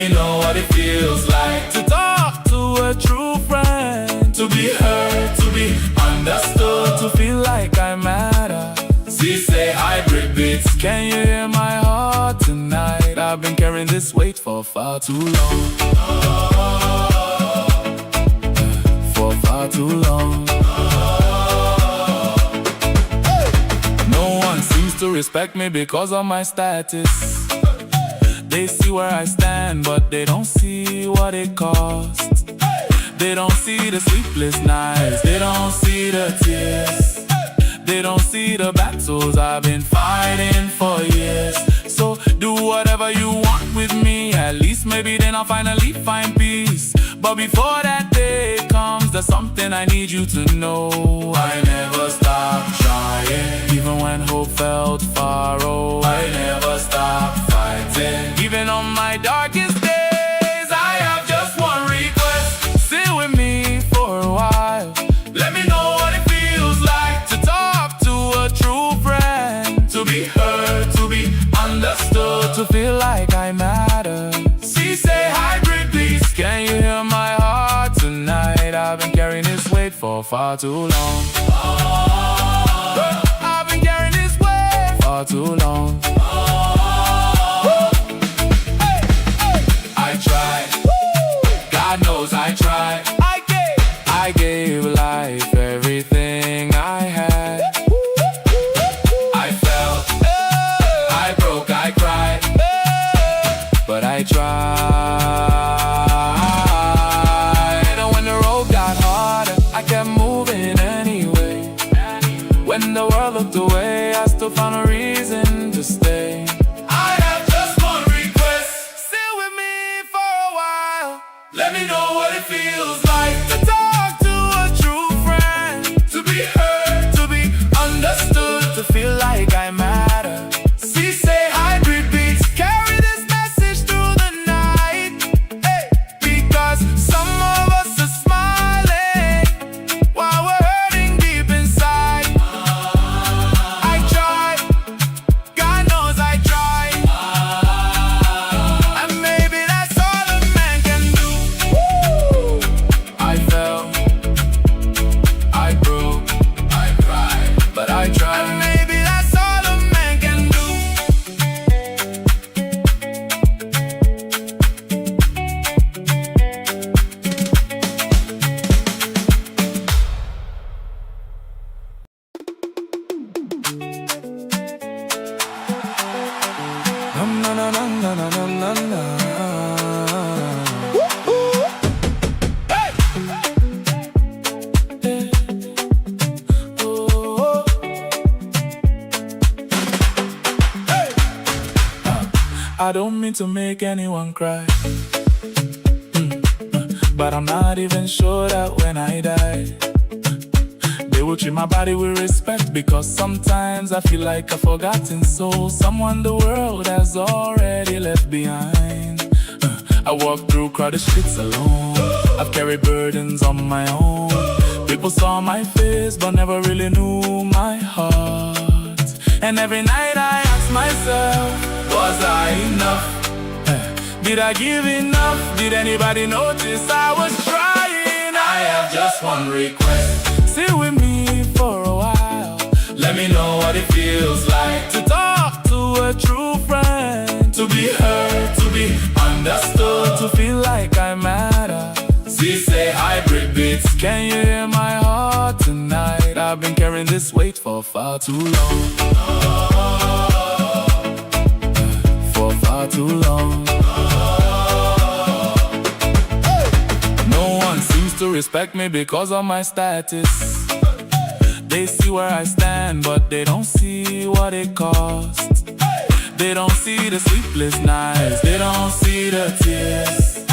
You know what it feels like to talk to a true friend, to be heard, to be understood, to feel like I matter. See, say hybrid beats. Can you hear my heart tonight? I've been carrying this weight for far too long. For far too long. No one seems to respect me because of my status. They see where I stand, but they don't see what it costs. They don't see the sleepless nights, they don't see the tears, they don't see the battles I've been fighting for years. So do whatever you want with me, at least maybe then I'll finally find peace. But before that day comes, there's something I need you to know. I never stopped trying, even when hope felt far away. I never stopped fighting, even on my darkest days. I have just one request: sit with me for a while. let me know what it feels like to talk to a true friend, to be heard, to be understood, to feel like I matter. See, say hybrid beats. Can you hear my heart tonight? I've been carrying this weight for far too long. I've been carrying this weight far too long. I tried, God knows I tried. I gave life everything I had. I fell, I broke, I cried, but I tried. And when the road got harder, I kept moving anyway. When the world looked away, I still found a reason to stay. I have just one request: Sit with me for a while. let me know what it feels like To talk to a true friend, to be heard, to be understood, to feel like I matter. see, say hybrid beats. Carry this message through the night, hey, because some of us are smiling while we're hurting deep inside. I tried, God knows I tried, and maybe that's all a man can do. I fell, I broke, I cried, but I tried, and maybe that's all a man can do. Na na na na na na na na. Hey! Oh. Hey! I don't mean to make anyone cry, but I'm not even sure that when I die, they will treat my body with respect, because sometimes I feel like a forgotten soul, someone the world has already left behind. I walk through crowded streets alone, I've carried burdens on my own. People saw my face but never really knew my heart. And every night I ask myself, was I enough? did I give enough? Did anybody notice I was trying? I have just one request: sit with me for a while. let me know what it feels like To talk to a true friend, to be heard, to be understood, to feel like I matter. see, say hybrid beats. Can you hear my heart tonight? I've been carrying this weight for far too long. For far too long. No one seems to respect me because of my status. They see where I stand, but they don't see what it costs. They don't see the sleepless nights, they don't see the tears,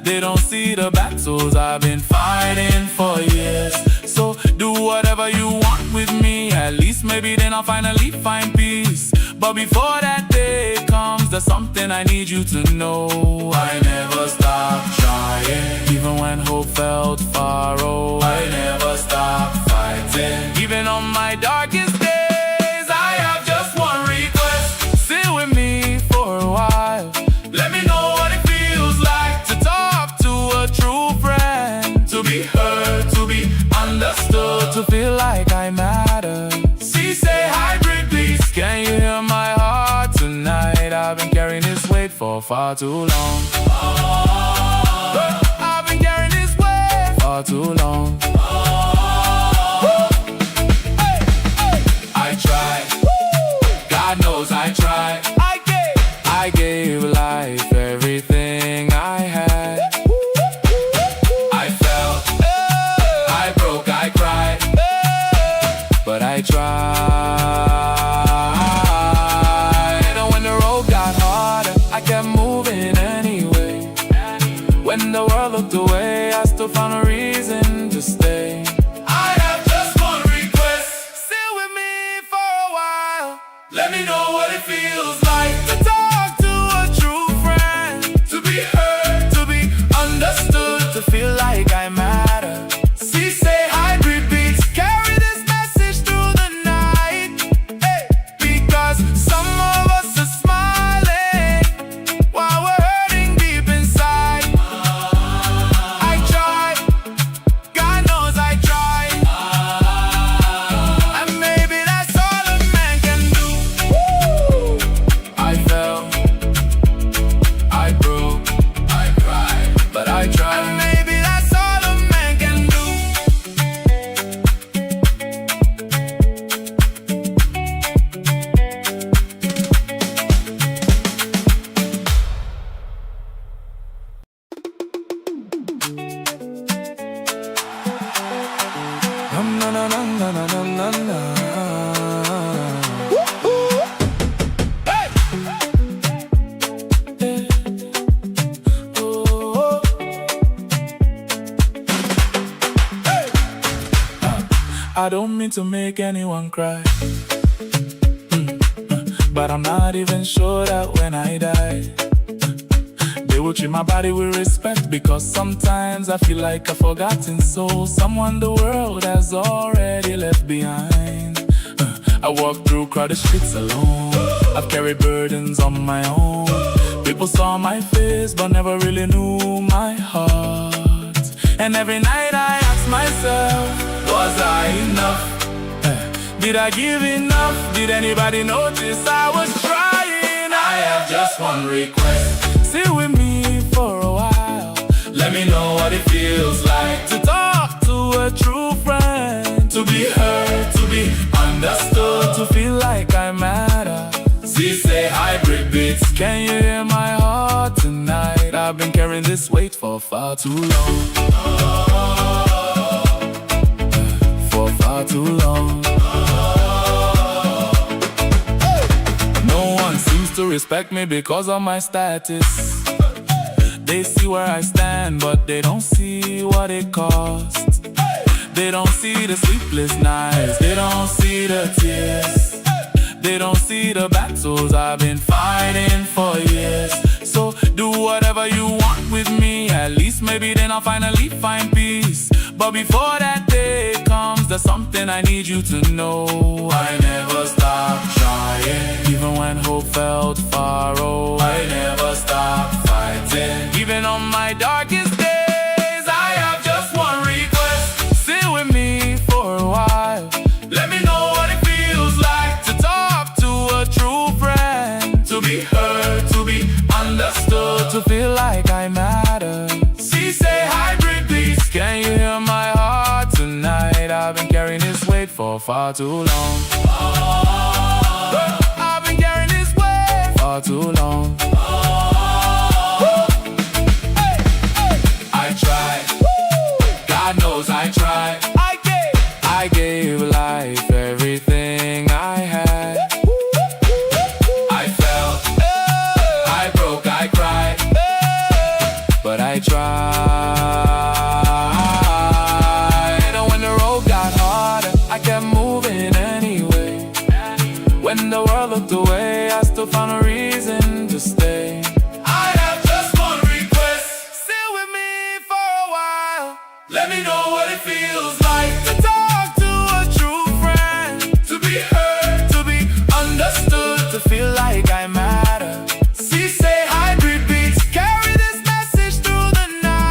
they don't see the battles I've been fighting for years. So do whatever you want with me, at least maybe then I'll finally find peace. But before that day comes, there's something I need you to know. I never stopped trying, even when hope felt far away. I never stopped fighting, even on my darkest days. I have just one request: sit with me for a while. let me know what it feels for far too long. I've been carrying this weight far too long. I tried, God knows I tried. I gave life everything I had. I fell, I broke, I cried. But I tried. And when the road got harder, I kept moving anyway. When the world looked away, I still found a reason to stay. I have just one request. Stay with me for a while. Let me know what it feels like To talk to a true friend, to be heard, to be understood, to feel like I matter. see, say hybrid beats. Carry this message through the night, hey, because some of us are smiling while we're hurting deep inside. I tried, God knows I tried, and maybe that's all a man can do. I fell, I broke, I cried, but I tried, and maybe that's all a man can do. Na na na na na na na na. Hey! Oh. Hey! I don't mean to make anyone cry, but I'm not even sure that when I die, they will treat my body with respect, because sometimes I feel like a forgotten soul, someone the world has already left behind. I walk through crowded streets alone. I've carried burdens on my own. People saw my face but never really knew my heart. And every night I ask myself, was I enough? did I give enough? Did anybody notice I was trying? I have just one request. Sit with me for a while. Let me know what it feels like To talk to a true friend, to be heard, to be understood, to feel like I matter. see, say hybrid beats. Can you hear my heart tonight? I've been carrying this weight for far too long. For far too long. No one seems to respect me because of my status. They see where I stand, but they don't see what it costs. They don't see the sleepless nights, they don't see the tears, they don't see the battles I've been fighting for years. So do whatever you want with me, at least maybe then I'll finally find peace. But before that day comes, there's something I need you to know. I never stopped trying, even when hope felt far away. I never stop fighting. Even on my darkest days, I have just one request. Sit with me for a while. Let me know what it feels like To talk to a true friend, to be heard, to be understood, to feel like I matter. see, say hybrid beats. Can you hear my heart tonight? I've been carrying this weight for far too long. I've been carrying this weight far too long. I tried, God knows I tried. I gave life everything I had. I fell, I broke, I cried. But I tried. And when the road got harder, I kept moving anyway. When the world looked away, I still found a reason to stay. I have just one request. Stay with me for a while. Let me know what it feels like To talk to a true friend, to be heard, to be understood, to feel like I matter. see, say hybrid beats. Carry this message through the night.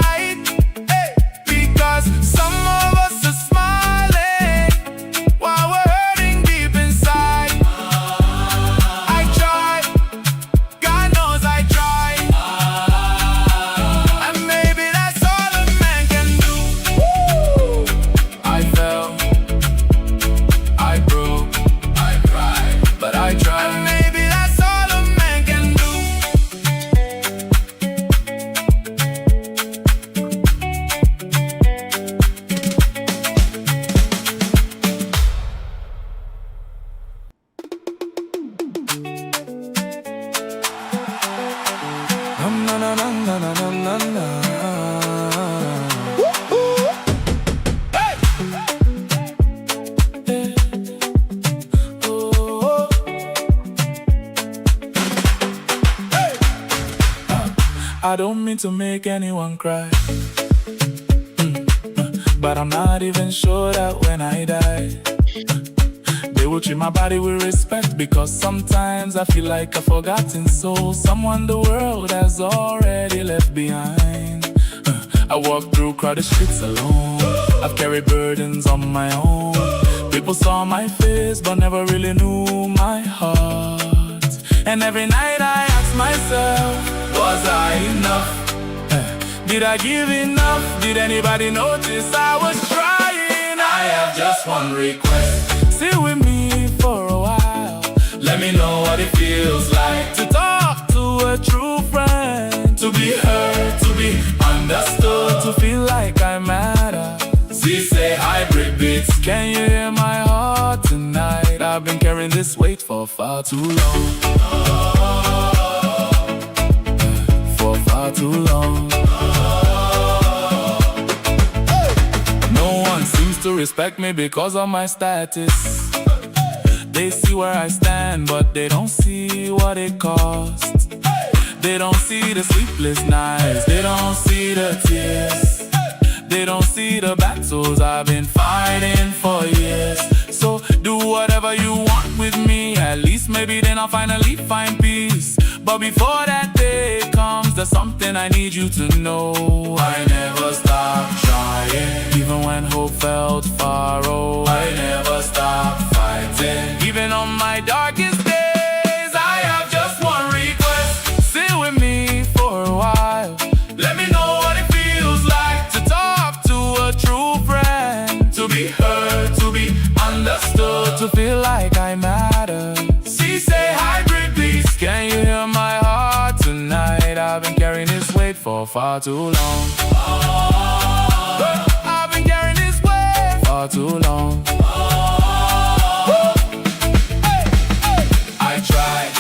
na na. Hey! Hey! Oh, oh. Hey! I don't mean to make anyone cry, but I'm not even sure that when I die, they will treat my body with respect, because sometimes I feel like a forgotten soul, someone the world has already left behind. I walk through crowded streets alone, I've carried burdens on my own. People saw my face but never really knew my heart. And every night I ask myself, was I enough? Did I give enough? Did anybody notice I was trying? I have just one request: sit with me for a while. Let me know what it feels like to talk to a true friend, to be heard, to be understood, to feel like I matter. See, say hybrid beats. Can you hear my heart tonight? I've been carrying this weight for far too long. For far too long. No one seems to respect me because of my status. They see where I stand, but they don't see what it costs. They don't see the sleepless nights, they don't see the tears, they don't see the battles I've been fighting for years. So do whatever you want with me, at least maybe then I'll finally find peace. But before that day comes, there's something I need you to know. I never stopped trying, even when hope felt far away. I never stopped fighting, even on my darkest days. I have just one request: sit with me for a while. Let me know what it feels like to talk to a true friend, to be heard, to be understood, to feel like I matter. See, say hybrid beats. Can you hear my heart tonight? I've been carrying this weight for far too long. I've been carrying this weight far too long. I tried,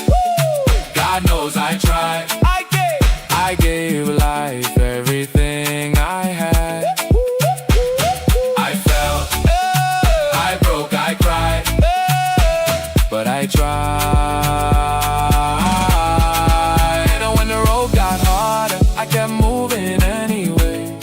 God knows I tried. I gave life everything I had. I fell, I broke, I cried, but I tried. And when the road got harder, I kept moving anyway.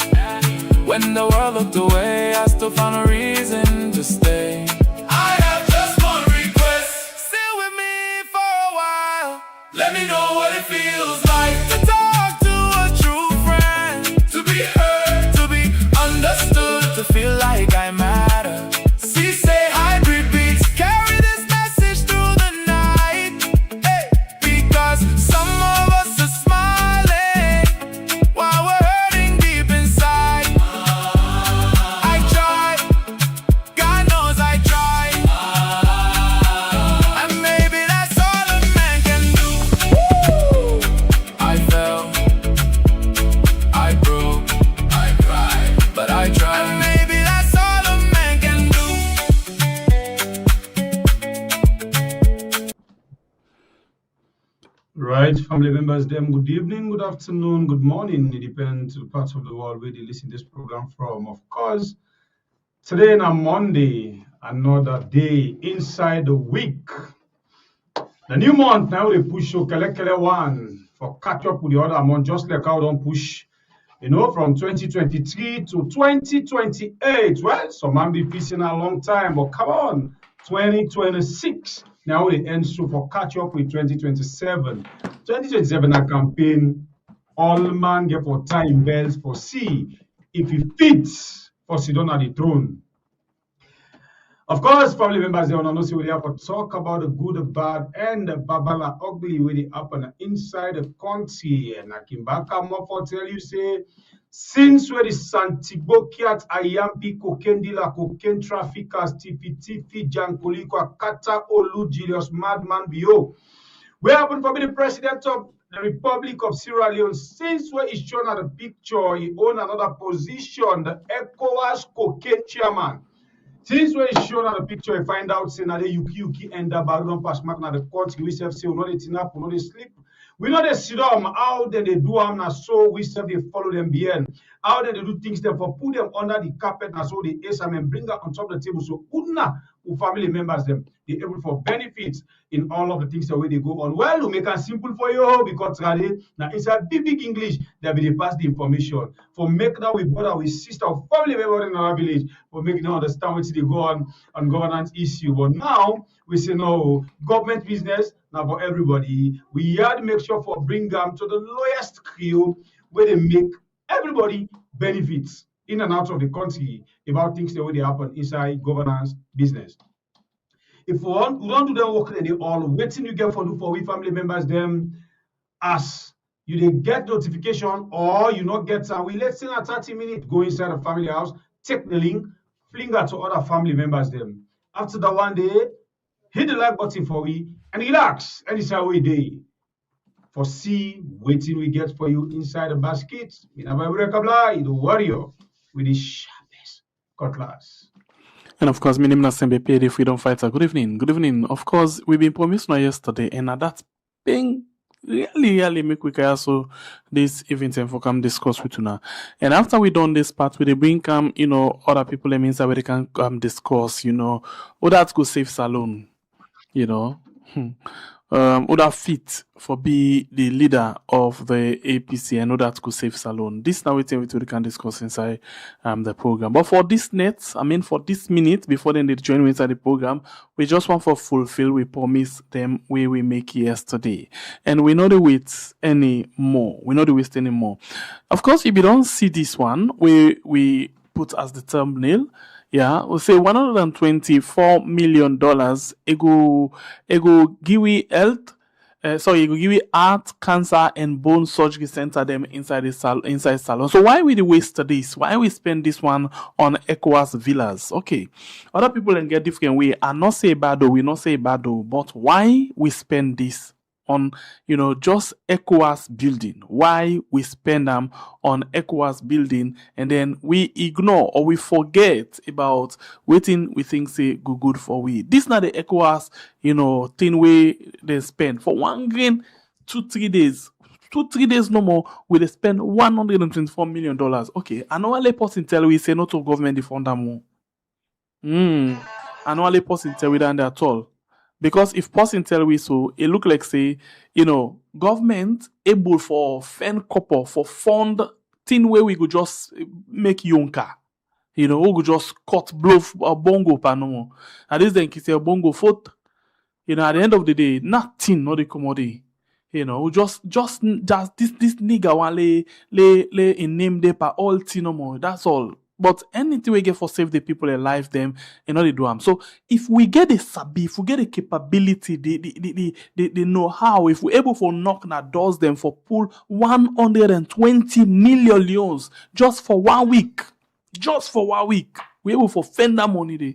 When the world looked away, I still found a reason to stay. I have just one request: sit with me for a while. Let me know what it feels like to talk to a true friend, to be heard, to be understood, to feel like I matter. See, say hybrid beats. Carry this message through the night, hey, because some of us are smiling while we're hurting deep inside. I tried, God knows I tried, and maybe that's all a man can do. I fell, I broke, I cried, but I tried, and maybe that's all a man can do. Right, family members, them good evening, good afternoon, good morning. It depends on the parts of the world where they listen to this program from. Of course, today on a Monday, another day inside the week. The new month now they push so collect one for catch up with the other month, just like how don't push, from 2023 to 2028. Well, some man be facing a long time, but come on, 2026. Now they end so for catch up with 2027. 2027 a campaign, all man get for time bells for see if he fits for sit down at the throne. Of course, family members, they want to know we have to talk about the good, the bad, and the babala ugly where they happen inside the country. And I came back come up for tell you say, since where the Santiago Kiat Ayampi cocaine dealer, cocaine traffickers, Tifi, Jankoliko, Kata Olu, Julius Madman Bio. We happen for be the president of the Republic of Sierra Leone. Since where is shown at the picture, he own another position, the ECOWAS cocaine chairman. Since we show on the picture, you find out say na the yuki end up don't pass mark na the country. We say we no dey tinap, we no dey sleep. We know they sit down how then they do them now, so we say they follow them behind. How then they do things them for put them under the carpet now, so they ace them and bring them on top of the table. So una who family members them they able for benefits in all of the things the way they go on. Well, we make it simple for you because now inside big English they will pass the information for make that we brother with sister or family member in our village for make them understand what they go on governance issue. But now we say no government business now for everybody. We had to make sure for bring them to the lowest crew where they make everybody benefits in and out of the country about things the way they happen inside governance business. If we don't do them work, then they all waiting you get for do for we family members them as you didn't get notification or you not get we let's say 30 minutes go inside the family house, take the link, fling that to other family members them. After that one day, hit the like button for we and relax and it's our day for see waiting we get for you inside the basket. In our the warrior with the sharpest cutlass. And of course, my name is Sembe the Freedom Fighter. Good evening. Good evening. Of course, we've been promised now yesterday, and that's being really make we can also this event and for come discuss with you now. And after we done this part, we bring other people that means that they can discuss, or that's go safe salon, other fit for be the leader of the APC and other go safe salon. This now we can discuss inside the program. But for this for this minute before then they join inside the program, we just want for fulfill we promise them we make yesterday. And we not wait anymore. We not waste anymore. Of course, if you don't see this one, we put as the thumbnail. Yeah, we'll say $124 million. Ego give health. It will give you heart, cancer, and bone surgery center them inside salon. So why we waste this? Why we spend this one on ECOWAS Villas? Okay, other people can get different way. I not say bad, we not say bad, but why we spend this on just ECOWAS building? Why we spend them on ECOWAS building and then we ignore or we forget about waiting we think say good for we? This not the ECOWAS thing we they spend for one green 2-3 days. 2-3 days no more, we they spend $124 million. Okay, annually person tell we say not to government the fund more. Annually person tell we that at all. Because if person tell we so, it look like say, government able for fend copper for fund thing where we could just make yonka. We could just cut blow bongo pano. And this then say bongo foot. At the end of the day, nothing not the commodity. Just this nigga want lay in name de pa all thing no more. That's all. But anything we get for save the people alive, them, they do them. So if we get a sabi, if we get a capability, the know-how, if we're able for knock na doors them for pull 120 million leons just for 1 week. Just for 1 week. We're able for fend that money there.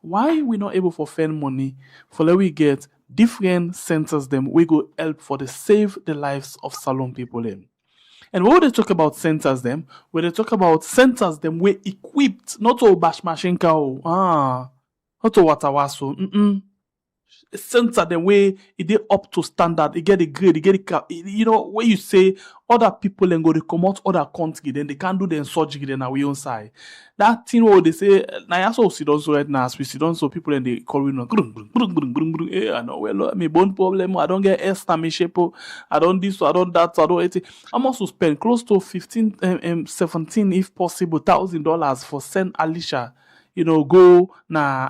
Why we not able for fend money for let we get different centers them we go help for the save the lives of salon people them. And when they talk about centers them, when they talk about centers them, we're equipped, not to bashmashinka, not to watawaso, center them way it they up to standard, it get a grade, it get a when you say other people and go to come out other country, then they can't do their surgery then our own side. That thing what they say, now also see those right now, we see don't so people and they call you I know well me bone problem, I don't get me shape, I don't this, I don't that, I don't it. I'm also spend close to 17 if possible $1,000 for send Alicia. Go na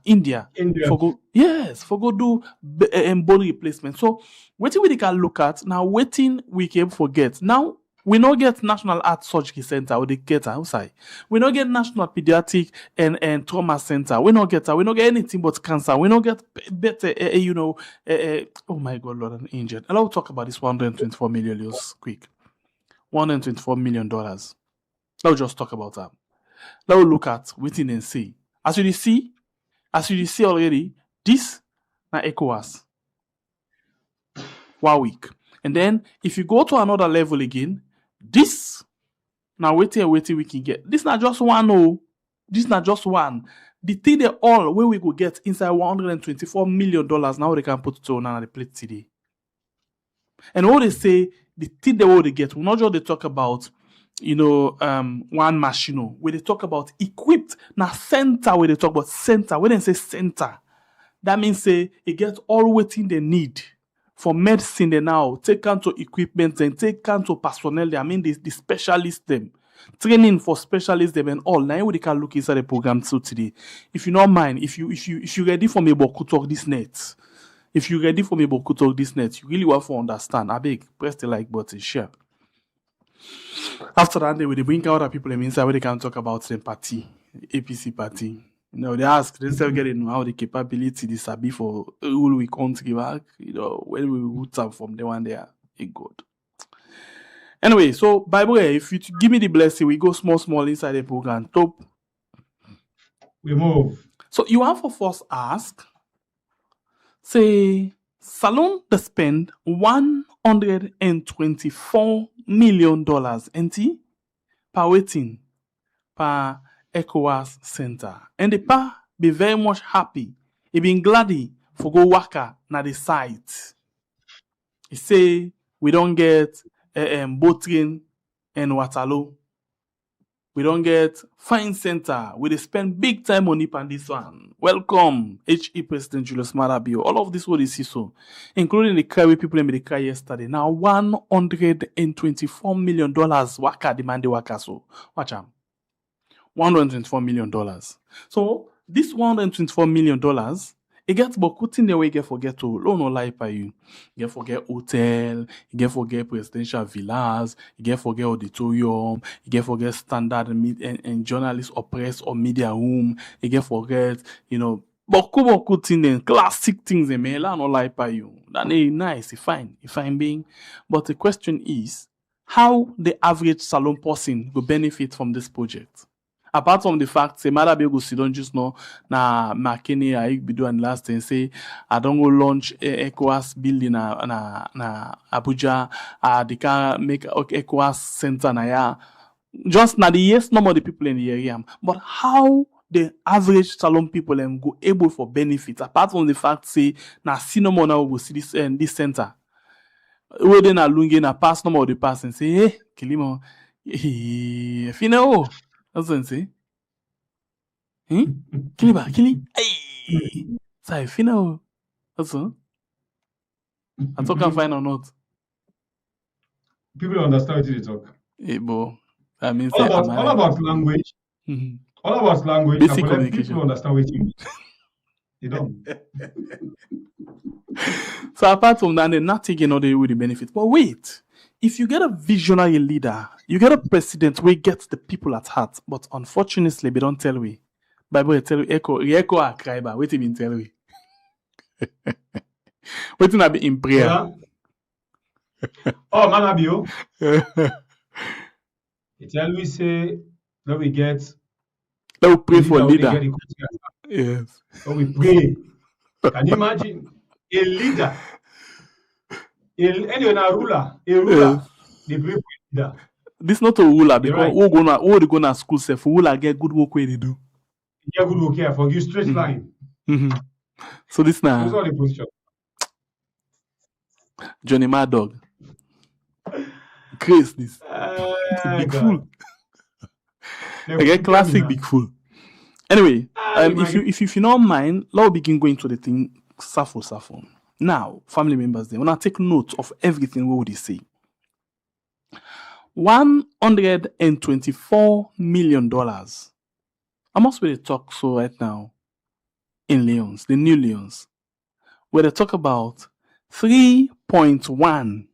India. For go do bone replacement. So waiting we can look at now. Waiting we can forget now. We not get National Heart Surgery Center or they get outside. We not get National Pediatric and Trauma Center. We not get anything but cancer. We not get better. Oh my God, Lord, I'm injured. And I'll talk about this $124 million quick. $124 million. I'll just talk about that. Let's look at waiting and see. As you see already, this na ECOWAS. 1 week. And then if you go to another level again, this now waiting we can get. This not just one, oh. This not just one. The thing they all where we go get inside $124 million now they can put it on the plate today. And what they say, the thing they will they get, we not just they talk about, one machine, where they talk about equipped. Now center, where they talk about center, when they say center, that means say it gets all waiting they need for medicine. They now take into equipment and take into personnel. I mean the specialists them. Training for specialists them and all. Now we can look inside the program too today. If you don't mind, if you ready for me about talk this net. If you're ready for me about talk this net, you really want to understand. I beg, press the like button, share. After that, they will bring out people inside where they can talk about the party, APC party. They ask, they still get how the capability this be for all we country back, when we root them from the one there, it good. Anyway, so Bible, if you give me the blessing, we go small inside the program. Top. We move. So you have to first ask, say, Salon they spend $124 million NT per waiting per ECOWAS Center. And the pa be very much happy. He been glad for go waka na the site. He say we don't get boating and Waterloo. We don't get fine center. We they spend big time money on this one. Welcome, HE President Julius Marabio. All of this what you see so, including the cry people in the cry yesterday. Now $124 million waka demand the waka so. Watch out. $124 million. So this $124 million, it gets bokutin the way you get forget to loan or lie by you. You get forget hotel, you get forget presidential villas, you get forget auditorium, you get forget standard and journalist or press or media room, you get forget, boku thing classic things they may learn or lie by you. That is nice, it's fine being. But the question is, how the average salon person will benefit from this project? Apart from the fact, say, Madabe go sit down just now, na McKinney, I be doing last thing, say, I don't go launch ECOWAS building na Abuja, they can make ECOWAS center na ya. Just na the yes number of the people in the area. But how the average salon people go able for benefits, apart from the fact, say, na cinema now go see this center. Where then na lungi na pass number of the person, say, hey, Kilimo, Fino. That's what I'm saying. Kili. Hey! Say, final. That's all. I talk can find or not. People understand what you talk. Hey, boy. That means all about language. Mm-hmm. All about language. Basic communication. People understand what you mean. They don't. So apart from that, they're not taking all the way the benefits. But wait. If you get a visionary leader, you get a president who gets the people at heart, but unfortunately, they don't tell we. Bible tell you, echo a cry, but wait even tell we. Waiting to be in prayer. Yeah. Oh, Manabio. It tell we say that we get. Let we pray for a leader. Yes. So we pray. Can you imagine a leader? Anyway, a ruler, they pray for leader. This not a ruler because who they gonna school self ruler get good work where they do. Get good work here for you straight line. Mm-hmm. So this now. That's all the position. Johnny Mad Dog. Chris, this big fool. I get classic big fool. Anyway, if you don't mind, let's begin going to the thing. Safo. Now, family members, they wanna take note of everything. What would they say? $124 million. How much will they talk so right now in Leons, the new Leons, where they talk about 3.1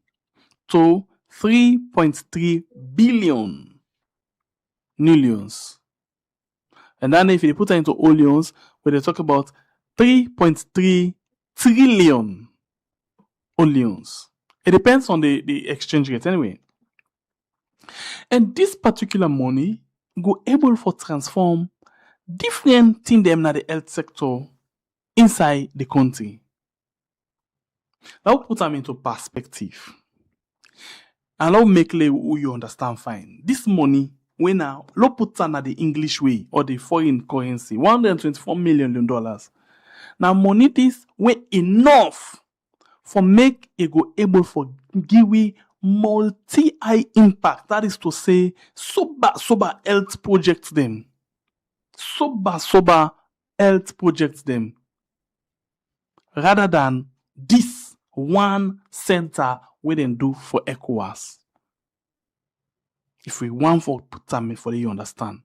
to 3.3 billion new Leons. And then if you put it into old Leons, where they talk about 3.3 trillion Leons. It depends on the exchange rate anyway. And this particular money go able for transform different things them in the health sector inside the country. That will put them into perspective. And I'll make you understand fine. This money, when now, put them at the English way or the foreign currency, $124 million. Now money this way enough for make it go able for give we multi-eye impact. That is to say, sober health projects them. Sober health projects them. Rather than this one center we then do for ECOWAS. If we want for put time for you understand.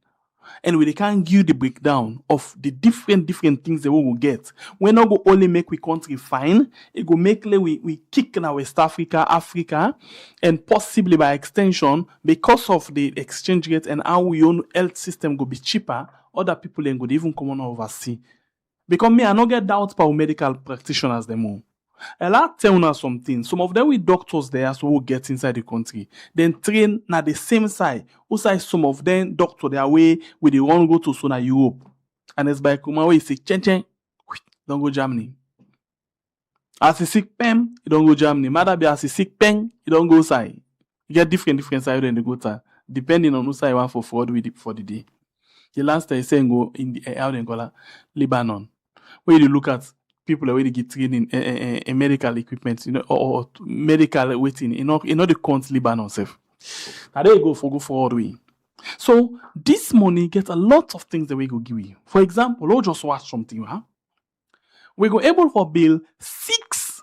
And we can give the breakdown of the different things that we will get. We not go only make we country fine, it go make we kick in our West Africa, and possibly by extension, because of the exchange rate and our own health system go be cheaper, other people then go even come on overseas. Because me, I not get doubt about medical practitioners them all. A lot tell us something. Some of them with doctors there so who get inside the country. Then train na the same side. Also some of them doctor their way with the one go to Sona Europe. And it's by come away say chen don't go Germany. As a sick pen, you don't go Germany. Matter be as a sick pen, you don't go side. You get different side than the go to, depending on who side you want for fraud with it for the day. The last time I say go in the out in Lebanon. Where you look at people already get trained in medical equipment, or medical waiting, the country Lebanon self. Now they go forward way. So this money get a lot of things that we go give you. For example, let's just watch something, huh? We go able for build 6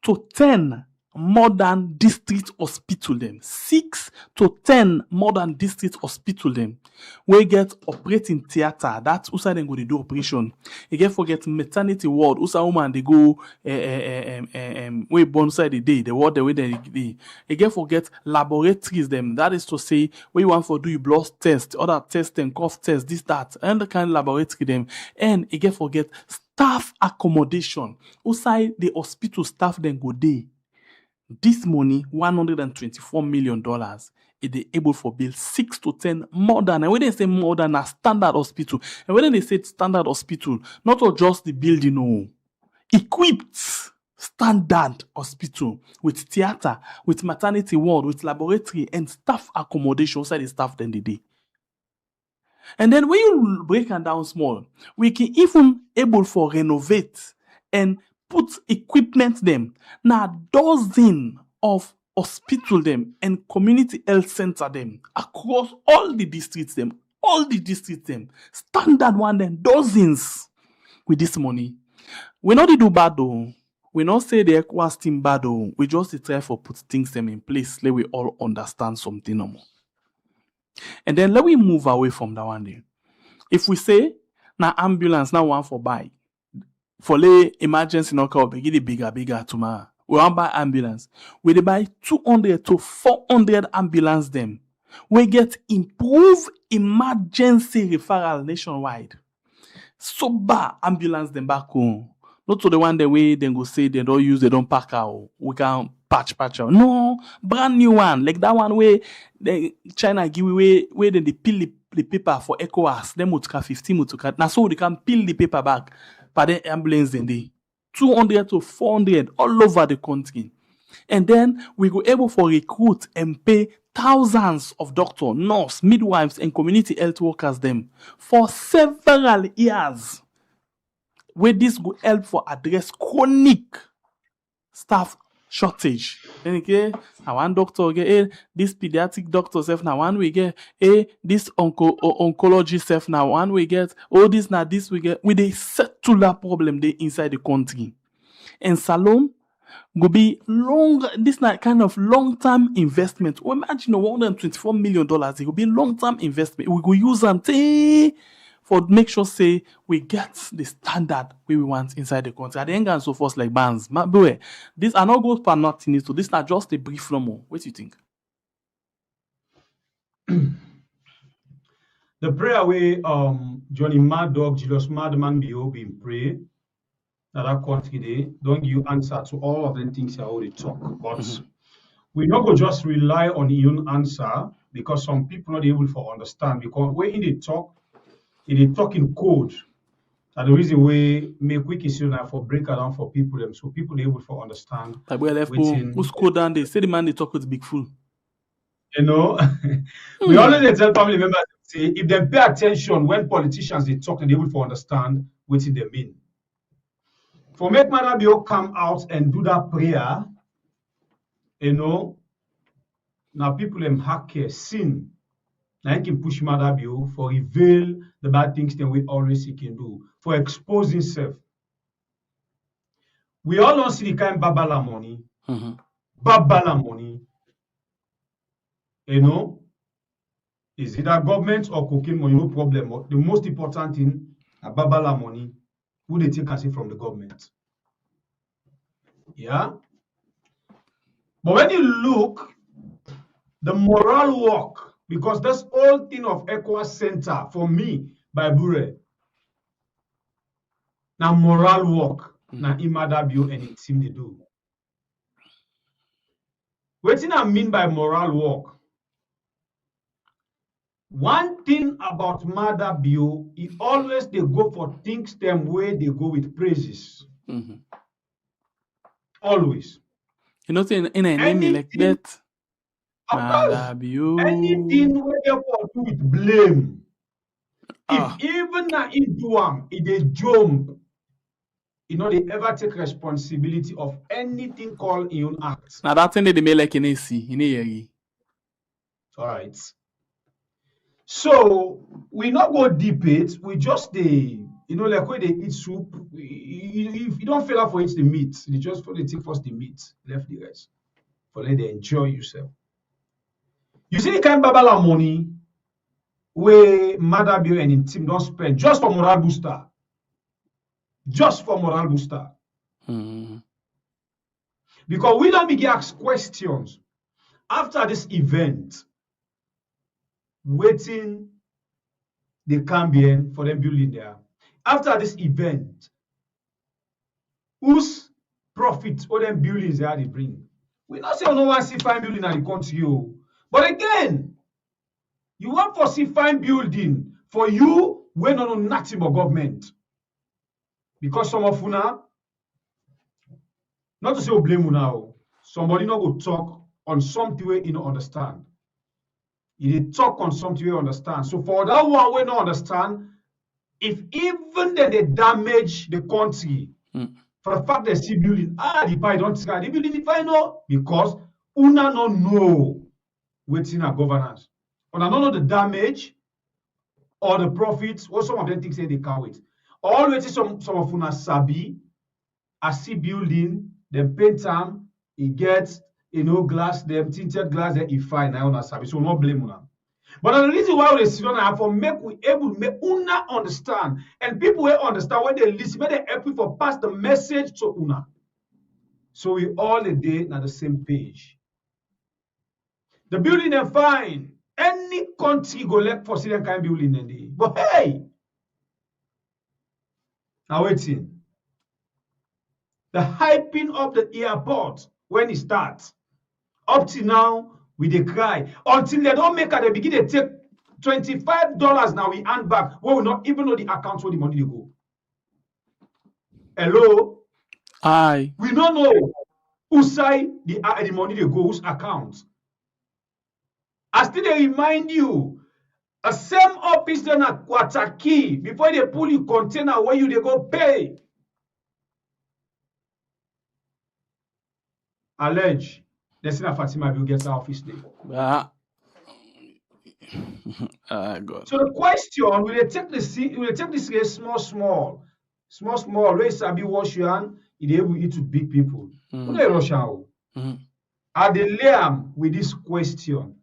to 10 modern district hospital them. 6 to 10 modern district hospital them. We get operating theater. That's who them go to do operation. You get forget maternity ward. Who woman they go we born side the day. The ward the way they day. You get forget laboratories them. That is to say we want for do you blood test, other testing, cough test, this that, and the kind of laboratory them. And you get forget staff accommodation. Who the hospital staff then go day. This money, $124 million, is they able for build 6 to 10 modern. And when they say modern, a standard hospital. And when they say standard hospital, not just the building, no, equipped standard hospital with theater, with maternity ward, with laboratory and staff accommodation. So the staff then the day. And then when you break it down small, we can even able for renovate and put equipment them. Now dozen of hospital them and community health center them across all the districts them. Standard one them, dozens with this money. We not do bad though. We not say the ECOWAS team bad though. We just try for put things them in place. Let we all understand something no more. And then let we move away from that one day. If we say now ambulance now one for buy. For the emergency knock-out, we get it bigger tomorrow. We want buy ambulance. We buy 200 to 400 ambulance them. We get improved emergency referral nationwide. Sober ambulance them back home. Not to the one the way they go say they don't use, they don't pack out. We can patch out. No, brand new one. Like that one where the China give away where then they peel the paper for ECOWAS. Them would 15 would now so they can peel the paper back. By the ambulance in the 200 to 400 all over the country. And then we go able for recruit and pay thousands of doctors, nurses, midwives, and community health workers them for several years. Where this go help for address chronic staff shortage. Then again, now one doctor get this pediatric doctor self now one we get this oncology self now one we get this now this we get with a settle that problem they inside the country. And Salome go be long this not kind of long-term investment. We imagine $124 million. It will be long-term investment. We go use them for make sure say we get the standard we want inside the country. At the end and so forth like bands. Boy, this are not good for nothing. So this not just a brief no more. What do you think? The prayer way Johnny Mad Dog, Jesus Madman be been pray that country day. Don't give answer to all of the things I already talk. But we not go just rely on your answer because some people not able to understand because when they talk, it is talking code. And the reason we make quick issue now for break down for people them so people able to understand. Who's code down they say the man they talk with big fool. We always tell family members say if they pay attention when politicians they talk, they're able to understand what they mean. For make Madabio come out and do that prayer, now people hack sin. Now he can push Madabio for reveal the bad things that we always can do, for expose himself. We all don't see the kind babala money. Babala money. Is it that government or cocaine money? No problem. The most important thing, a babala money, who they take as it from the government. Yeah. But when you look, the moral work, because that's all thing of ECOWAS Center for me by Bure. Now moral work, now Imadabio and its team they do. What I mean by moral work? One thing about Madabio, he always they go for things them way they go with praises. Always. You know, in an enemy like that. Anything where they do with blame. If even na he do if they jump, they ever take responsibility of anything called in own act. Now that thing they make like in AC, All right. So we not go deep it. We just like when they eat soup. If you don't feel out for it the meat, they just for the take first the meat, left the rest. For let they enjoy yourself. You see the kind of babala money where Madabio and his team don't spend just for moral booster. Just for moral booster. Because we don't begin ask questions after this event, waiting the Cambian for them building there. After this event, whose profit or them buildings they bring? We not say no one see fine building at the country. But again, you want for see fine building for you when no nothing but government. Because some of una, not to say we blame you now, somebody not go talk on something where you don't understand. You talk on something you understand. So for that one we don't understand, if even then they damage the country, for the fact they see building, the pie don't sky, the building if I know, because una no know waiting a governance. Una don't know the damage or the profits, what some of them think say they can't wait. Always some of una sabi, I see building, them paint them, it gets glass, them tinted glass, then it fine now una sabi. So not blame una. But the reason why we sit on for make we able to make una understand, and people will understand when they listen, when they help you for pass the message to una. So we all a day on the same page. The building is fine. Any country go let for Syrian kind building in the. But hey, now waiting. The hyping of the airport when it starts, up to now, we dey cry. Until they don't make it, they begin to take $25 now we hand back. We will not even know the account where the money they go. Hello? Aye. We don't know whose side the money they go, whose account. I still they remind you, a same office then at Kwataki, before they pull you container where you they go pay. Allege. They say that Fatima will get her office day. God. So the question, will they take this race small, where Sabi wash your hand, it able to eat with big people. Who they rush out? Are they lame with this question?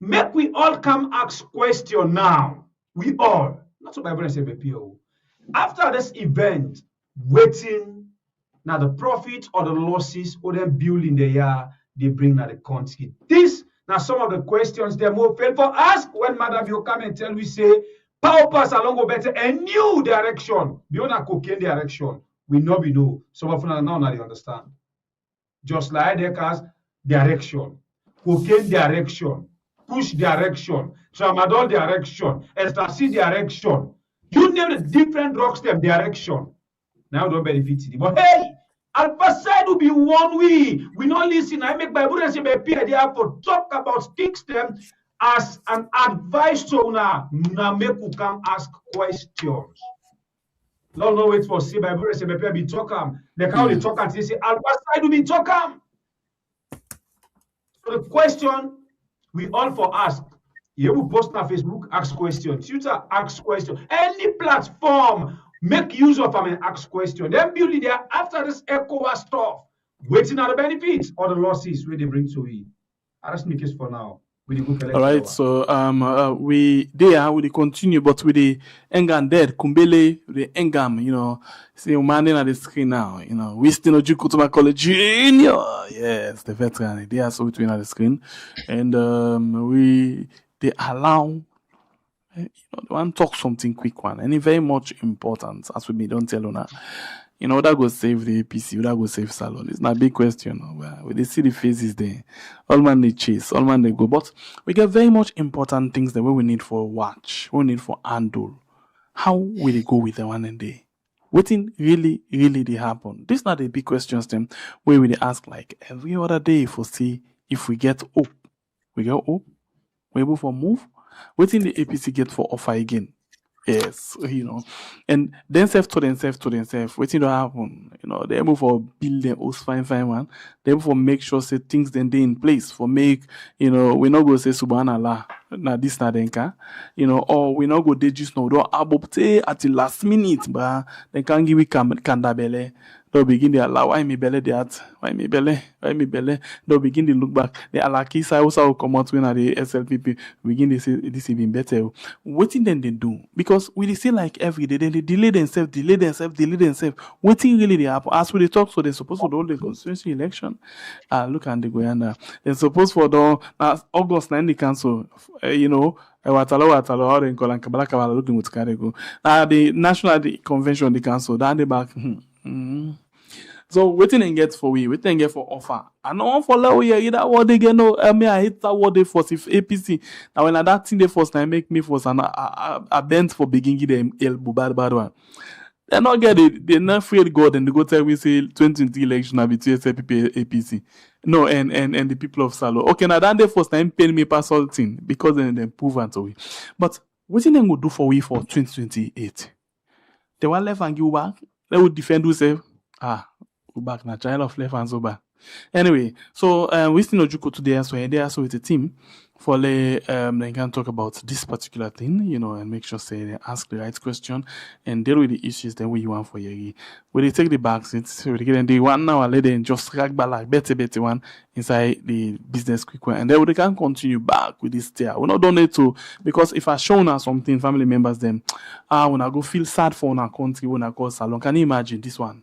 Make we all come ask question now. We all, not so Bible say BPO. After this event, waiting now the profit or the losses or them building the year they bring now the country. This now some of the questions they more fail for ask when Madam you come and tell we say power pass along go better a new direction beyond a cocaine direction. We know we know. Some of them now they understand. Just like they cast direction, cocaine direction, push direction, tramadol direction, ecstasy direction. You name the different drugs them direction. Now don't benefit it. But hey, Alpha side will be one way. We not listen. I make Bible and say they have to talk about things them as an advice to now make you come ask questions. Long no wait for say by brother say be talk am. They how they talk and say what side do be talk am? So the question we all for ask. You will post on Facebook, ask question. Twitter, ask question. Any platform, make use of them and ask question. Then build it there after this ECOWAS stuff. Waiting on the benefits or the losses where they bring to we. That's me case for now. We go collect All right, so we continue, but with the Engam dead, Kumbele, the Engam, you know, see man on the screen now, you know, we still know Jukutuma College Junior, yes, the veteran, they are so between on the screen, and they allow, you know, they want to talk something quick one, and it's very much important as we don't tell Una. You know, that go save the APC, that go save Salon. It's not a big question. We they see the faces there. All man they chase, all man they go. But we get very much important things that we need for watch, we need for handle. How will they go with the one and day? Waiting really, really they happen. This not a big questions them where we ask like every other day for see if we get hope. We get hope, we able for move. Waiting the APC get for offer again. Yes, you know, and themselves to themselves, waiting to happen. You know, they able for build their house fine one. They able for make sure say things then they in place for make, you know, we not go say subhanallah, na this na denka, you know, or we not go they just no don't abopte at the last minute, but they can give we kandabele. They'll begin to allow why me belly that, why me belly. They'll begin to look back. The alaki side also come out when the SLPP begin to say this even better. Waiting then they do because we they say like every day then they delay themselves. Waiting really they happen. As we they talk, so they're supposed to hold the constituency election. Look at the Guyana. They're supposed for the August 9 the council. You know. Watalo, how they call and Kabala looking with Karego. The national convention, the council, down the back. So waiting and get for waiting and get for offer. And no one for low here, either what they get no I hate that what they force if APC. Now when that thing they force now make me force and I bent for beginning them elbow bad one. They not get it, they're not afraid God and they go tell we say 2020 election will be TSLPP APC. No, and the people of Salo. Okay, now that they first time pay me pass all thing because then they prove and so we. But what they go do for we for 2028? They want left and give back. They would defend themselves. Go back na child of left and so back. Anyway, so we still know Juko today, so they also with the team for they can talk about this particular thing, you know, and make sure say they ask the right question and deal with the issues that we want for Yeri. When they take the back seats, so they get the 1 hour later and just crack back like better one inside the business quick one, and then they can continue back with this tier. We're not done it to because if I show now something, family members them, when I go feel sad for our country when I call salon. Can you imagine this one?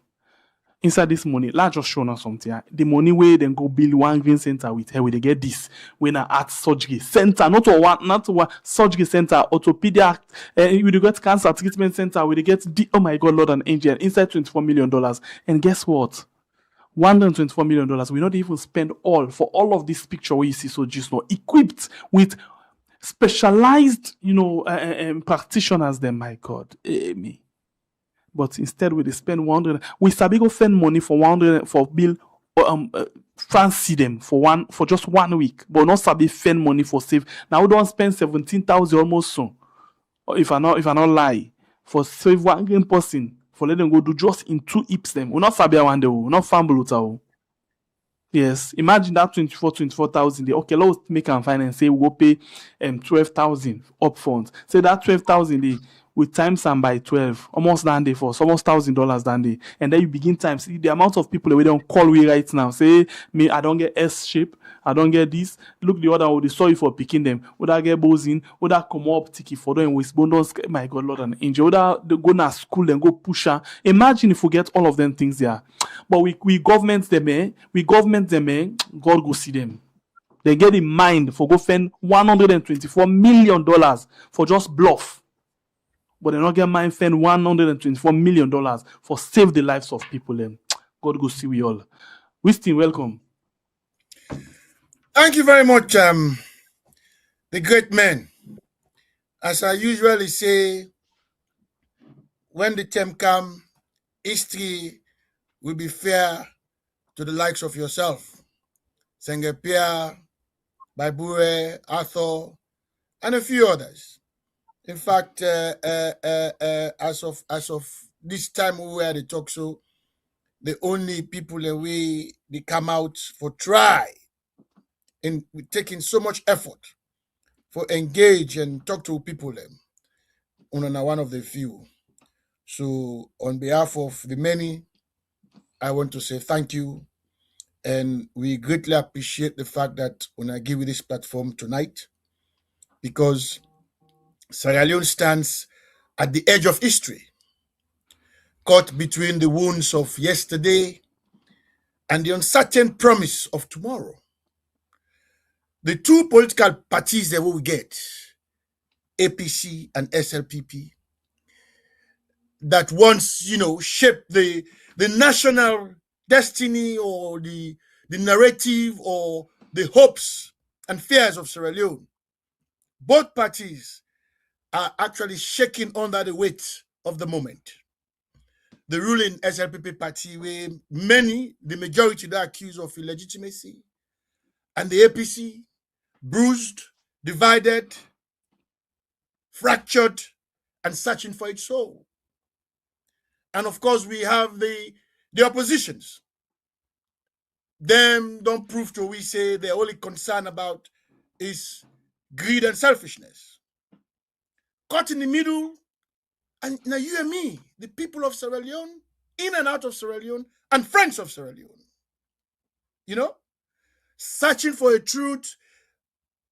Inside this money, let's just show us something. The money where then go build one green center with her, where they get this. When I at surgery center, not one surgery center, orthopedic, we get cancer treatment center, where they get oh my God, Lord and Angel, inside $24 million. And guess what? $124 million. We not even spend all for all of this picture where you see so just now equipped with specialized, you know, practitioners. Then my God, me. But instead, we spend 100. We sabi go spend money for 100 for bill, fancy them for just 1 week, but not sabi spend money for save. Now we don't spend 17,000 almost so. Or if I not lie, for save one green person for let them go do just in 2 hips them. We not sabi one day, we not fumble it. Yes, imagine that 24,000. Okay, let's make and finance. Say we go pay 12,000 upfront. Say that 12,000 with times and by 12, almost that day for almost $1,000 that day. And then you begin times the amount of people that we don't call we right now. Say me, I don't get S shape, I don't get this. Look the other one, the sorry for picking them. Would I get bozing? Would I come up tiki for them with bonus? My God, Lord and Angel. Would I go to school and go push her? Imagine if we get all of them things there. But we government them, God go see them. They get in mind for go spend $124 million for just bluff. But they not get mind spend $124 million for save the lives of people. God go see we all. Winston, welcome. Thank you very much, the great men. As I usually say, when the time comes, history will be fair to the likes of yourself. Sengepia, Baibure, Arthur, and a few others. In fact, as of this time we were the talk show, the only people that they come out for try and taking so much effort for engage and talk to people them. Una one of the few. So on behalf of the many, I want to say thank you. And we greatly appreciate the fact that when I give you this platform tonight, because Sierra Leone stands at the edge of history, caught between the wounds of yesterday and the uncertain promise of tomorrow. The two political parties that we get, APC and SLPP, that once, shape the national destiny or the narrative or the hopes and fears of Sierra Leone. Both parties are actually shaking under the weight of the moment. The ruling SLPP party, where the majority, are accused of illegitimacy, and the APC, bruised, divided, fractured, and searching for its soul. And of course, we have the oppositions. Them don't prove to we say they're only concerned about is greed and selfishness. Caught in the middle, and now you and me, the people of Sierra Leone, in and out of Sierra Leone, and friends of Sierra Leone. Searching for a truth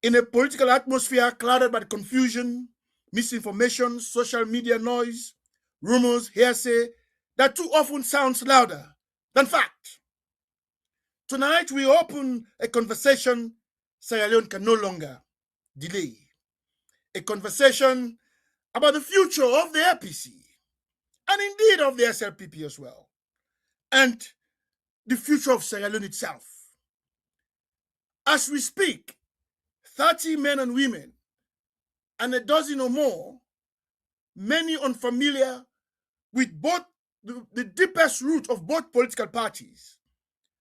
in a political atmosphere clouded by confusion, misinformation, social media noise, rumors, hearsay, that too often sounds louder than fact. Tonight, we open a conversation Sierra Leone can no longer delay. A conversation about the future of the APC, and indeed of the SLPP as well, and the future of Sierra Leone itself. As we speak, 30 men and women, and a dozen or more, many unfamiliar with both the deepest root of both political parties,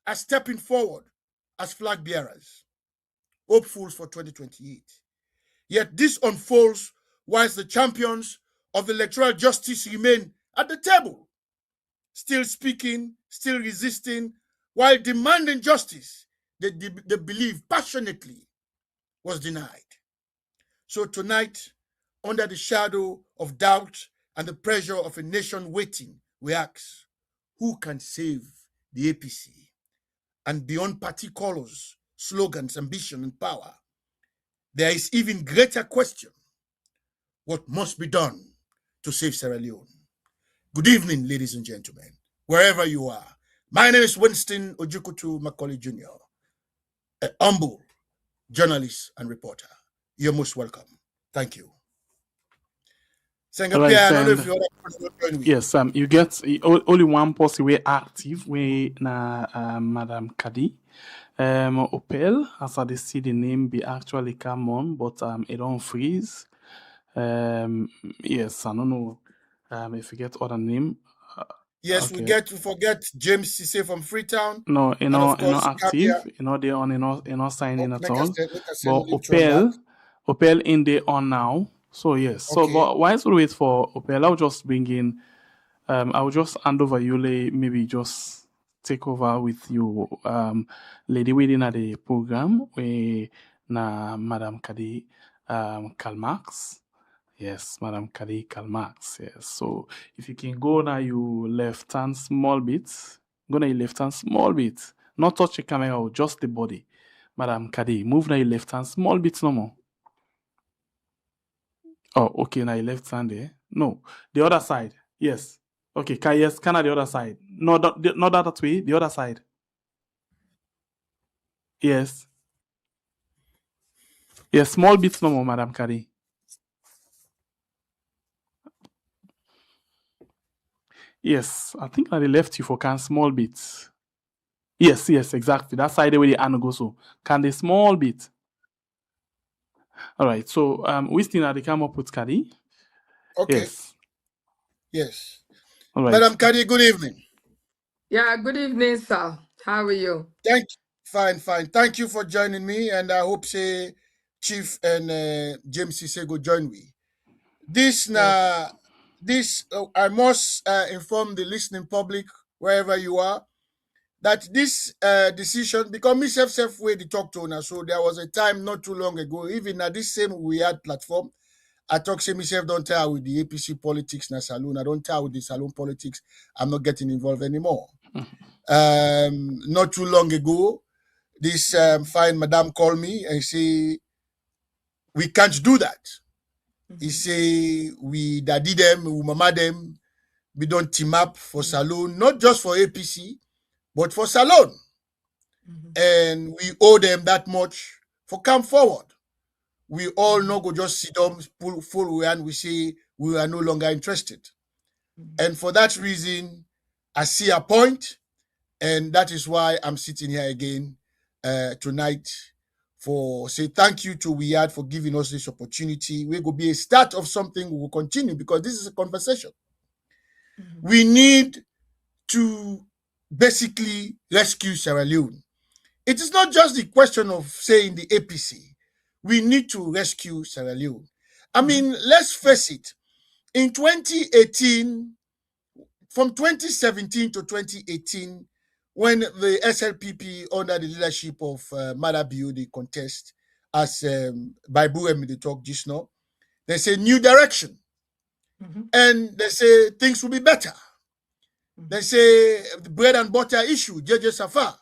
are stepping forward as flag bearers, hopefuls for 2028. Yet this unfolds whilst the champions of electoral justice remain at the table, still speaking, still resisting, while demanding justice they believe passionately was denied. So tonight, under the shadow of doubt and the pressure of a nation waiting, we ask, who can save the APC? And beyond party colors, slogans, ambition, and power, there is even greater question: what must be done to save Sierra Leone? Good evening, ladies and gentlemen, wherever you are. My name is Winston Ojukutu Macaulay Jr., a humble journalist and reporter. You're most welcome. Thank you. Right, I don't know if you other yes, you get only one person we active we na Madam Kadi. Opel, as I see the name be actually come on, but it don't freeze. Yes, I don't know. If you get other name. Yes, okay. we get to forget James Cisse from Freetown. No, and of course, active. They on signing at all. But Opel in the on now. So yes. Okay. So but why we wait for Opel? I'll just bring in. I will just hand over Yule. Maybe just take over with you, lady waiting at the program where na Madam Kadi Karl Marx. Yes, Madam Kadi Karl Marx. Yes. So if you can go now, you left hand small bit. Go now, you left hand small bit. Not touch the camera, just the body. Madam Kadi, move now, your left hand small bit no more. Oh, okay. Now your left hand there. No, the other side. Yes. Okay. Yes, can the other side. No, not that way. The other side. Yes. Yes, small bits no more, Madam Kadi. Yes, I think I left you for can small bits. Yes, exactly. That side where the hand goes so. Can the small bit. All right. So we still have to come up with Kadi. Okay. Yes. All right. Madam Kadi, good evening. Yeah, good evening, sir. How are you? Thank you. Fine. Thank you for joining me, and I hope say Chief and James Cisse go join me. This this I must inform the listening public wherever you are that this decision, because me self way to talk to now. So there was a time not too long ago, even at this same we had platform, I talk say myself don't tell with the APC politics na saloon. I don't tell with the saloon politics. I'm not getting involved anymore. Not too long ago, this fine madam called me and say we can't do that. He say we daddy them, we mama them, we don't team up for saloon, not just for APC, but for salon. And we owe them that much for come forward. We all know go just sit down full and we say we are no longer interested. And for that reason, I see a point, and that is why I'm sitting here again tonight for say thank you to Wiyad for giving us this opportunity. We will be a start of something we will continue because this is a conversation. We need to basically rescue Sierra Leone. It is not just the question of saying the APC. We need to rescue Sierra Leone. I mean, let's face it. In 2018, from 2017 to 2018, when the SLPP under the leadership of Madabio, they contest, as Baibu and they talk just now, they say new direction. And they say things will be better. They say the bread and butter issue, JJ Safar.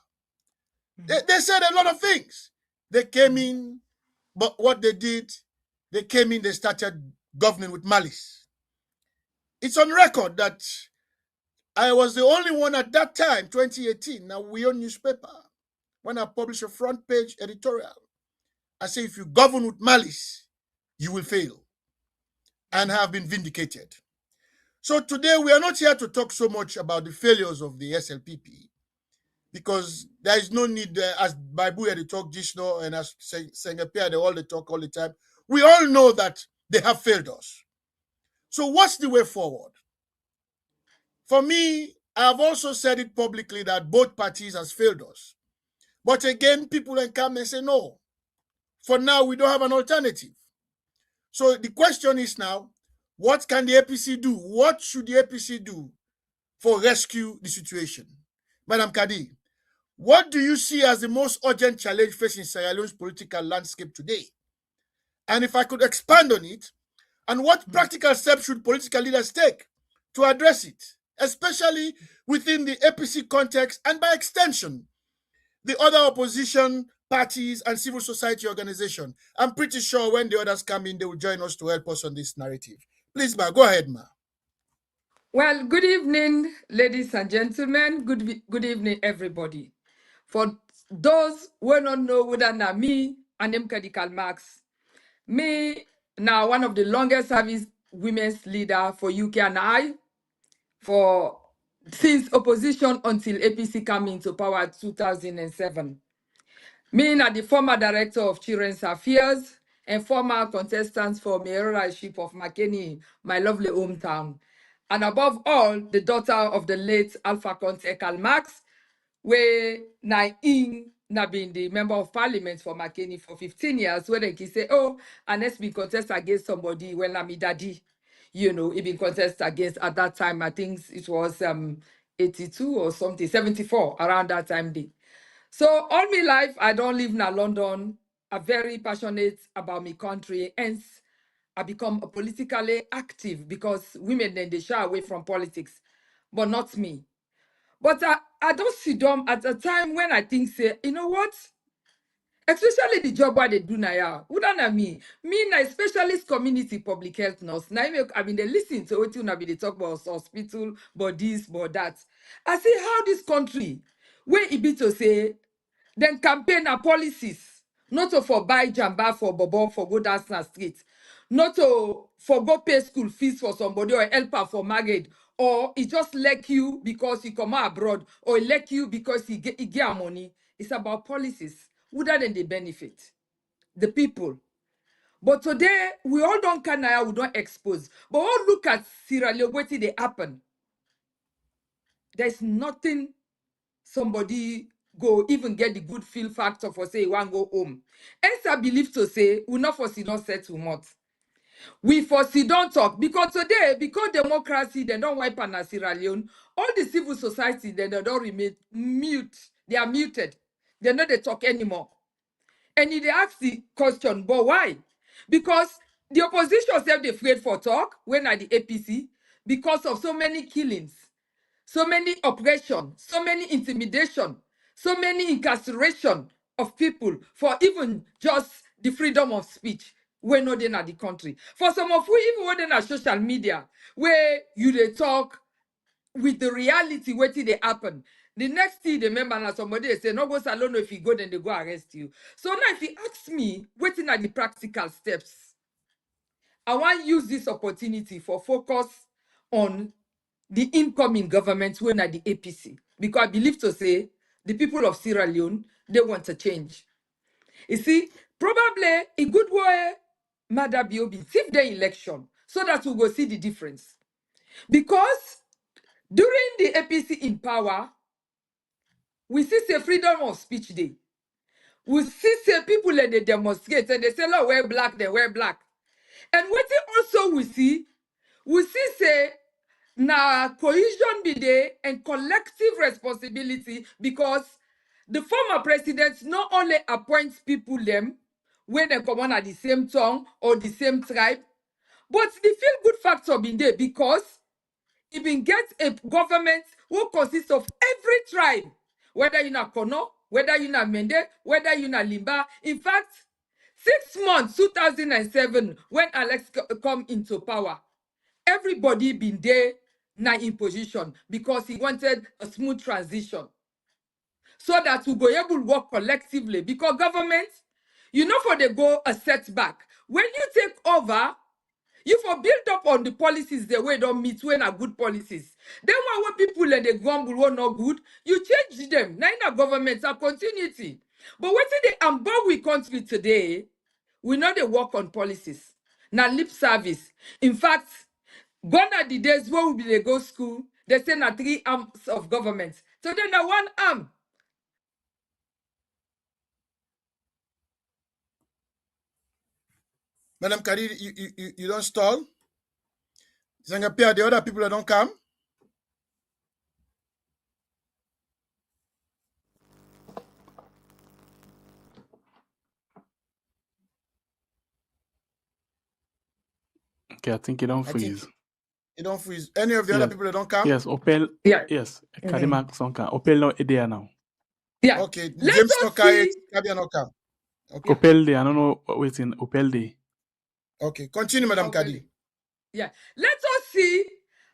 They said a lot of things. They came in, but what they did, they came in, they started governing with malice. It's on record that I was the only one at that time, 2018, now we own newspaper, when I published a front page editorial. I say, if you govern with malice, you will fail and have been vindicated. So today we are not here to talk so much about the failures of the SLPP, because there is no need, as Baibu had talk just now, and as Sengapia, they all they talk all the time. We all know that they have failed us. So what's the way forward? For me, I have also said it publicly that both parties has failed us. But again, people then come and say, no, for now, we don't have an alternative. So the question is now, what can the APC do? What should the APC do for rescue the situation? Madam Kadi, what do you see as the most urgent challenge facing Sierra Leone's political landscape today? And if I could expand on it, and what practical steps should political leaders take to address it, especially within the APC context and by extension, the other opposition parties and civil society organizations? I'm pretty sure when the others come in, they will join us to help us on this narrative. Please, Ma, go ahead, Ma. Well, good evening, ladies and gentlemen. Good evening, everybody. For those who don't know whether na me and Karl Marx, me now one of the longest service women's leader for UK and I, for since opposition until APC came into power 2007. Me na the former director of Children's Affairs and former contestant for mayoralship of Makeni, my lovely hometown. And above all, the daughter of the late Alpha Conte Karl Marx, where na been the member of parliament for Makeni for 15 years, where they can say, oh, unless we contest against somebody, well, I'm daddy. You know, he been contest against at that time, I think it was 82 or something, 74, around that time day. So all my life, I don't live in London. I'm very passionate about my country. Hence, I become politically active because women then they shy away from politics, but not me. But I don't sit down at a time when I think, say, you know what? Especially the job what they do now. Who don't me? Me na specialist community public health nurse. Now I mean they listen to what you be they talk about hospital, but this, but that. I see how this country, where it be to say, then campaign and policies, not to for buy jamba for bobo for go dance na street, not to for go pay school fees for somebody or help her for marriage, or he just like you because he come out abroad, or he like you because he get money. It's about policies. Who than they benefit? The people. But today, we all don't canaya, we don't expose. But all look at Sierra Leone, what they happen. There's nothing somebody go even get the good feel factor for say one go home. Hence I believe to say we not for see not settle much. We foresee don't talk because today, because democracy, they don't wipe on Sierra Leone. All the civil society, they don't remain mute. They are muted. They know they talk anymore. And they ask the question, but why? Because the opposition said they afraid for talk when at the APC because of so many killings, so many oppression, so many intimidation, so many incarceration of people for even just the freedom of speech when not in the country. For some of you, even when on social media, where you they talk with the reality waiting they happen. The next thing they remember now somebody they say, no go salon if you go, then they go arrest you. So now if you ask me, waiting at the practical steps, I want to use this opportunity for focus on the incoming government when at the APC. Because I believe to say the people of Sierra Leone, they want to change. You see, probably a good way, Mother Biobi, if the election, so that we go see the difference. Because during the APC in power, we see say freedom of speech day. We see say people and they demonstrate and they say, "Oh, we're black, they wear black." And what also we see say na cohesion be there and collective responsibility because the former president not only appoints people them when they come on at the same tongue or the same tribe, but the feel good factor been there because it been get a government who consists of every tribe, whether you're not Kono, whether you're not Mende, whether you're not Limba. In fact, 6 months, 2007, when Alex come into power, everybody been there now in position because he wanted a smooth transition so that we go able to work collectively because government, you know, for the go a setback. When you take over, you for build up on the policies the way don't meet when are good policies. Then when people and they grumble were not good, you change them. Now in a government are continuity. But what they embark with country today, we know they work on policies. Now lip service. In fact, gone are the days where we be they go school, they say na 3 arms of government. So then na 1 arm. Madam Kadi, you don't stall. Zangapia, the other people that don't come. Okay, I think you don't I think freeze. you don't freeze. Any of the other Yes. people that don't come? Yes, Opel. Yeah. Yes, Kadima Sonka. Opel no idea now. Yeah. Okay, Let James us no carry, see. Kabia no come. Okay. Opel day. I don't know what's in Opel day. Okay, continue, Madam Already. Kadi. Yeah. Let us see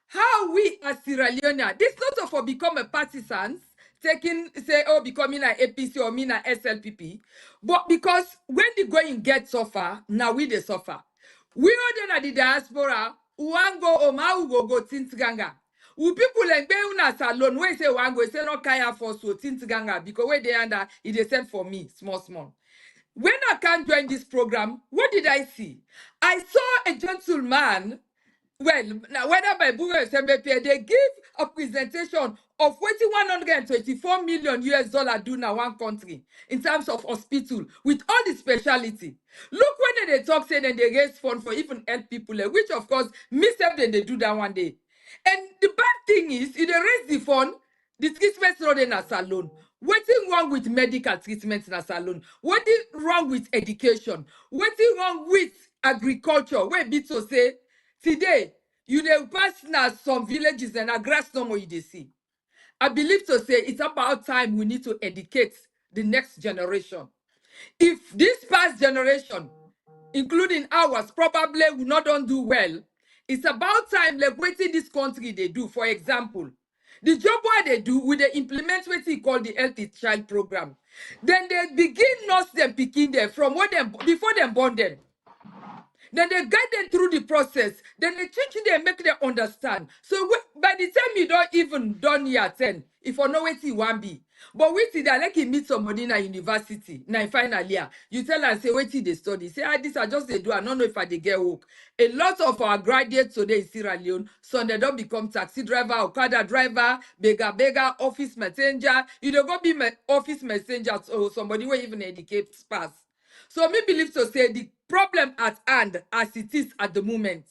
how we as Sierra Leone, this not for become a partisans, taking, say, oh, becoming an APC or mean an SLPP, but because when the going get suffer, now we they suffer. We are then at the diaspora, one go oma go tintiganga. We people like be una salon, we say one go, say no kaya for so tintiganga, because where they under, it they sent for me, small. When I can't join this program, what did I see? I saw a gentleman. Well, now whether by Bureau SMBP, they give a presentation of what 124 million US dollar do now one country in terms of hospital with all the speciality. Look when they talk, say then they raise fund for even help people, which of course, me self then they do that one day. And the bad thing is, if they raise the fund, the treatment not in a salon. What's wrong with medical treatment in a salon? What is wrong with education? What is wrong with agriculture? Where be to say today you dey pass now some villages and a grass no more you dey see. I believe to say it's about time we need to educate the next generation. If this past generation, including ours, probably will not don't do well, it's about time like wetin this country they do. For example, the job what they do, will they implement what we call the healthy child program. Then they begin nurse them, picking them from what them before them born them. Then they guide them through the process. Then they teach them, make them understand. So by the time you don't even done year 10, if you know what you want be. But wait till that like you meet somebody in a university, now in final year, you tell and say, wait till they study. Say, this I just they do, I don't know if I they get work. A lot of our graduates today in Sierra Leone, so they don't become taxi driver, Okada driver, beggar, office messenger. You don't go be office messenger or somebody who even educate pass. So me believe to say the problem at hand as it is at the moment.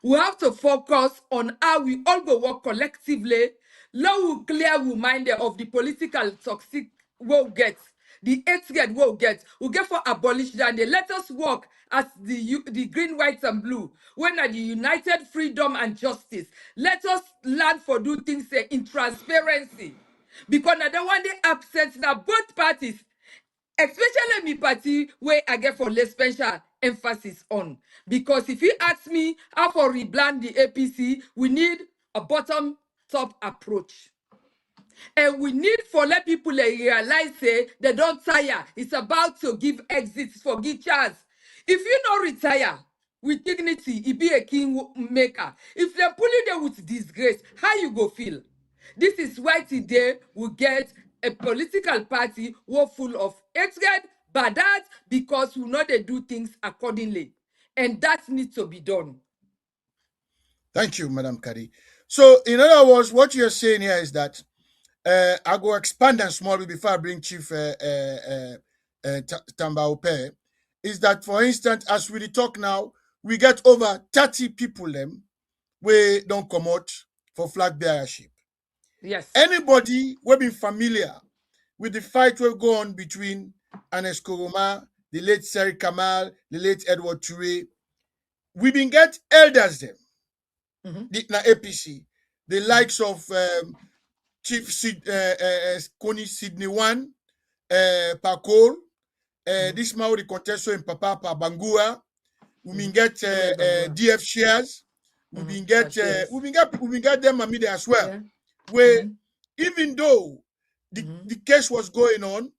We have to focus on how we all go work collectively. Now we clear we mind of the political toxic we'll get, the hatred we'll get. We get for abolish that. Let us work as the green, white, and blue. When are the united freedom and justice. Let us learn for do things in transparency. Because I don't want the absent now both parties, especially me party where I get for less special emphasis on. Because if you ask me how for rebrand the APC, we need a bottom-top approach. And we need for let people realize say they don't tire. It's about to give exits for give chance. If you not retire with dignity, it be a king maker. If they pull you there with disgrace, how you go feel? This is why today we get a political party who full of hatred, but that because we know they do things accordingly. And that needs to be done. Thank you, Madam Kadi. So, in other words, what you're saying here is that I go expand and small bit before I bring Chief Tambaope. Is that, for instance, as we talk now, we get over 30 people them we don't come out for flag bearership. Yes. Anybody who been familiar with the fight will go on between Anes Koroma, the late Seri Kamal, the late Edward Ture, we been get elders them. Na APC, the likes of Chief Connie Sydney One, Pakol, this Maori contest in Papa Bangua, we been get DF shares, we been get them Amide as well. Yeah. Where even though the case was going on,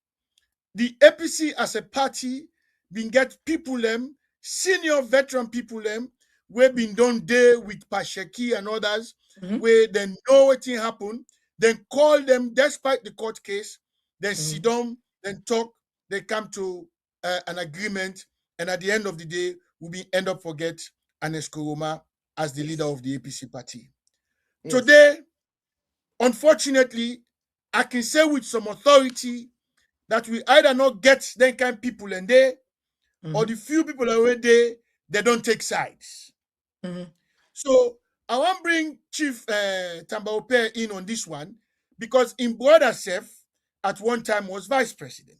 the APC as a party been get people them, senior veteran people them, we been done there with Pasheki and others, where they know what happened, then call them despite the court case, then sit down, then talk, they come to an agreement, and at the end of the day, we end up forget Anes Koroma as the leader of the APC party. Yes. Today, unfortunately, I can say with some authority that we either not get them kind of people in there, or the few people already there, they don't take sides. So I want to bring Chief Tambaope in on this one, because in brother self at one time was vice president.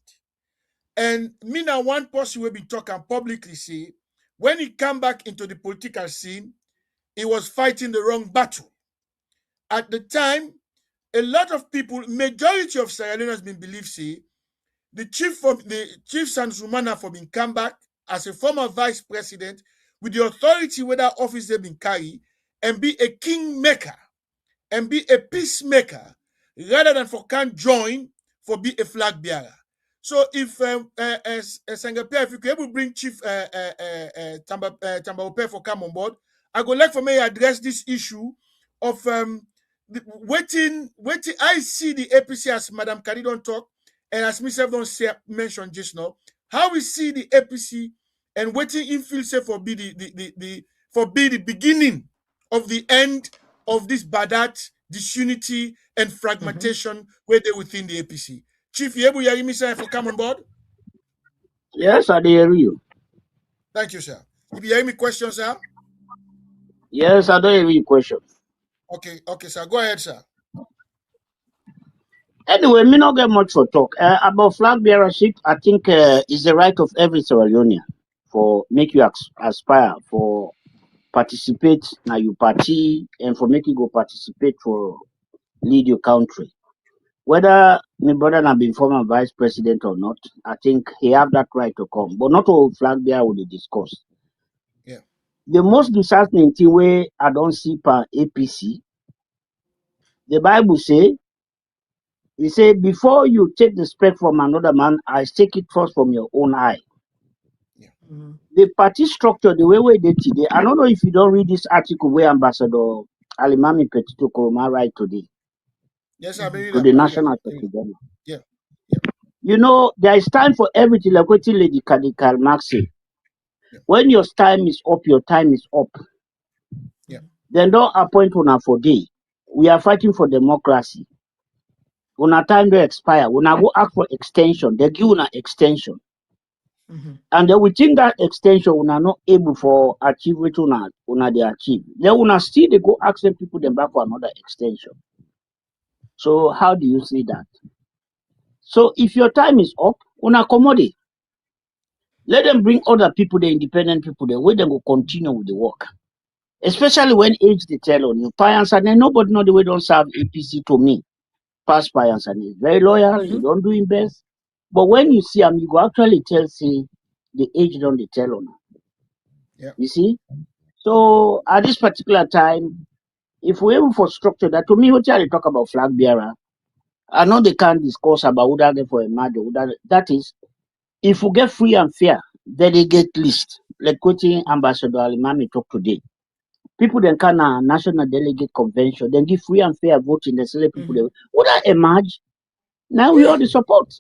And me now one person will be talking publicly say, when he come back into the political scene, he was fighting the wrong battle. At the time, a lot of people, majority of Sierra Leoneans been believe say, the chief Sansumana for being come back as a former vice president with the authority where that office they been carry and be a kingmaker and be a peacemaker rather than for can join for be a flag bearer. So if Sengape, if you could able to bring Chief Tambaope for come on board, I would like for me to address this issue of waiting. I see the APC as Madam Kadi don't talk, and as myself don't say mention just now. How we see the APC and waiting in feel say for be the beginning of the end of this badat, disunity, and fragmentation where they within the APC. Chief Yebu Yarimi sir for come on board. Yes, I hear you. Thank you, sir. If you hear me questions, sir. Yes, I don't hear you question. Okay, sir. Go ahead, sir. Anyway, me not get much for talk. About flag bearership, I think is the right of every Sierra Leonean for make you aspire for participate now you party and for make you go participate for lead your country. Whether my brother have been former vice president or not, I think he have that right to come. But not all flag bearer will discuss. Yeah. The most disheartening thing where I don't see per APC, the Bible say, he said, before you take the speck from another man, I take it first from your own eye. Yeah. The party structure, the way we did today, I don't know if you don't read this article where Ambassador Alimami Petito Koroma write today. Yes, I believe To that. the National Secretary. Yeah. You know, there is time for everything, like what Lady Karl Marx said. Yeah. When your time is up, your time is up. Yeah. Then don't appoint una for day. We are fighting for democracy. Una time will expire. Una go ask for extension. They give una extension. And then within that extension, we are not able for achieve what una they achieve. Then una still they go ask them people them back for another extension. So how do you see that? So if your time is up, una accommodate. Let them bring other people, the independent people, the way they will continue with the work. Especially when age they tell on you. Pions and then nobody know the way don't serve APC to me. Past Pions and he's very loyal, he don't do him best. But when you see him, you go actually tell say the age don't they tell on. Yeah. You see? So at this particular time, if we're able for structure that to me, what you talk about flag bearer, I know they can't discuss about who that for a matter. That is, if we get free and fair delegate list, like quoting Ambassador Alimami talk today, people then can national delegate convention, then give free and fair voting, they select people. Would that emerge? Now we all the support.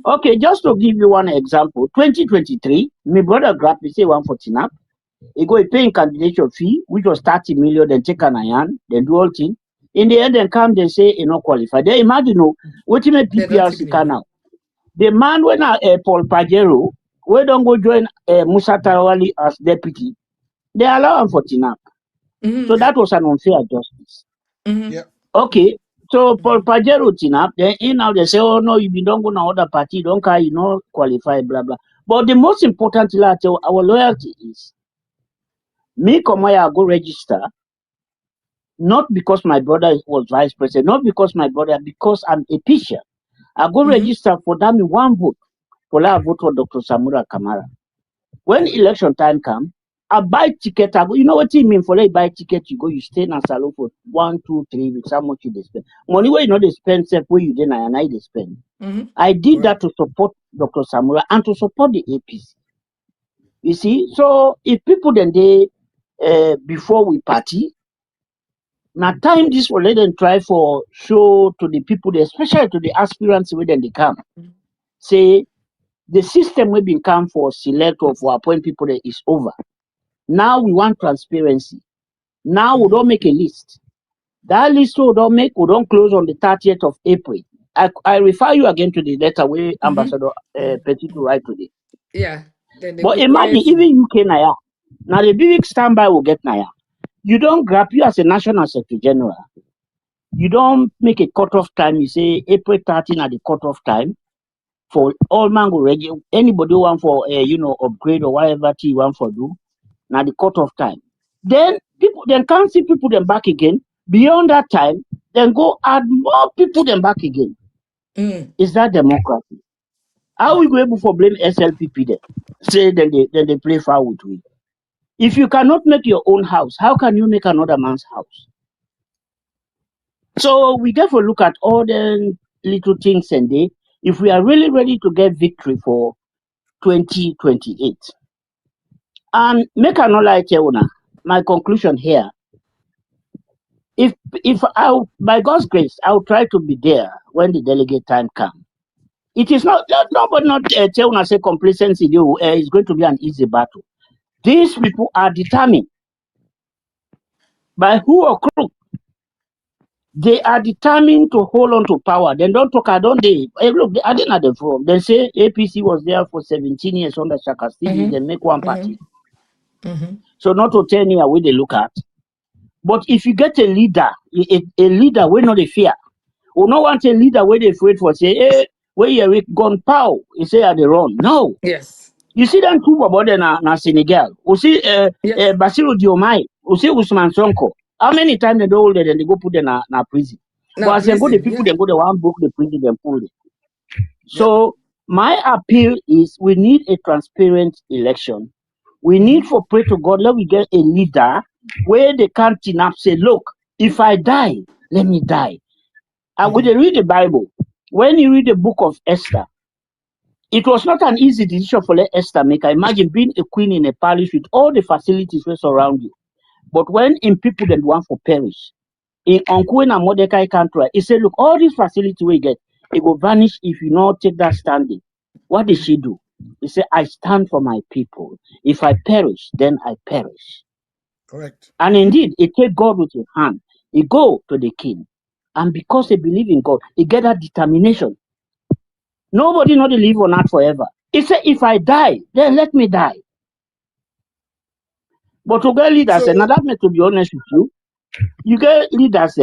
Okay, just to give you one example, 2023, my brother grab me say 149. He go paying candidature fee, which was 30 million, then take an iron, then do all thing. In the end, then come, they say, you know, qualified. They imagine, what you make PPRC can now. The man, when Paul Pajero, we don't go join Musa Tarawali as deputy, they allow him for TINAP. So that was an unfair justice. Yeah. Okay, so Paul Pajero TINAP, then in now they say, oh no, you don't go to another party, don't care, you know, qualify, blah, blah. But the most important thing, our loyalty is, me come here, I go register, not because my brother was vice president, not because my brother, because I'm a patient. I go register for that one vote. For that vote for Dr. Samura Kamara. When election time come, I buy ticket. I go, you know what it mean for like buy ticket? You go, you stay in a salon for 1, 2, 3 weeks. How much you they spend? Money where you know they spend, self where you then and I they spend. I did that to support Dr. Samura and to support the APC. You see, so if people then they before we party. Now time this will let them try for show to the people, especially to the aspirants when they come. Say the system we been come for select or for appoint people that is over. Now we want transparency. Now we don't make a list. That list we don't close on the 30th of April. I refer you again to the letter where Ambassador Petit to write today. Yeah. Then they But go imagine quiet. even UK Naya. Now the big standby will get Naya. You don't grab you as a national secretary general. You don't make a cutoff time. You say April 13 at the cutoff time for all mango ready. Anybody want for upgrade or whatever you want for do. Now the cutoff time. Then people then can't see people then back again. Beyond that time, then go add more people then back again. Is that democracy? How we go able for blame SLPP then? Say then they play foul with we. If you cannot make your own house, how can you make another man's house? So we therefore look at all the little things and they, if we are really ready to get victory for 2028. And make a no lie tell una, my conclusion here. If I by God's grace, I'll try to be there when the delegate time comes. It is not nobody not tell una say complacency is going to be an easy battle. These people are determined by who or crook. They are determined to hold on to power. Then don't talk, I don't they. Hey, look, I didn't have the forum. They say APC was there for 17 years under Shaka Stevens, they make one party. So not to 10 years where they look at. But if you get a leader, a leader we not a fear. We not want a leader where they afraid for say, hey, where you gone pow, you say are they run. No. Yes. You see them two about them na Senegal. You see Basiru Diomaye, you see Usman Sonko. How many times they do hold them and they go put them na prison? But as they go, the people they go the one book the prison them pull them. So my appeal is we need a transparent election. We need for pray to God, let we get a leader where they can't enough say, look, if I die, let me die. And when they read the Bible, when you read the book of Esther, it was not an easy decision for Esther make. I imagine being a queen in a palace with all the facilities that surround you. But when in people that want for perish, in Unqueen and Mordecai country, he said, look, all these facilities we get, it will vanish if you not take that standing. What did she do? He said, I stand for my people. If I perish, then I perish. Correct. And indeed, he take God with his hand. He go to the king. And because they believe in God, he get that determination. Nobody not live on that forever. He said, if I die, then let me die. But to get leaders, So and that meant to be honest with you, you get leaders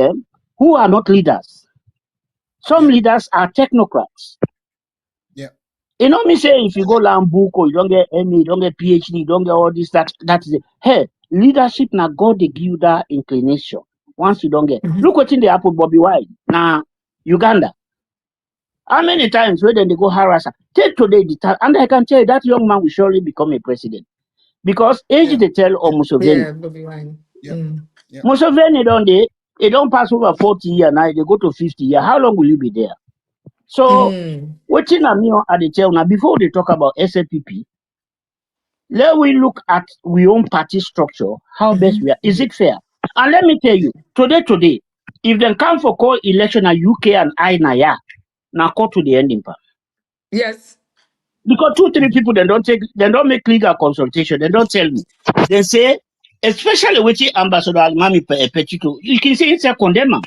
who are not leaders. Some yeah, leaders are technocrats. yeah, You know me say if you go learn book or you don't get MA, you don't get PhD, you don't get all this, that is it. Hey, leadership na God they give you that inclination. Once you don't get, look what in the apple Bobby Wine. Now Uganda. How many times where then they go harass her? Take today the time, and I can tell you that young man will surely become a president. Because age yeah, they tell yeah, or Museveni. Yeah, Bobby Wine. yeah, yeah. Museveni they don't pass over 40 years now, they go to 50 years. How long will you be there? So waiting at me at the tell now before they talk about SAPP, let we look at we own party structure, how best we are. Is it fair? And let me tell you, today, if they come for call election at UK and I na ya, now call to the ending part. Yes. Because 2-3 people they don't make legal consultation, they don't tell me. They say, especially with the Ambassador Almami Petito, you can say it's a condemn.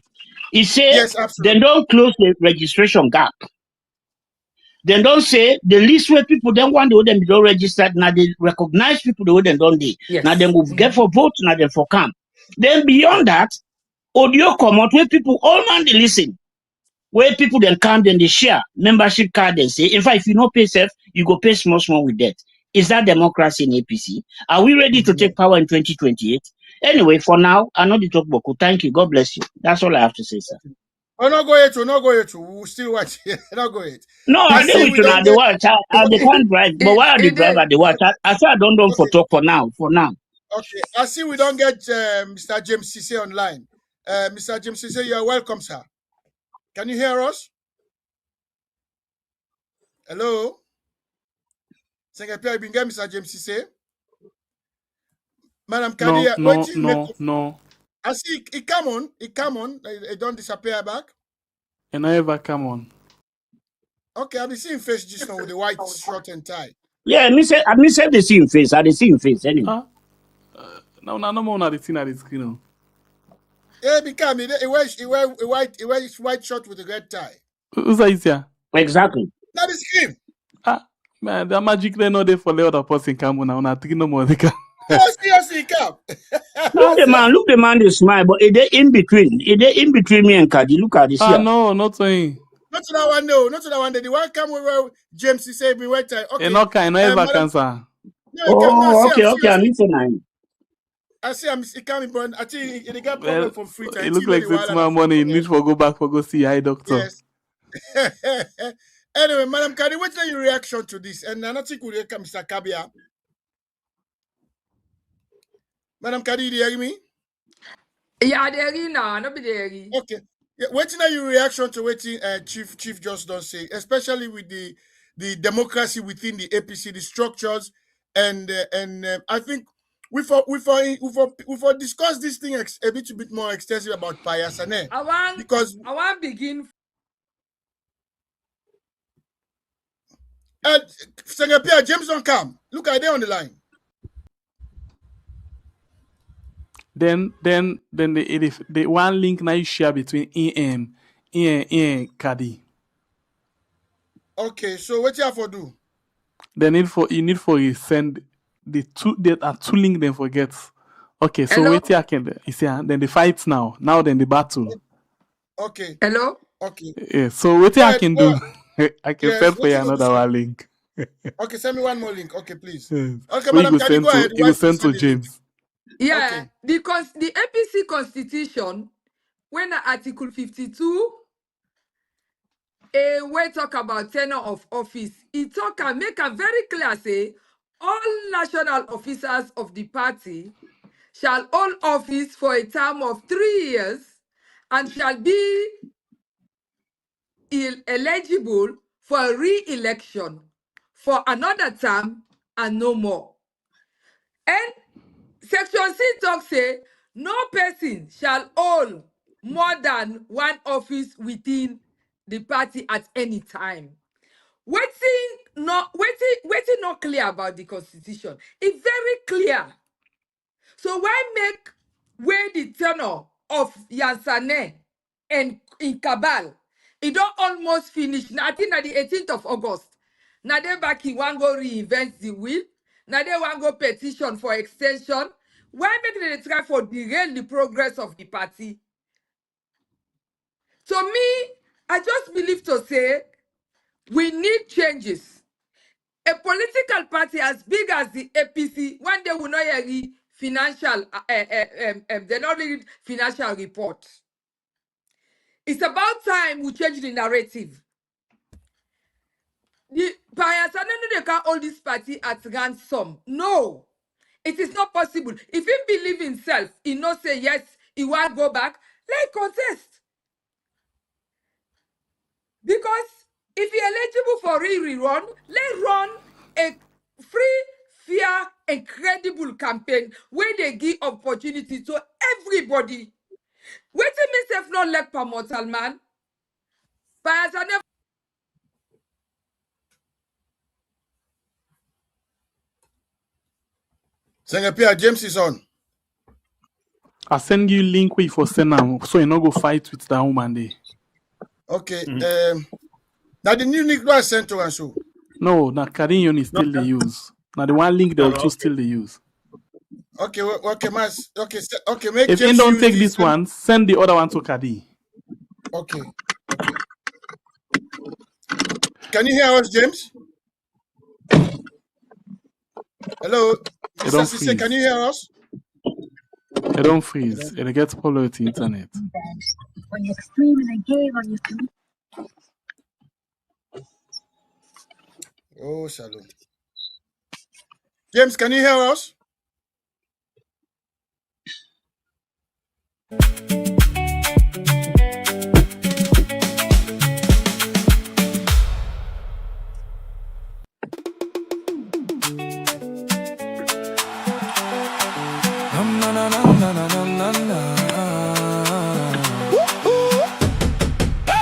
He say Yes, they absolutely. don't close the registration gap. They don't say the list where people then want to them don't register, now they recognize people the way they don't they. Now they Yes. will get for vote, now they for come. Then beyond that, audio come out where people all man they listen. Where people then come, then they share membership card and say, in fact, if you not pay self, you go pay small with debt. Is that democracy in APC? Are we ready to take power in 2028? Anyway, for now, I know the talk boku. Thank you. God bless you. That's all I have to say, sir. Oh, not go yet, not go yet. We'll still watch. Not go yet. No, I I see do it we now. don't The get. watch. They Okay, can't drive. But why are they It drive did. at the watch? I say I don't for okay, talk for now. For now. okay. I see we don't get Mr. James Cisse online. Mr. James Cisse, you are welcome, sir. Can you hear us? Hello? Secretary, you been get Mr. James Cisse? Madam No, Kadia, no, waiting, make. no, no. I see it come on, it don't disappear back. And I ever come on. Okay, I've been seeing face just now with the white shirt and tie. Yeah, I me say the same face. I the same face anyway. Ah, no more na the thing at the screen. Oh. Yeah, become it wears white shirt with a red tie. Who's that here? Exactly. That is him. Ah, man, the magic they know they for the other person come on. Now three no more they can. Yes, he come. Look the man, they smile, but it they in between. It they in between me and Kadi. Look at this Ah, here. no, not saying. Not to that one, no. Not to that one. The one come where James he said me white tie. Okay. No kind, no ever Madam, cancer. no, he can no. Oh, See, I'm okay. I'm seriously. listening. I see, he coming, but I think he got Well, problem from free time. it He look know like the say while and tomorrow free morning you forget. need for go back for go see eye doctor. Yes. Anyway, Madam Kadi, what's your reaction to this? And I don't think we'll come, Mr. Kabia. Madam Kadi, do you hear me? Yeah, there now, no be there. Okay. Yeah, what's your reaction to what Chief just don't say, especially with the democracy within the APC, the structures, and I think we for discuss this thing a little bit more extensive about Payasane because I want begin. Sengapia James don't come. Look at they on the line. Then the one link now you share between EM, Kadi. Okay, so what you have to do? Then you need for you send the two there are two link then forget. Okay, so Hello? wait here can you see then the fight now. Now then the battle. Okay, Hello? okay. Yeah, so what Go I ahead. can Go do, ahead. I can Yes, send for what you you going to another say? one link. Okay, send me one more link. Okay, please. Yes. Okay, Where you Madam go Kadi, send go ahead. to you Why go you send to send the link? James. Yeah, Okay. because the APC constitution, when Article 52, we talk about tenure of office, it talk and make a very clear say, all national officers of the party shall hold office for a term of 3 years and shall be eligible for re-election for another term and no more. And Section C talks say no person shall hold more than one office within the party at any time. Waiting not clear about the constitution. It's very clear. So why make where the tenure of Yansane and in Cabal? It don't almost finish. Now, I think at the 18th of August. Now they back he want go reinvent the wheel. Now they want go petition for extension. Why make they try for derail the progress of the party? So me, I just believe to say we need changes. A political party as big as the APC, one day will not read financial, they not read financial reports. It's about time we change the narrative. The they can't hold this party at ransom. No, it is not possible. If he believe himself, he not say yes, he want go back, let contest. Because if he eligible for rerun, let run a free, fair, and credible campaign where they give opportunity to everybody. Waiting myself not left per mortal man. Senator James is on. I send you link where you for send them so you not go fight with that woman there. Okay. Now the new nuclear center and so. No, na Kadin unit still they use. Now the one link they also still they use. Okay, okay, mas. Okay, okay. Make if you James don't take use this one, send the other one to Kadi. Okay. Can you hear us, James? Hello, Mr. Sise, can you hear us? It don't freeze. It gets problem with the internet. When you're streaming a game on your Oh, shalom. James, can you hear us?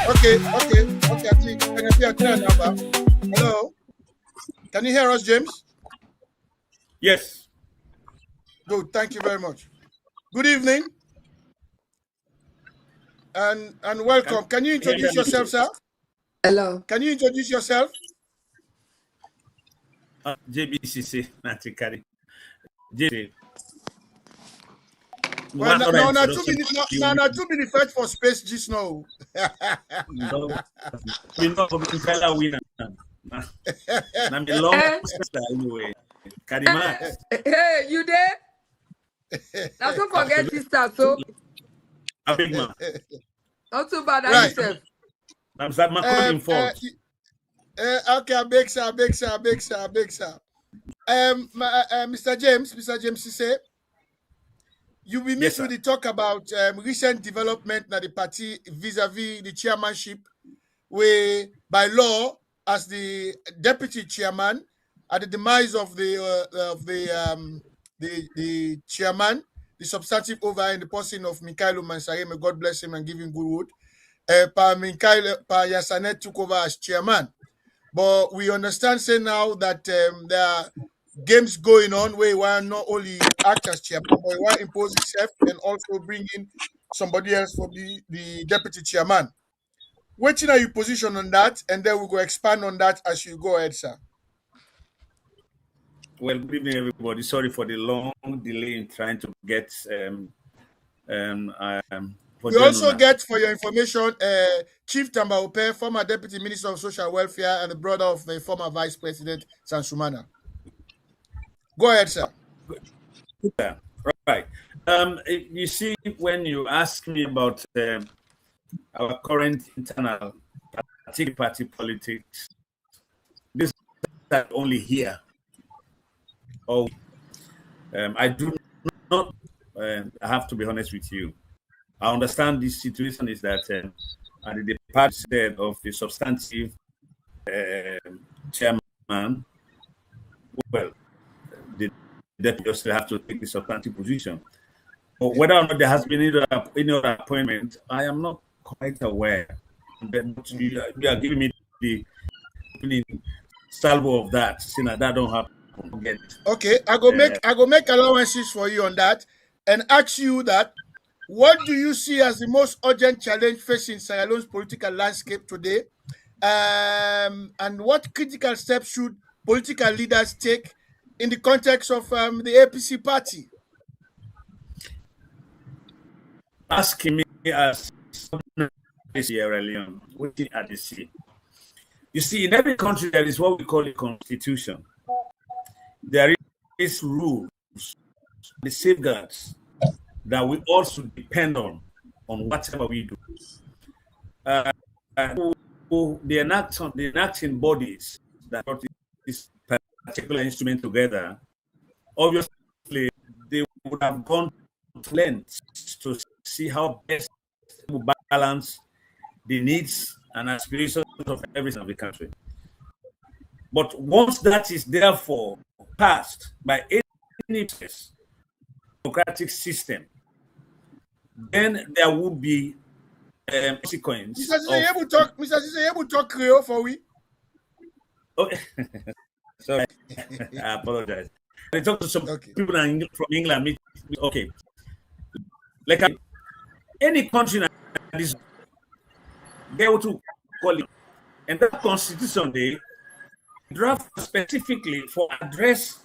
Okay. I think can you hear now? Hello. Can you hear us, James? Yes. Good. Thank you very much. Good evening. And welcome. Can you introduce yourself, sir? Hello. Can you introduce yourself? JBCC, Natikari. JB. Well, no, 2 minutes first for space just now. No, we know we can win. I'm a long anyway. Karima. Hey, you there? Now don't forget sister, so A big man. not too bad Right. yourself. I'm sorry, my calling fault. Okay, big sir. Mr. James Sise, you will meet Yes, with the talk about recent development in the party vis-a-vis the chairmanship, where by law, as the deputy chairman, at the demise of the chairman, the substantive over in the person of Mikhailo Mansare, may God bless him and give him good wood. Pa Yasanet took over as chairman. But we understand, say now that there are games going on where you want not only act as chairman, but you want to impose itself and also bring in somebody else for the deputy chairman. Waiting are your position on that, and then we'll go expand on that as you go ahead, sir. Well, good evening, everybody. Sorry for the long delay in trying to get We also get, for your information, Chief Tambaope, former Deputy Minister of Social Welfare and the brother of the former Vice President Sansumana. Go ahead, sir. Yeah, right. You see, when you ask me about our current internal party politics, this is not only here. Oh, I do not. I have to be honest with you. I understand this situation is that at the departure of the substantive chairman, well, the deputy still have to take the substantive position. But whether or not there has been any other appointment, I am not quite aware. But you are giving me the salvo of that, saying that don't happen. Okay, I go make allowances for you on that and ask you that. What do you see as the most urgent challenge facing Sierra Leone's political landscape today? and what critical steps should political leaders take in the context of the APC party? Asking me as Sierra Leone, waiting at the sea. You see, in every country, there is what we call a constitution. There is rules, the safeguards that we also depend on whatever we do. The enacting bodies that brought this particular instrument together, obviously, they would have gone to lengths to see how best to balance the needs and aspirations of every of the country. But once that is therefore passed by any democratic system, then there would be consequence. Mr. Sise, able to talk Creole for we? Okay. Sorry, I apologize. I talked to some people from England. Okay, like any country that is able to call it, and that constitution they draft specifically for address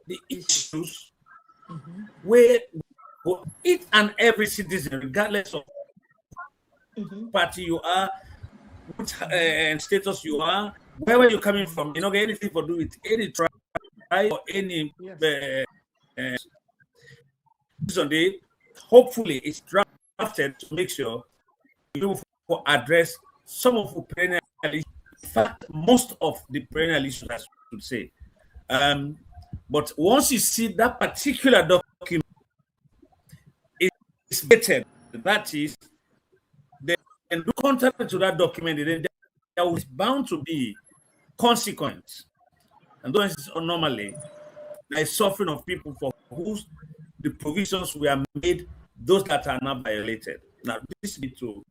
the issues where each and every citizen, regardless of party you are, what status you are, wherever you're coming from, you don't get anything to do with any tribe or any Sunday. Hopefully, it's drafted to make sure you address some of the perennial issues. In fact, most of the perennial issues, I should say. But once you see that particular document is dated, that is, and do contrary to that document, then there is bound to be consequence. And those normally there is suffering of people for whose the provisions were made, those that are not violated. Now, this is to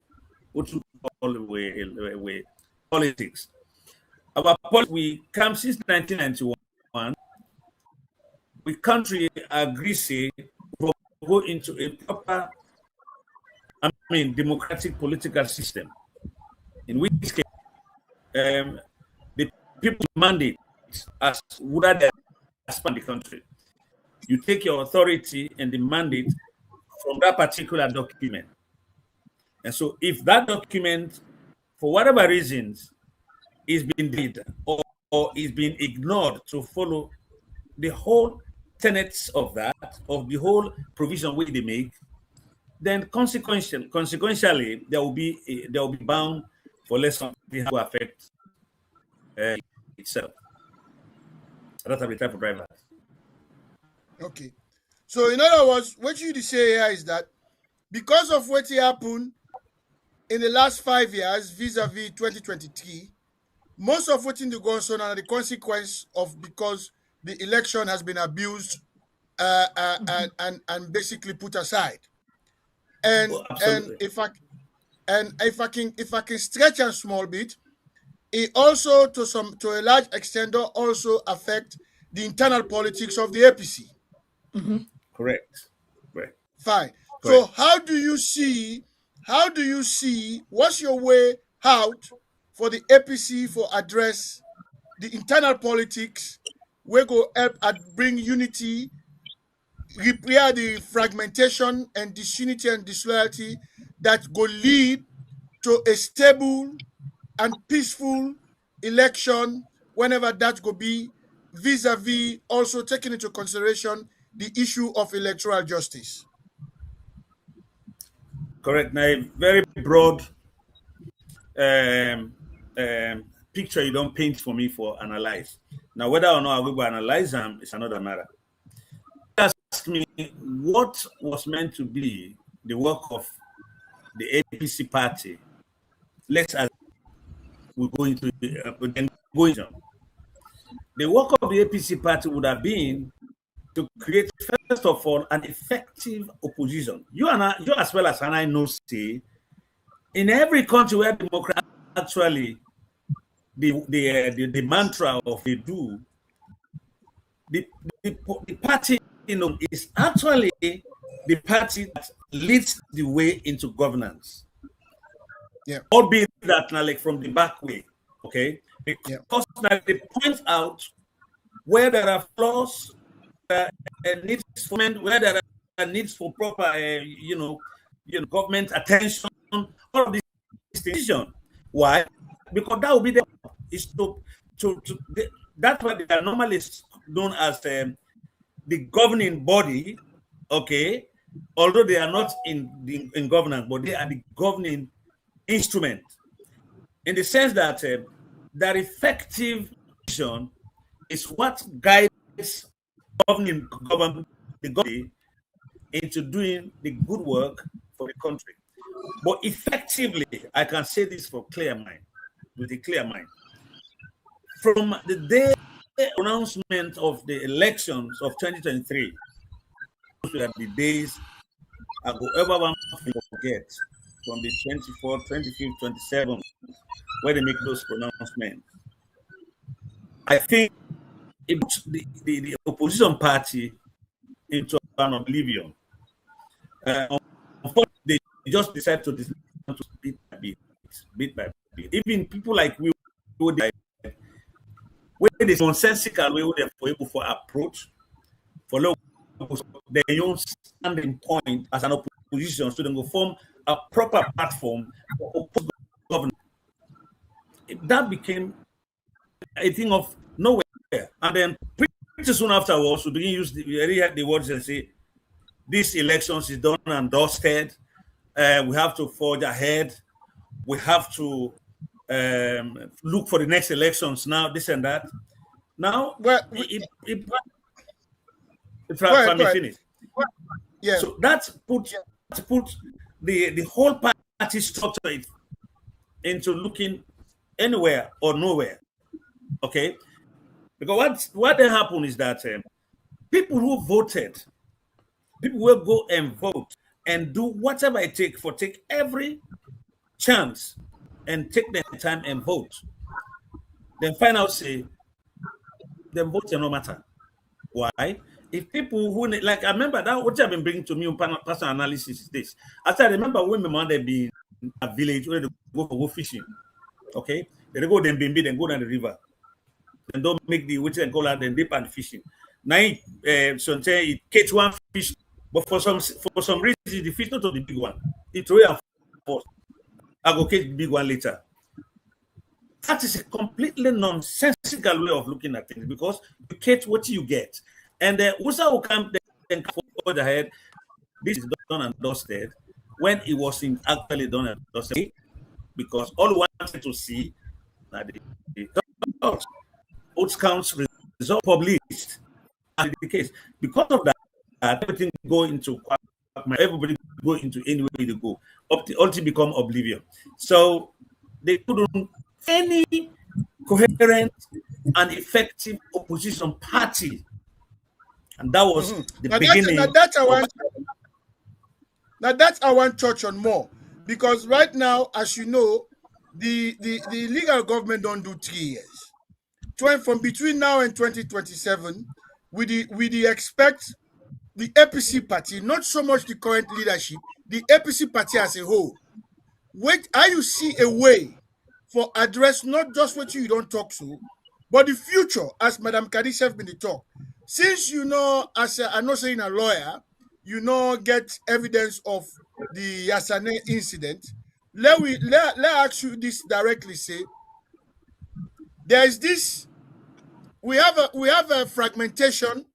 what you call the politics. Our politics, we come since 1991. We country agree say we'll go into a proper, democratic political system, in which case the people mandate as would expand the country. You take your authority and the mandate from that particular document. And so if that document, for whatever reasons, is being delayed or is being ignored to follow the whole tenets of that, of the whole provision which they make, then consequentially, there will be bound for less something to affect itself. That's the type of driver. Okay. So in other words, what you say here is that because of what happened in the last 5 years, vis-a-vis 2023, most of what in the goes on are the consequence of because the election has been abused and basically put aside. And if I can stretch a small bit, it also to a large extent also affect the internal politics of the APC. Correct. Fine. Correct. So how do you see what's your way out for the APC for address the internal politics? We go help bring unity, repair the fragmentation and disunity and disloyalty that go lead to a stable and peaceful election whenever that go be, vis-a-vis also taking into consideration the issue of electoral justice. Correct. Now, a very broad picture you don't paint for me for analyze. Now, whether or not I will analyze them is another matter. Ask me what was meant to be the work of the APC party. Let's as we go into the work of the APC party would have been to create, first of all, an effective opposition. You as well as I know, say, in every country where democracy actually the mantra of they do, the party is actually the party that leads the way into governance. Yeah. Albeit that now like from the back way, okay? Yeah. Because now they point out where there are flaws, needs for men, where there are needs for proper, government attention, all of these decisions. Why? Because that will be the is that's why they are normally known as the governing body, okay? Although they are not in governance, but they are the governing instrument in the sense that their effective action is what guides government the government into doing the good work for the country. But effectively, I can say this with a clear mind. From the day announcement of the elections of 2023, those were the days I go ever want to forget, from the 24th, 25th, 27th, where they make those pronouncements. I think it puts the opposition party into an oblivion. Unfortunately, they just decide to bit by bit. Even people like we, where there's nonsensical way they're able for approach, for their own standing point as an opposition, so they will form a proper platform for opposing government. That became a thing of nowhere. And then pretty soon afterwards, we begin use the words and say, this elections is done and dusted. We have to forge ahead. We have to look for the next elections now, this and that. Now, if I may finish. Yeah. So that put the whole party structure into looking anywhere or nowhere. Okay? Because what then happened is that people who voted, people will go and vote and do whatever it takes take every chance and take their time and vote. Then find out, say, then vote no matter. Why? If people who, like, I remember that what you've been bringing to me on personal analysis is this. After I remember when my mother be in a village where they go fishing. Okay? They go then Bimbi, then go down the river. And don't make the which and call out then dip and fishing. Now it catch one fish, but for some reason the fish not on the big one. It really force. I go catch the big one later. That is a completely nonsensical way of looking at things because you catch what you get. And Usa will come then forward ahead. This is done and dusted when it was actually done and dusted because all we wanted to see that the votes counts result published and the case. Because of that, everything go into everybody go into any way they go. Ultimately become oblivion. So they couldn't any coherent and effective opposition party. And that was the beginning. That's I want touch on more. Because right now, as you know, the legal government don't do 3 years. From between now and 2027, we expect the APC party, not so much the current leadership, the APC party as a whole. Are you see a way for address not just what you don't talk to, but the future, as Madam Kadish have been the talk. Since you know, as I'm not saying a lawyer, you know, get evidence of the Yasane incident. Let ask you this directly. Say there is this. We have a fragmentation,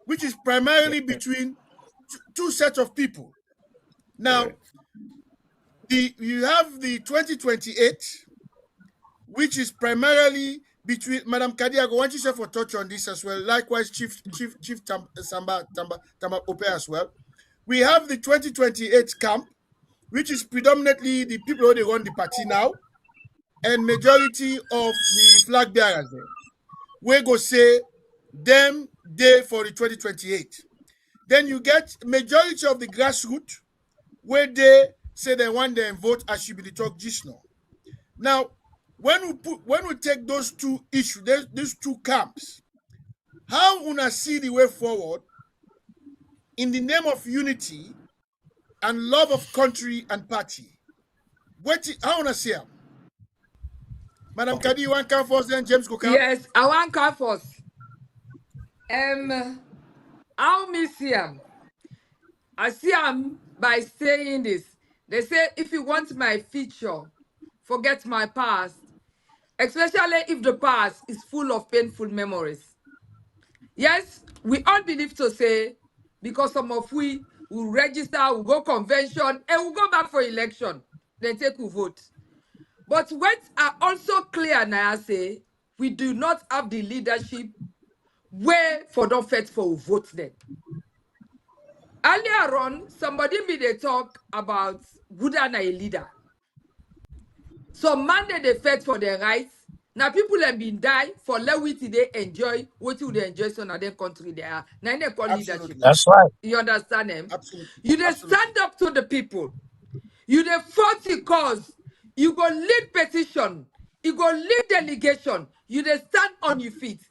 which is primarily between two sets of people. Now, you have the 2028, which is primarily between Madam Kadiago. Want you say for touch on this as well. Likewise, Chief Samba Ope as well. We have the 2028 camp, which is predominantly the people who they run the party now, and majority of the flag bearers there. We go say them day for the 2028. Then you get majority of the grassroots where they say they want them vote as should be the talk just now. Now, when we take those two issues, these two camps, how una see the way forward in the name of unity and love of country and party? What I wanna see him. Madam Kadi, you want come first, then James go come? Yes, I want come first. I'll miss him. I see him by saying this. They say if you want my future, forget my past, especially if the past is full of painful memories. Yes, we all believe to say, because some of we will register, will go convention, and we'll go back for election, then take a vote. But what are also clear now say, we do not have the leadership where for don't fight for vote then. Earlier on, somebody made a talk about good and a leader. So man they fight for their rights. Now people have been die for let which they enjoy what you they enjoy so now their country they are. Now they call leadership. That's right. You understand them? Absolutely. You they Absolutely. stand up to the people. You they fight the cause. You go lead petition. You go lead delegation. You they stand on your feet.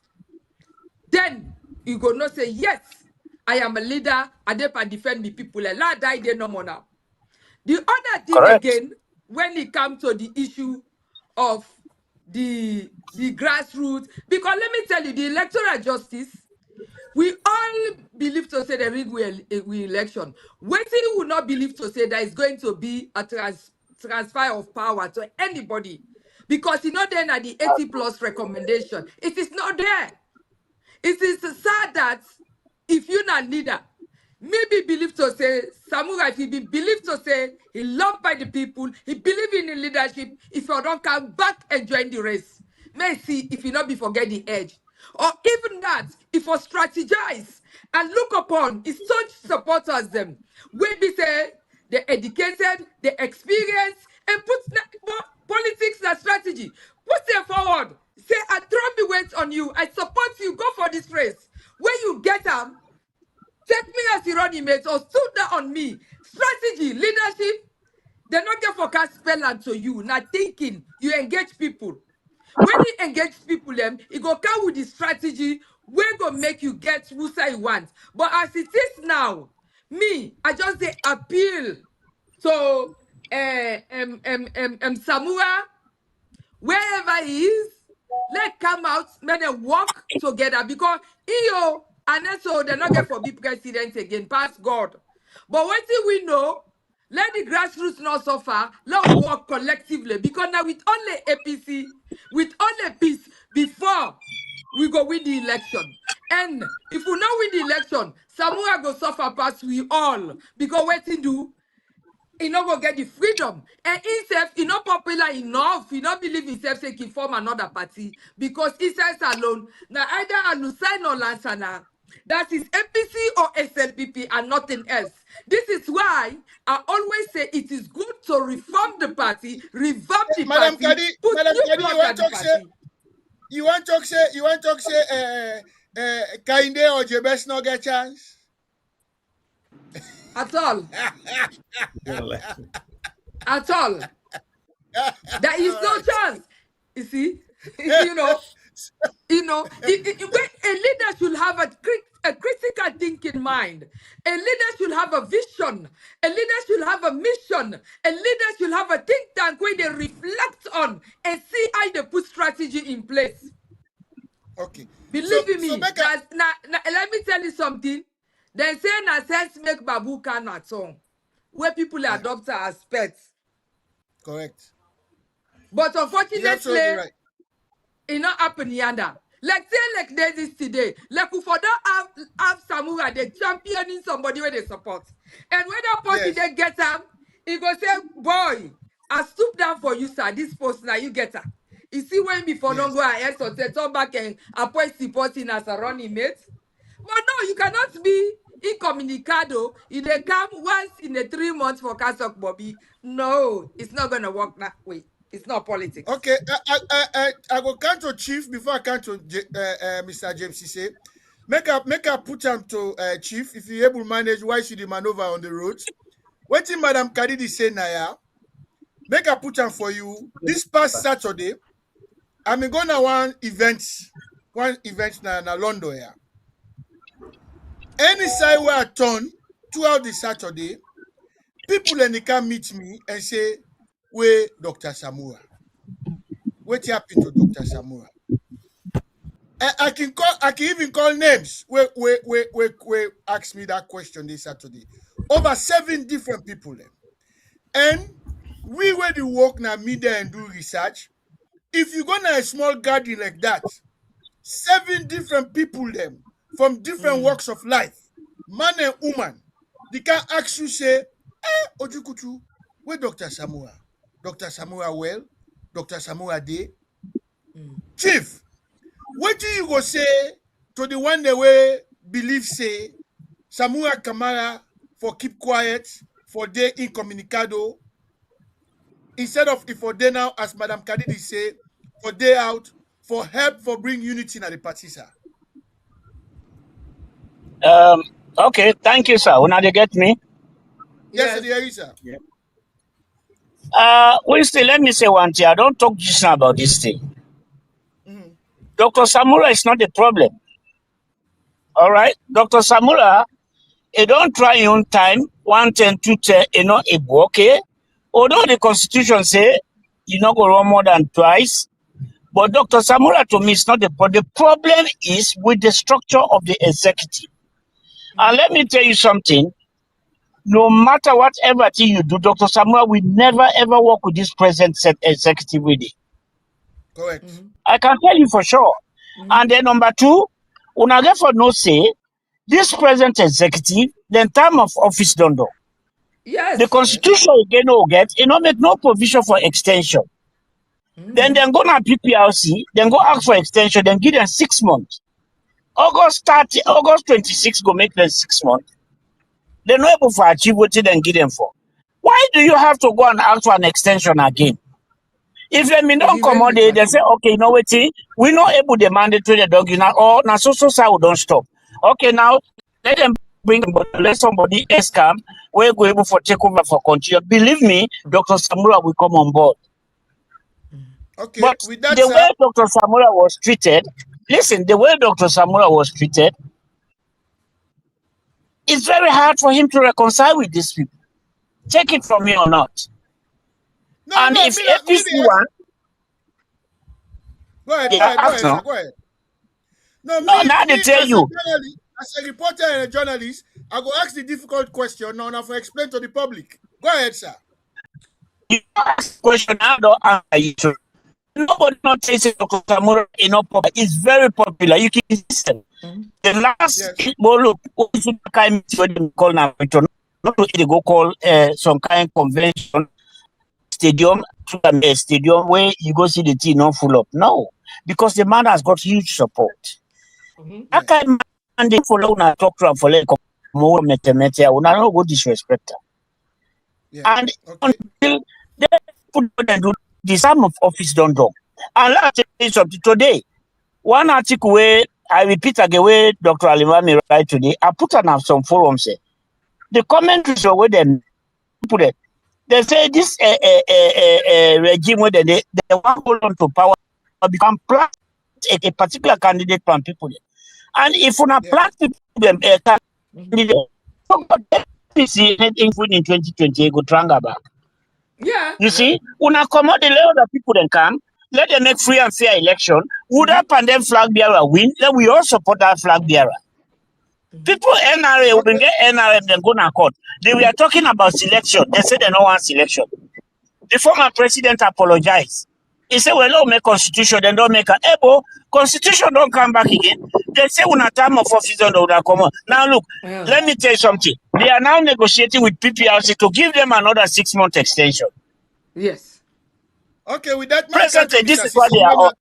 Then you go not say, yes, I am a leader, I defend me people. And la die they no more now. The other thing Correct. again, when it comes to the issue of the grassroots, because let me tell you, the electoral justice, we all believe to say that we election. Waiting will not believe to say that it's going to be a transfer of power to anybody. Because it's not there at the 80 plus recommendation. It is not there. It is sad that if you're not leader, maybe believe to say, Samurai, if he be believed to say he loved by the people, he believe in the leadership, if you don't come back and join the race, may see if you not be forget the edge. Or even that, if you strategize and look upon his such supporters them, when we say they educated, they experienced, and put politics and strategy. Put them forward. Say, I throw me weight on you. I support you. Go for this race. When you get them, take me as your running mate or stood down on me. Strategy, leadership, they not get forecast spell out to you. Not thinking, you engage people. When you engage people, them, it go come with the strategy, we're gonna make you get who say you want. But as it is now, me, I just say appeal to Samura, wherever he is, let come out, let them work together because EO and so they're not get for be president again, past God. But what do we know? Let the grassroots not suffer, let work collectively because now with only APC, with only peace before we go win the election. And if we not win the election, Samura go suffer past we all because what he do? He not go get the freedom. And himself, he not popular enough. He not believe himself say he form another party because he says alone. Now either Alusai or Lansana. That is APC or SLPP and nothing else. This is why I always say it is good to reform the party, revamp the Madam party, Kadi, put Madam new Kadi, blood you want at the to say, party. you want to say, Kainde or Jebes not get chance? At all. At all. There is no chance. You see? you know, when a leader should have a critical thinking mind. A leader should have a vision. A leader should have a mission. A leader should have a think tank where they reflect on and see how they put strategy in place. Okay. Believe So me, make a, let me tell you something. They say na sense make babu can at home, where people adopt her as pets. correct. But You're unfortunately, absolutely right. it not happen yonder. Like say like there's this today. Like if for don't have Samura, they championing somebody where they support. And when that party Yes. they get them, he go say, boy, I stoop down for you, sir. This post now you get her. You see when before don't go ahead so say turn back and appoint supporting as a running mate. But no, you cannot be incommunicado. If they come once in a 3 months for Kasok Bobby, no, it's not gonna work that way. It's not politics. Okay. I go count to Chief before I count to Mr. James say. Make a put him to Chief if you able to manage why should he maneuver on the roads. What did Madam Kadidi say now? Make a put him for you. This past Saturday, I'm going to one event na London here. Any side where I turn throughout the Saturday, people and they can meet me and say, with Dr. Samura. What happened to Dr. Samura? I can even call names. Wait, ask me that question this Saturday. Over 7 different people then. And we where the work now media and do research. If you go to a small garden like that, 7 different people them from different walks of life, man and woman, they can ask you say, Ojukutu, where Dr. Samura? Dr. Samura well? Dr. Samura day? Chief, what do you go say to the one that way believe say Samura Kamara for keep quiet, for day incommunicado, instead of if for day now, as Madam Kadidi say, for day out, for help for bring unity in the party, sir? Okay, thank you, sir. Una they get me? Yes, yes. Sir. Yeah. Winston, let me say one thing. I don't talk just now about this thing. Dr. Samura is not the problem. All right? Dr. Samura, he don't try your own time, 110, 210, you know, it okay? Although the constitution say you not go run more than twice, but Dr. Samura to me is not the problem. The problem is with the structure of the executive. And let me tell you something. No matter whatever thing you do, Dr. Samura will never ever work with this present executive with it. Correct. I can tell you for sure. And then number 2, una get for no say, this present executive, the term of office don't do. Yes. The constitution again no get, it no make no provision for extension. Then go na PPRC, then go ask for extension, then give them 6 months. August 26 go make them 6 months. They're not able to achieve what they then give them for. Why do you have to go and ask for an extension again? If they don't accommodate, they say, okay, you know what, we're not able to mandatory the dog, or now so we don't stop. Okay, now let them bring them, but let somebody else come. We're going able for take over for continue. Believe me, Dr. Samura will come on board. Okay, But with that, the sir, way Dr. Samura was treated, listen, the way Dr. Samura was treated, it's very hard for him to reconcile with these people. Take it from me or not. no, And no, if APC one, go ahead, yeah, go ahead, ask now. sir, go ahead. No, now they tell you. As a reporter and a journalist, I go ask the difficult question now for explain to the public. Go ahead, sir. You ask the question now, don't answer it. Nobody not chasing Dr. Samura it's very popular. You can listen. The last kind of call now, not to go call some kind of convention stadium where you go see the team not full up. No, because the man has got huge support. I can't man they follow na talk to for like more metemete. Una no go disrespect her. And until they put and do the sum of office don't do. And let's tell you something today. One article where I repeat again where Dr. Alimami write today, I put on some forums. The commentaries where them put it. They say this regime where they want hold on to power become plant a particular candidate from people. And if you not plant people them candidate, you see anything in 2020 go tranga back. Yeah. You see, una commode the other people then come, let them make free and fair election. Would up and then flag bearer win, then we all support that flag bearer. People NRA will get NRM then go to court. They were talking about selection. They said they don't want selection. The former president apologized. He said, well, don't make constitution, then don't make a ebo. Constitution don't come back again. They say when a time of office don't come on. Now look, let me tell you something. They are now negotiating with PPRC to give them another 6-month extension. Yes. Okay, with that, presently, this is what they are on.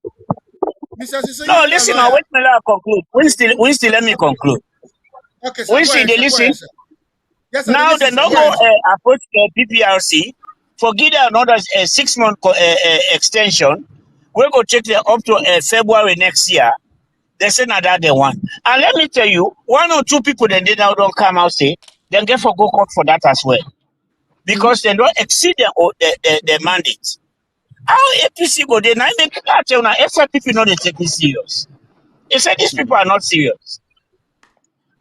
No, listen, now wait till I conclude. Winston, let me conclude. Okay, sir, Winston, they listen. Yes, sir, now they don't go approach PPRC for give them another 6-month extension. We're going to check them up to February next year. They say now that they want. And let me tell you, 1 or 2 people then they now don't come out say, then get for go court for that as well. Because they don't exceed their mandate. How APC go there? Now make that tell now SRPP not they take it serious. They say these people are not serious.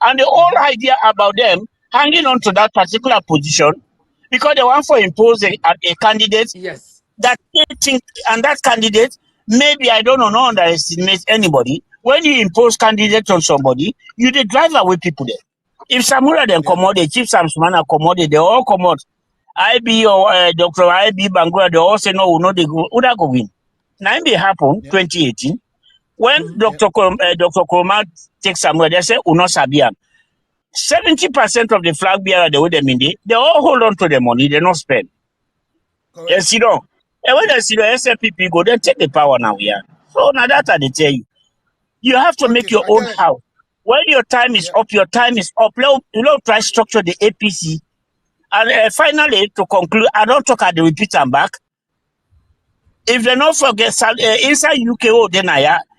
And the whole idea about them hanging on to that particular position because they want to impose a candidate Yes. that they think, and that candidate, maybe I don't know, not underestimate anybody. When you impose candidate on somebody, you the drive away people there. If Samura then Yeah. come out, the Chief Samsumana come out, they all come out. IB or Dr. IB Bangura, they all say no, we know they go, who that go win. Now it happen Yeah. 2018 when Mhm. Dr. Kuroma takes Samura, they say uno sabian. 70% of the flag bearer they would them in they all hold on to the money, they not spend. Correct. Yes, you know. And when they see the SLPP go, they take the power now. Yeah. So now that I tell you, you have to make Okay, your I own get it. house. When your time is Yeah. up, your time is up. Let try structure the APC. And finally, to conclude, I don't talk at the repeat and back. If they not forget inside UKO, then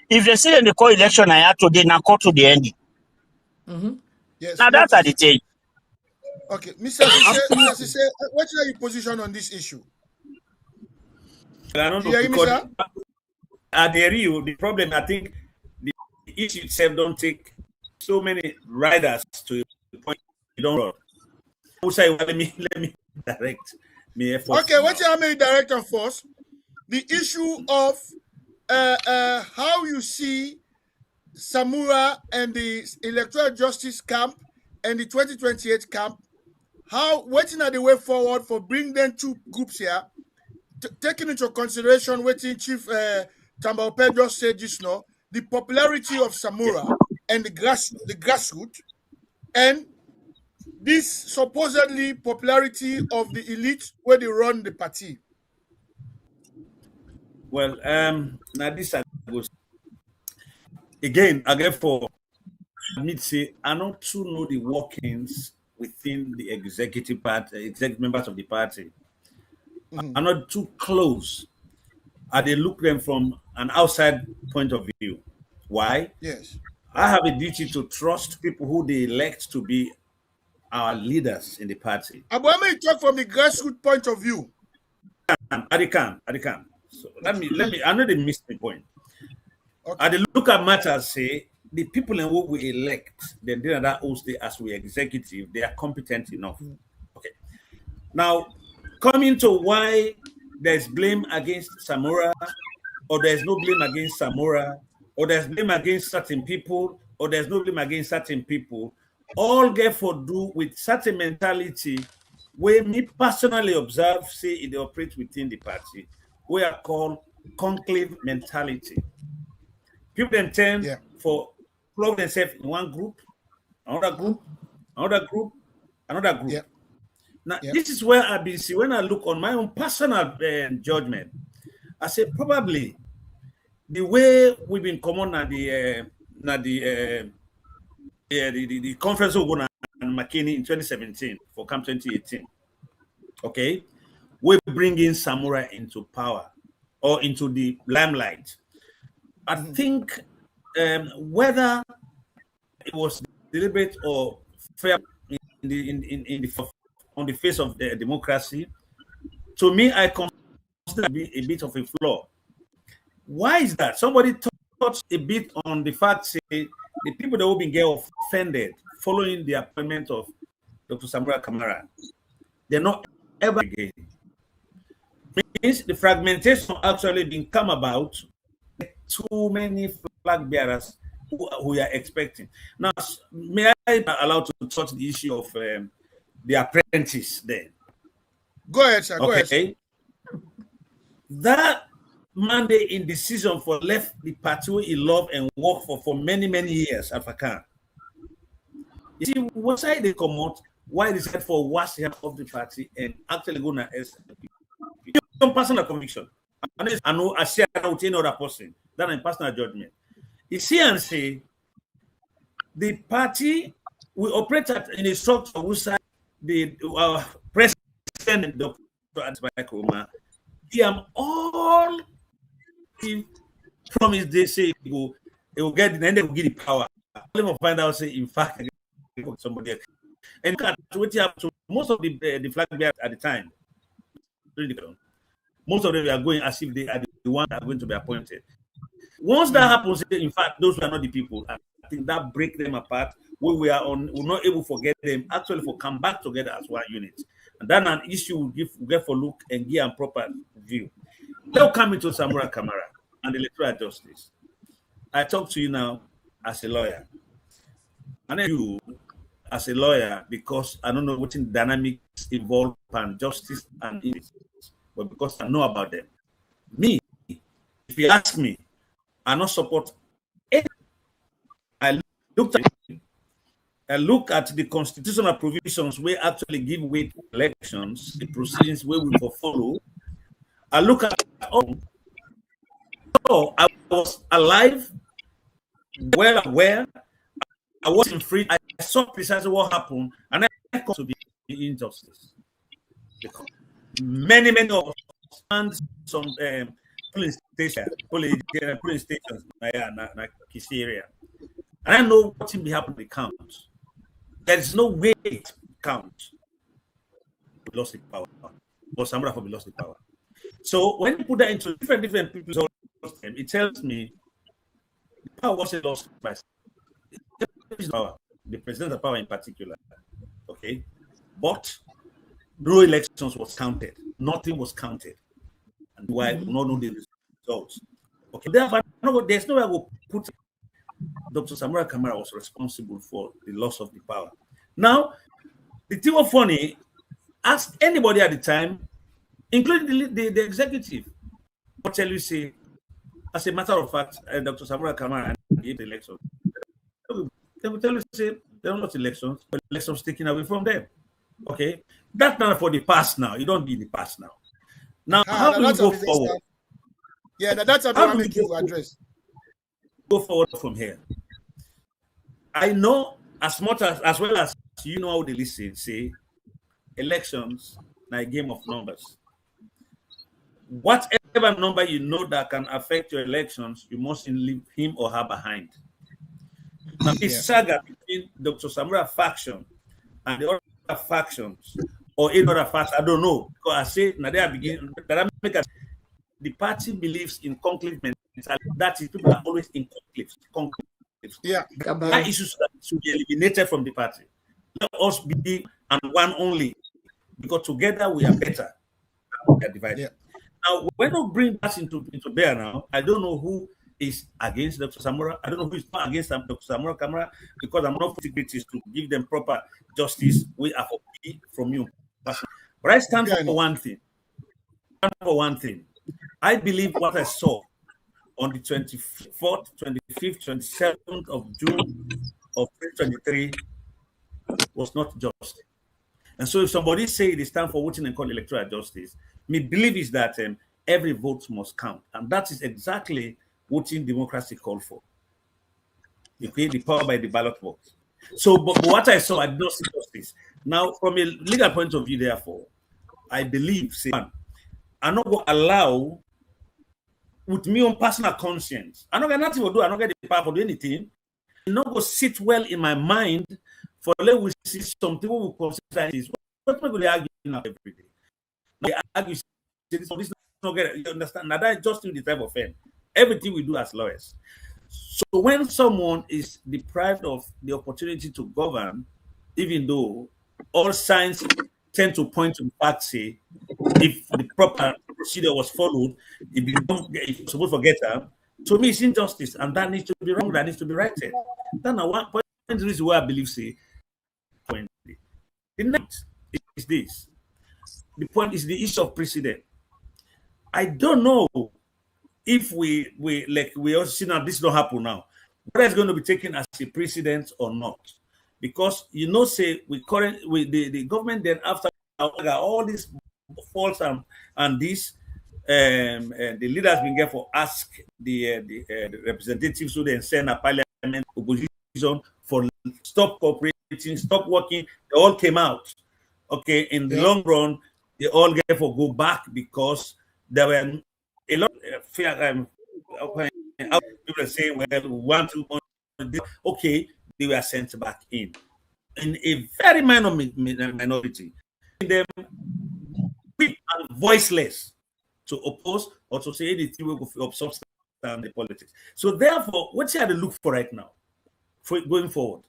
if they see in the call election, today now call to the ending. Yes, Now that I noted. tell you. Okay, Mr. Sise, Absolutely. what's your position on this issue? I don't You know, hear me, because sir? at the Rio, the problem, I think the issue itself don't take so many riders to the point you don't run. Say, well, let me direct me effort. Okay, what you may director first? The issue of how you see Samura and the electoral justice camp and the 2028 camp, how waiting at the way forward for bring them two groups here, taking into consideration waiting Chief Tambaope just said just now, the popularity of Samura and the grassroots, and this supposedly popularity of the elite where they run the party. Well, now this I go again. Again, for admit say I not to know the workings within the executive party, executive members of the party. I'm not too close. They look them from an outside point of view. Why? Yes. I have a duty to trust people who they elect to be our leaders in the party. But I may talk from the grassroots point of view. I can. So let me. I know they missed the point. Okay. They look at matters, say the people in who we elect, then they are that host as we executive, they are competent enough. Okay. Now, coming to why there's blame against Samura, or there's no blame against Samura, or there's blame against certain people, or there's no blame against certain people, all get for do with certain mentality where me personally observe, say it operates within the party, we are called conclave mentality. People then tend for plug themselves in one group, another group, another group, another group. Yeah. Now, this is where I see when I look on my own personal judgment. I say probably the way we've been common at the conference of Ghana and McKinney in 2017 for Camp 2018. Okay, we bring in Samurai into power or into the limelight. I think whether it was deliberate or fair on the face of the democracy, to me, I consider to be a bit of a flaw. Why is that? Somebody touched a bit on the fact, say, the people that will be get offended following the appointment of Dr. Samura Kamara, they're not ever again. Means the fragmentation actually been come about too many flag bearers who are expecting. Now, may I be allowed to touch the issue of the apprentice there? Go ahead, sir. Go ahead. Okay. That mandate in decision for left the party he loved and worked for many, many years, African. You see, what side they come out, why they said for what's the help of the party and actually going to SLP. Some personal conviction. I know I share with any other person. That's my personal judgment. You see and say the party we operate in a structure which the president Dr. Adibakoma, he am all he promised they say he will get the end they will give the power. Let me find out say in fact somebody else. And what you have to most of the flag bearers at the time, most of them are going as if they are the ones that are going to be appointed. Once that happens, in fact, those who are not the people are thing that break them apart. We're not able to forget them, actually for come back together as one unit. And then an issue will get for look and give a proper view. They'll come into Samura Kamara and the electoral justice. I talk to you now as a lawyer. And you as a lawyer, because I don't know what in dynamics involved and justice and it, but because I know about them. Me, if you ask me, I not support any. I look at the constitutional provisions where actually give way to elections, the proceedings where we follow. I look at I was alive, well aware. I wasn't free. I saw precisely what happened, and I come to be injustice. Because many of us and some police stations, in area, and I know what will be happening to count. There is no way it counts. We lost the power, or somebody have lost the power. So when you put that into different people's it tells me the power wasn't lost by power, the president's power in particular. Okay, but no elections was counted. Nothing was counted, and why we not know the results. Okay, therefore, there's no way I will put Dr. Samura Kamara was responsible for the loss of the power. Now, the thing of funny, ask anybody at the time, including the executive, what shall you say? As a matter of fact, Dr. Samura Kamara gave the election. They will tell you, say, there are not elections, but elections taken away from them. Okay? That's not for the past now. You don't need the past now. Now, how do you go forward? Yeah, that's what I want to address. Go forward from here. I know as well as you know how they listen, say, elections are a game of numbers. Whatever number you know that can affect your elections, you mustn't leave him or her behind. Now, this saga between Dr. Samura faction and the other factions, or any other faction, I don't know. Because I say, now they are beginning, the party believes in conflict mentality. That is, people are always in conflict. Yeah. That issues should be eliminated from the party. Let us be and one only, because together we are better. We are divided. Yeah. Now, when we bring that into bear now, I don't know who is against Dr. Samura. I don't know who is not against Dr. Samura Kamara, because I'm not critical to give them proper justice. We are from you. But I stand for one thing. I believe what I saw on the 24th, 25th, 27th of June of 2023 was not just. And so if somebody say they stand for voting and call electoral justice, my belief is that every vote must count. And that is exactly what in democracy called for. You create the power by the ballot box. So, but what I saw, I did not see justice. Now, from a legal point of view, therefore, I believe, say, I'm not going to allow, with me on personal conscience, I'm not going to nothing to do, I'm not going to get the power to do anything. I'm not going to sit well in my mind for let we see some people who consider this. What people they argue now every day? They argue, this not get, you understand? Now that is just the type of thing. Everything we do as lawyers. So when someone is deprived of the opportunity to govern, even though all signs tend to point to the fact, say, if the proper procedure was followed, if you're supposed to forget them, to me it's injustice, and that needs to be wrong, that needs to be righted. That's one point. The reason why I believe, say, the next is this. The point is the issue of precedent. I don't know if we also see now this don't happen now. Whether it's going to be taken as a precedent or not, because say the government then after all these faults and this the leaders been careful ask the representatives who then send a parliament opposition for stop cooperating, stop working. They all came out. Okay, in the long run, they all therefore go back because there were a lot of fear. People say, well, we want to. Okay, they were sent back in a very minor minority. Them weak and voiceless to oppose or to say anything of substance in the politics. So therefore, what you have to look for right now? for going forward.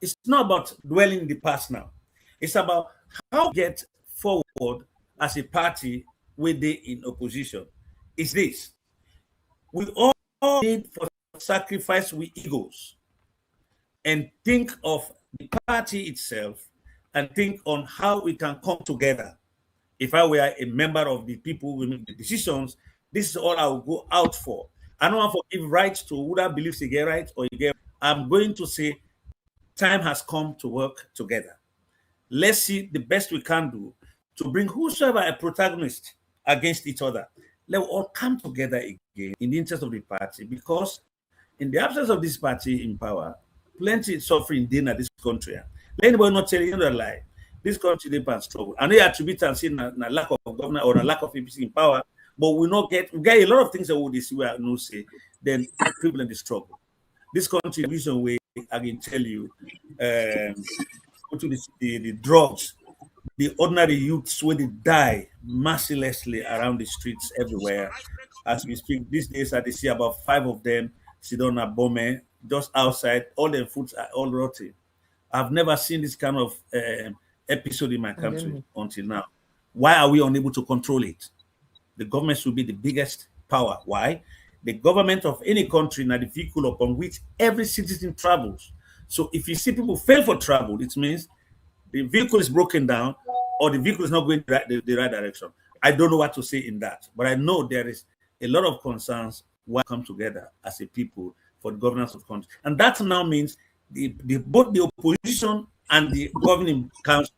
It's not about dwelling in the past now. It's about how we get forward as a party with the in opposition. It's this. We all need for sacrifice with egos and think of the party itself and think on how we can come together. If I were a member of the people who make the decisions, this is all I will go out for. I don't want to give rights to who that believes they get right or you get. I'm going to say time has come to work together. Let's see the best we can do to bring whosoever a protagonist against each other. Let us all come together again in the interest of the party, because in the absence of this party in power, plenty suffering in this country. Let anybody not tell you the lie. This country they can struggle. I know you attribute and say a lack of government or a lack of APC in power, but we get a lot of things that we see where no say, then people in the struggle. This country, the reason way I can tell you, go to the drugs, the ordinary youths when they die mercilessly around the streets everywhere. As we speak, these days I see about 5 of them sit on a bomb just outside. All their foods are all rotting. I've never seen this kind of episode in my country until now. Why are we unable to control it? The government should be the biggest power. Why? The government of any country is the vehicle upon which every citizen travels. So if you see people fail for travel, it means the vehicle is broken down or the vehicle is not going the right direction. I don't know what to say in that, but I know there is a lot of concerns why come together as a people for the governance of the country. And that now means both the opposition and the governing council,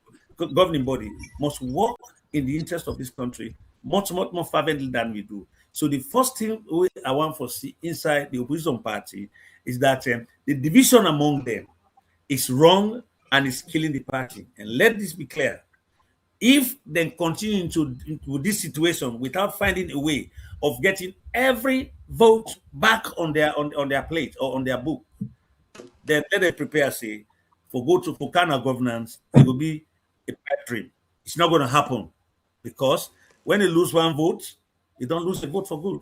governing body must work in the interest of this country much more fervently than we do. So the first thing I want to see inside the opposition party is that the division among them is wrong and is killing the party. And let this be clear. If they continue into this situation without finding a way of getting every vote back on their plate or on their book, then let them prepare, say, for kind of governance, it will be a pipe dream. It's not going to happen, because when you lose one vote, you don't lose a vote for good.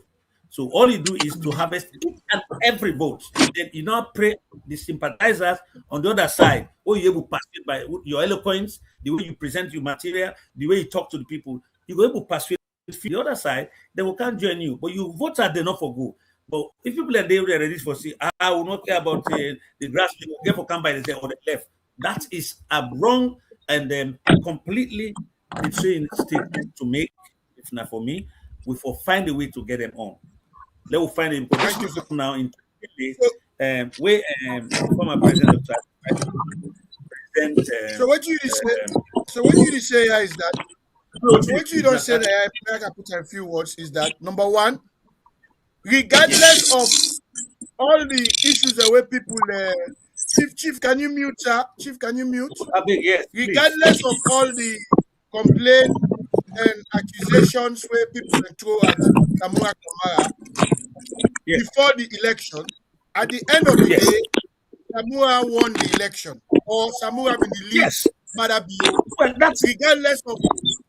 So all you do is to harvest each and every vote. Then you now pray the sympathizers on the other side. Oh, you're able to persuade by your eloquence, the way you present your material, the way you talk to the people. You're able to persuade the other side, they will can't join you. But you vote are enough for good. But if people are there ready for see, I will not care about the grass people, therefore come by the or the left. That is a wrong and completely betraying statement to make. If not for me, we will find a way to get them on. They will find it, because now in where former president of president. So what you say? So what you say here is that. So what you don't say there, I can put a few words, is that number one, regardless of all the issues the way people Chief, can you mute, sir? Chief, can you mute? Yes, regardless of all the complaints and accusations where people throw at Samura Kamara before the election, at the end of the day, Samura won the election, or Samura in the lead.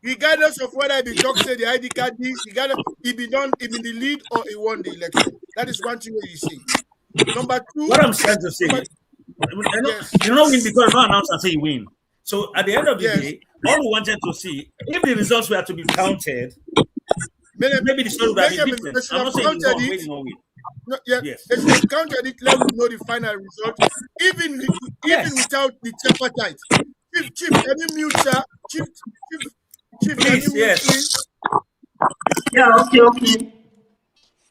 Regardless of whether the doctor said the ID card is, regardless he be in the lead or he won the election. That is one thing you see. Number two, what I'm trying to say, you know, win because no announcer say you win. So at the end of the day, all we wanted to see, if the results were to be counted, maybe the story would have been different. I'm not saying you win or win. No, yes. They should have counted it. Let us know the final result, even without the tripartite. Chief, can you mute, sir? Chief, please, can you mute, please? Yeah, okay.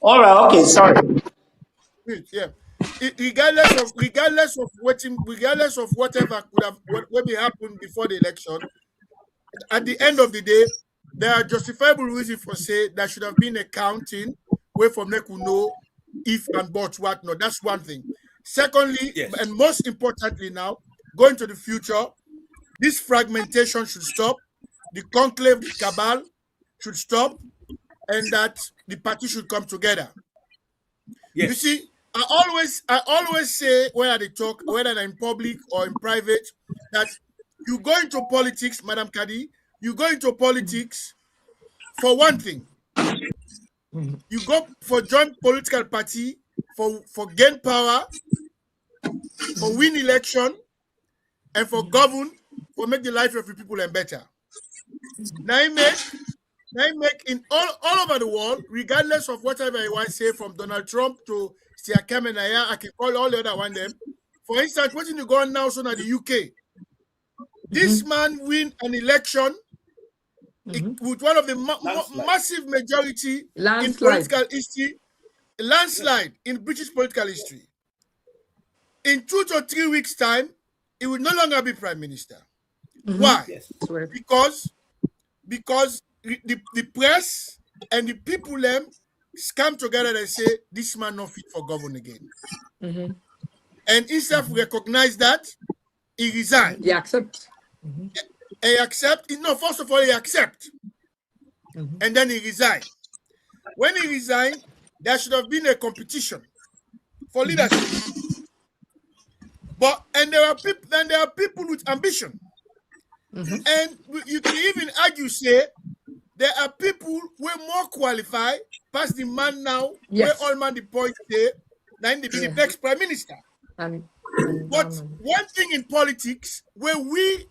All right, okay, sorry. Yeah. Regardless of whatever could have what happened before the election, at the end of the day, there are justifiable reasons for say there should have been a counting where from there could know if and but what not. That's one thing. Secondly, and most importantly now, going to the future, this fragmentation should stop. The conclave, the cabal should stop, and that the party should come together. Yes. You see, I always say, whether they talk, whether they're in public or in private, that you go into politics, Madam Kadi, you go into politics for one thing. You go for joint political party for gain power for win election, and for govern, for make the life of the people and better. Now he make in all over the world, regardless of whatever you want to say, from Donald Trump to Sierra Leone, I can call all the other one them. For instance, what's going on now so now the UK? This man win an election with one of the massive majority in political history, landslide in British political history. In 2 to 3 weeks' time, he will no longer be prime minister. Why? Yes. Because the press and the people them come together and say this man not fit for government again. And instead of recognize that, he resigned. He accept. He accept. No, first of all, he accept. And then he resigned. When he resigned, there should have been a competition for leadership. And there are people with ambition. And you can even argue, say, there are people who are more qualified past the man now, where all man the point there, than to be the next prime minister. But one thing in politics, where we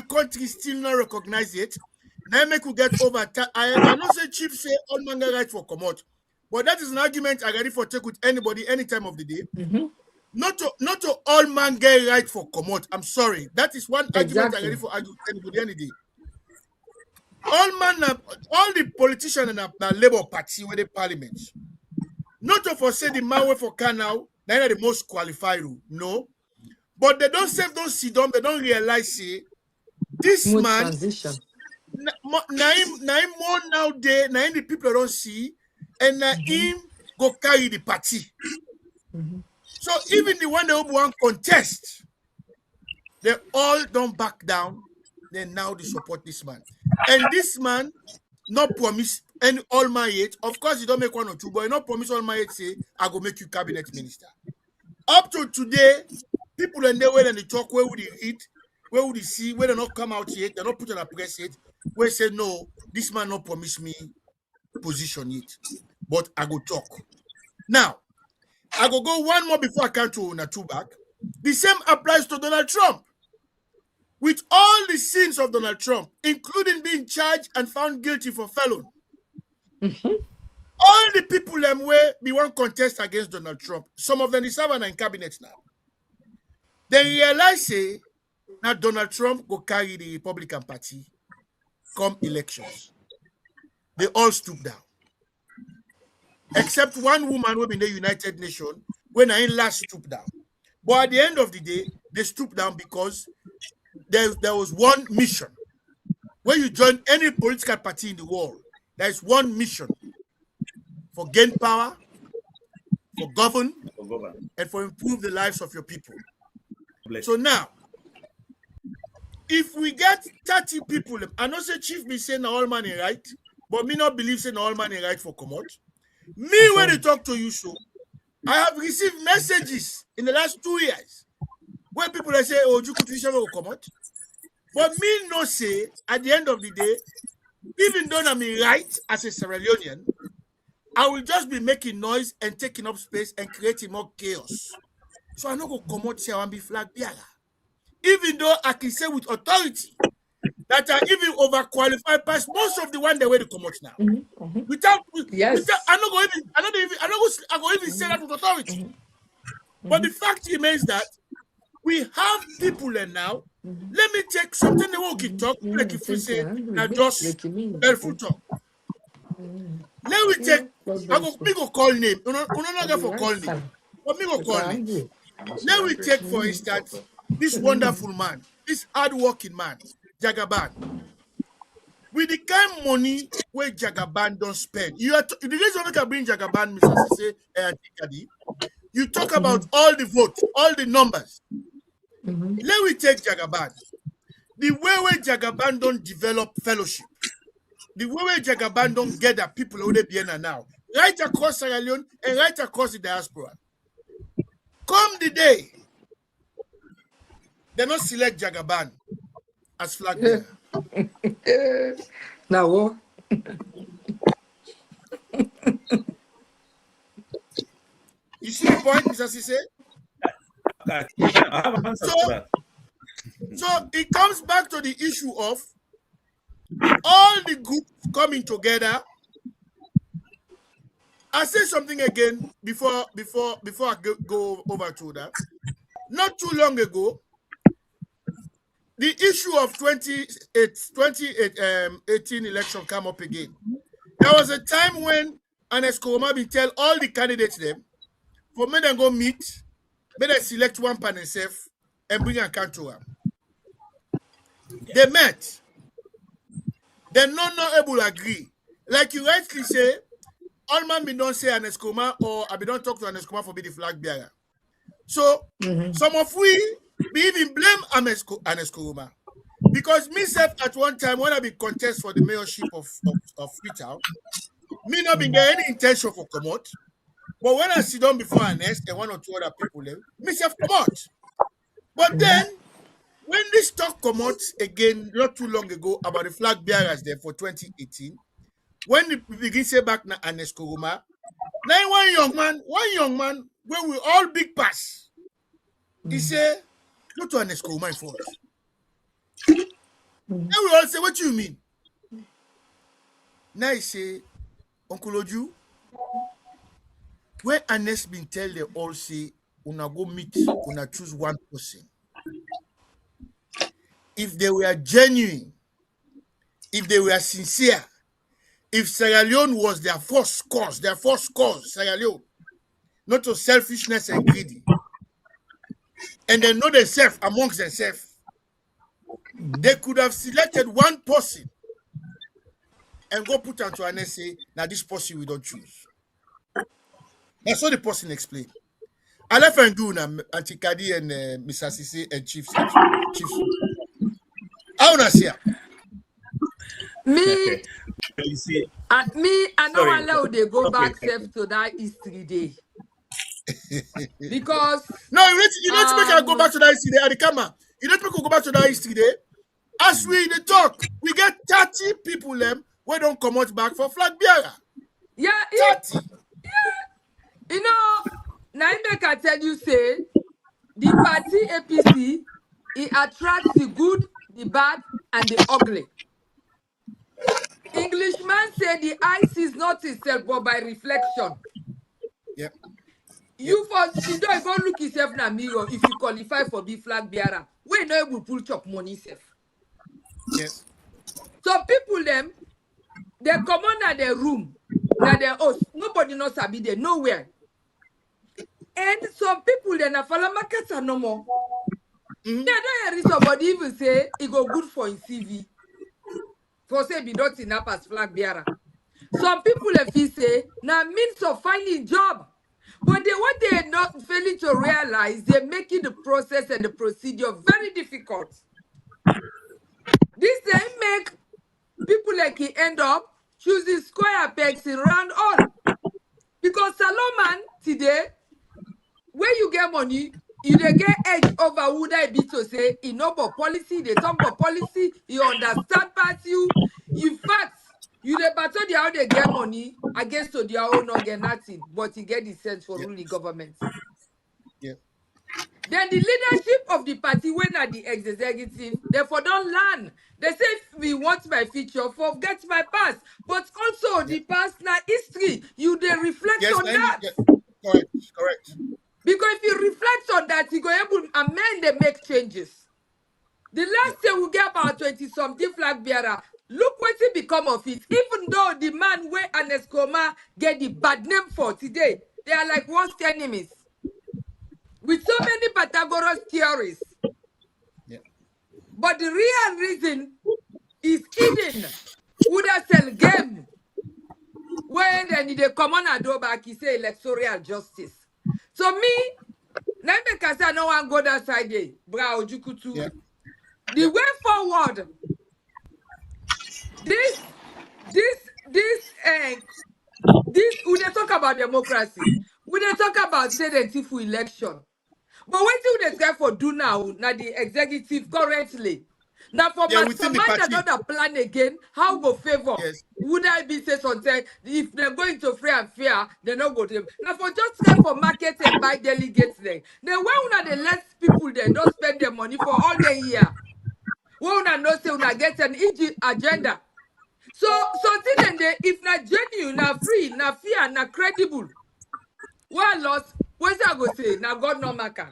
country still not recognize it, now make we get over. I not say chief say all man get right for commot, but that is an argument I ready for take with anybody any time of the day. Not to all man get right for commot. I'm sorry. That is one argument I ready for argue with anybody any day. All the politicians in the Labour Party with the parliament. Not to forsake the man for now, they're the most qualified. No. But they don't save, don't sit down, they don't realize say this Smooth man transition. Now him more now there, now the people don't see, and now him go carry the party. So even the one that want contest, they all don't back down. Then now they support this man. And this man not promise any all my age. Of course, you don't make 1 or 2, but you not promise all my age say, I go make you cabinet minister. Up to today, people in there when they talk, where would they eat, where would they see, where they not come out yet, they not put on a press yet, where say no, this man not promise me position yet. But I go talk. Now, I go one more before I come to Natu back. The same applies to Donald Trump. With all the sins of Donald Trump, including being charged and found guilty for felon, all the people them where we want contest against Donald Trump, some of them is serving in cabinet now. They realize say now Donald Trump go carry the Republican Party come elections. They all stoop down. Except one woman who in the United Nations when I last stoop down. But at the end of the day, they stoop down because there was one mission. When you join any political party in the world, there is one mission for gain power, for govern, and for improve the lives of your people. So now, if we get 30 people, I know say chief be saying all money right, but me not believe saying all money right for commot. Me when they talk to you, so I have received messages in the last 2 years where people say, "Oh, you could will come out." But me no say at the end of the day, even though I'm right as a Sierra Leonean, I will just be making noise and taking up space and creating more chaos. So I not go come out here and be flag bearer. Even though I can say with authority that are even overqualified past most of the one that way to come out now. Without I go even say that with authority. But the fact remains that we have people and now. Let me take something they won't keep talk like if we say now just helpful talk. Let me take me go call name. You know not for call name. But me go call name. Let me take for instance this wonderful man, this hard-working man, Jagaban. With the kind of money where Jagaban don't spend, the reason I can bring Jagaban, Mr. Sise and Tikadi, you talk about all the votes, all the numbers. Let me take Jagaban. The way where Jagaban don't develop fellowship, the way where Jagaban don't get the people who they be now, right across Sierra Leone and right across the diaspora. Come the day, they not select Jagaban as flag bearer. Now what? You see the point, Mr. Sise? I have an answer to that. So it comes back to the issue of all the groups coming together. I say something again before I go over to that. Not too long ago, the issue of 2018 election come up again. There was a time when Ernest Koroma will tell all the candidates them for me them go meet, better select one pan themselves and bring a count to them. They met. They're not able to agree. Like you rightly say, all man be don't say Ernest Koroma or I be don't talk to Ernest Koroma for be the flag bearer. So some of we even blame Ernest Koroma. Because myself at one time when I be contest for the mayorship of Freetown, me not been get any intention for come out. But when I sit down before Ernest and one or two other people, myself come out. But then when this talk come out again not too long ago about the flag bearers there for 2018, when we begin say back na Ernest Koroma, now one young man, when we all big pass, he say, go to Ernest Koroma first. Then we all say, what you mean? Now he say, Uncle Oju, when Ernest been tell they all say, una go meet, una choose one person. If they were genuine, if they were sincere, if Sierra Leone was their first cause, Sierra Leone, not to selfishness and greedy, and they know themselves amongst themselves, they could have selected one person and go put onto an essay, now this person we don't choose. That's what the person explained. I left and do now, Antikadi and Mr. Sisi and Chief. I want to see Me, Okay. You see, I don't Sorry. allow they go Okay. back self to that history day. Because No, you need to make her go back to that history there at the camera. You need to go back to that history there. As we the talk, we get 30 people them we don't come out back for flag bearer. yeah, 30. you know, now make I tell you say the party APC it attracts the good, the bad, and the ugly. Englishman say the eye sees not itself but by reflection. Yep. You first you don't go look yourself in a mirror if you qualify for be flag bearer. We no able pull chop money self. Yes. So people them they come on at their room, na their house. Nobody knows sabi there nowhere. And some people then a follow markets are no more. Mhm. They don't hear somebody even say it go good for his CV. For say be not enough as flag bearer. Some people if he say now means of finding job. But what they are not failing to realize, they're making the process and the procedure very difficult. This they make people like he end up choosing square pegs in round hole. Because Solomon today, when you get money, you dey get edge over who that be to say he know about policy, they talk about policy, you understand part you. In fact, you dey battle the how they get money against to their own not get nothing, but he get the sense for ruling government. Yeah. Then the leadership of the party when at the executive, therefore don't learn. They say if we want my future, forget my past. But also the past now history. You they reflect Yes, on that. yeah. Correct. Because if you reflect on that, you go able to amend and make changes. The last year we get about 20-something flag bearer. Look what it become of it. Even though the man where Ernest Koroma get the bad name for today, they are like worst enemies. With so many Pythagoras theories. Yeah. But the real reason is hidden. Uda sell game. When then they come on and do back, he say electoral justice. So me, now make I say I no one go that side there. Bra Ojukutu. Yeah. The way forward, this, we dey talk about democracy. We dey talk about state and civil election. But what do they try for do now? Now the executive currently. Now for Yeah, my within the mind party. another plan again, how go favor? Yes. Would I be say something if they're going to free and fair, they're not go to them. Now for just go for market and buy delegates then. Then why una the less people then don't spend their money for all the year? Why una no say una get an agenda? So then they if na genuine, na free, na fair, na credible. Why lost? What's I go say? Now God no matter.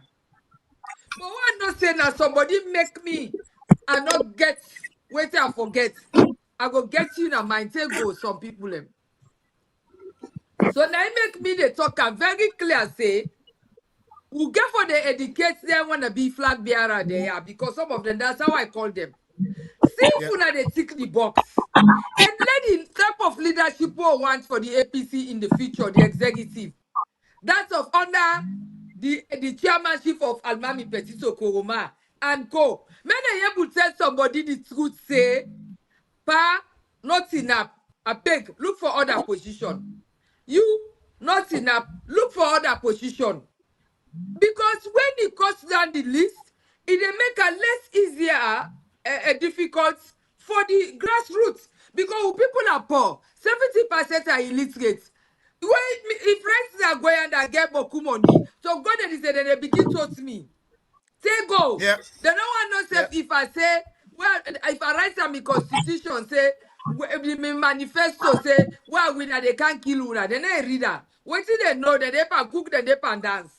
But why not say now somebody make me and not get wait I forget. I go get you in a mind take go some people them. So now it make me the talk am very clear say we get for the educate them wanna be flag bearer there because some of them that's how I call them. See if una they tick the box. Then let the type of leadership we want for the APC in the future, the executive. That's of under the chairmanship of Almami Petiso Koroma and co. Many able tell somebody the truth say, pa, not enough. I beg, look for other position. You, not enough, look for other position. Because when it cuts down the list, it dey make it less easier, difficult for the grassroots. Because people are poor, 70% are illiterate. When if friends are going and get boku money, so God they say they begin to me. Say go. Yeah. They don't want no Yeah. if I say, well, if I write some constitution, say, me manifesto, say, well, we they can't kill una. They never read that. What do they know? That they can cook, then they can dance.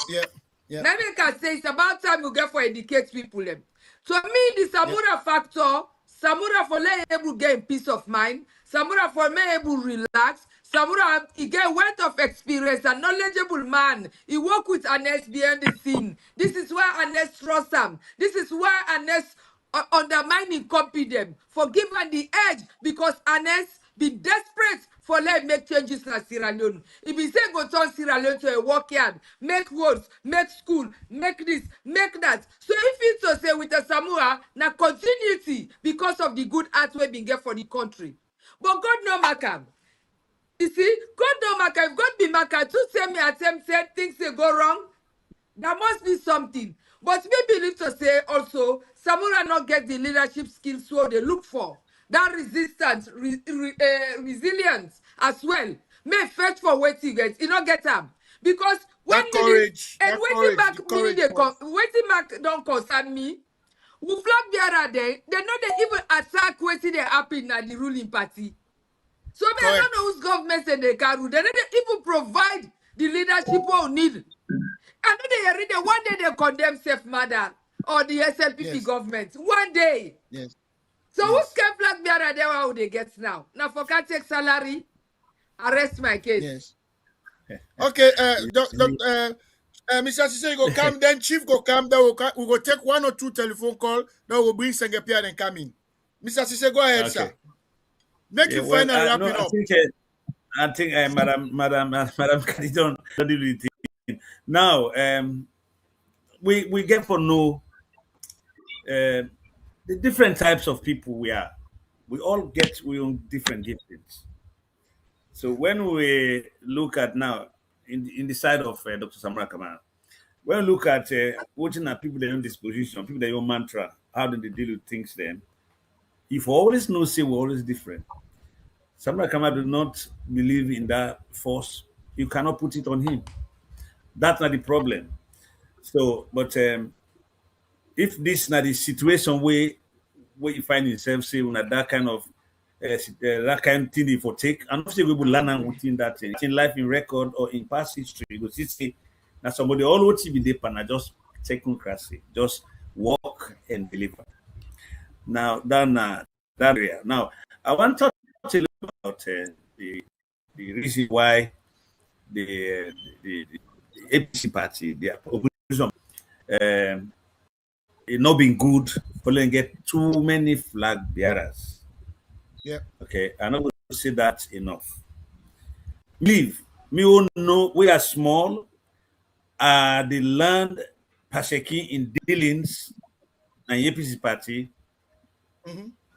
Yeah. Yeah. Now they can say it's about time we get for educate people. Them. To me, the Samura factor, Samura for let able gain peace of mind, Samura for me able relax, Samura he get wealth of experience and knowledgeable man. He work with Anes behind the scene. This is where Anes trust him. This is where Anes undermining copy them for giving the edge because Anes be desperate for let make changes in Sierra Leone. If he say go turn Sierra Leone to a workyard, make roads, make school, make this, make that. So if it's to say with the Samoa, na continuity because of the good art we been get for the country. But God no matter. You see, God no matter. If God be matter, to say me attempt said things they go wrong, there must be something. But we believe to say also, Samura not get the leadership skills so they look for. That resistance, resilience as well. May fetch for waiting get, you not get them. Because when That courage. and That waiting courage. back The me, courage. waiting back don't concern me. We flag bearer there, they know they even attack waiting they happen at the ruling party. So I don't Correct. know whose government and they can rule. They don't even provide the leadership we need. I know they read it. One day they condemn safe murder or the SLPP Yes. government. One day. Yes. So Yes. who's can flag bearer there? How they get now? Now for can't take salary, arrest my case. Yes. Okay. Mr. Sise, you go come. Then Chief go come. Then we go take 1 or 2 telephone call. Then we'll bring Sengepia and come in. Mr. Sise, go ahead, sir. Make you well, final wrapping no, up. I think Madam Kadi don't do the thing. Now, we get to know the different types of people we are. We all get we own different giftings. So when we look at now in the side of Dr. Samra Kamara, when we look at watching at people that own disposition, people that own mantra, how do they deal with things then? If we always know, say we're always different. Samra Kamara do not believe in that force. You cannot put it on him. That's not the problem. So, but if this is not the situation where you find yourself, say, on that kind of that kind of thing for take, and obviously we will learn within that in life, in record or in past history, because you see now somebody always be there and just technocracy, just walk and deliver. Now that area. Now I want to talk a little about the reason why the APC party, the opposition, it not been good for them get too many flag bearers. Yeah. Okay, I'm not going to say that enough. Leave me who know we are small. The land Pasheki in dealings and APC party.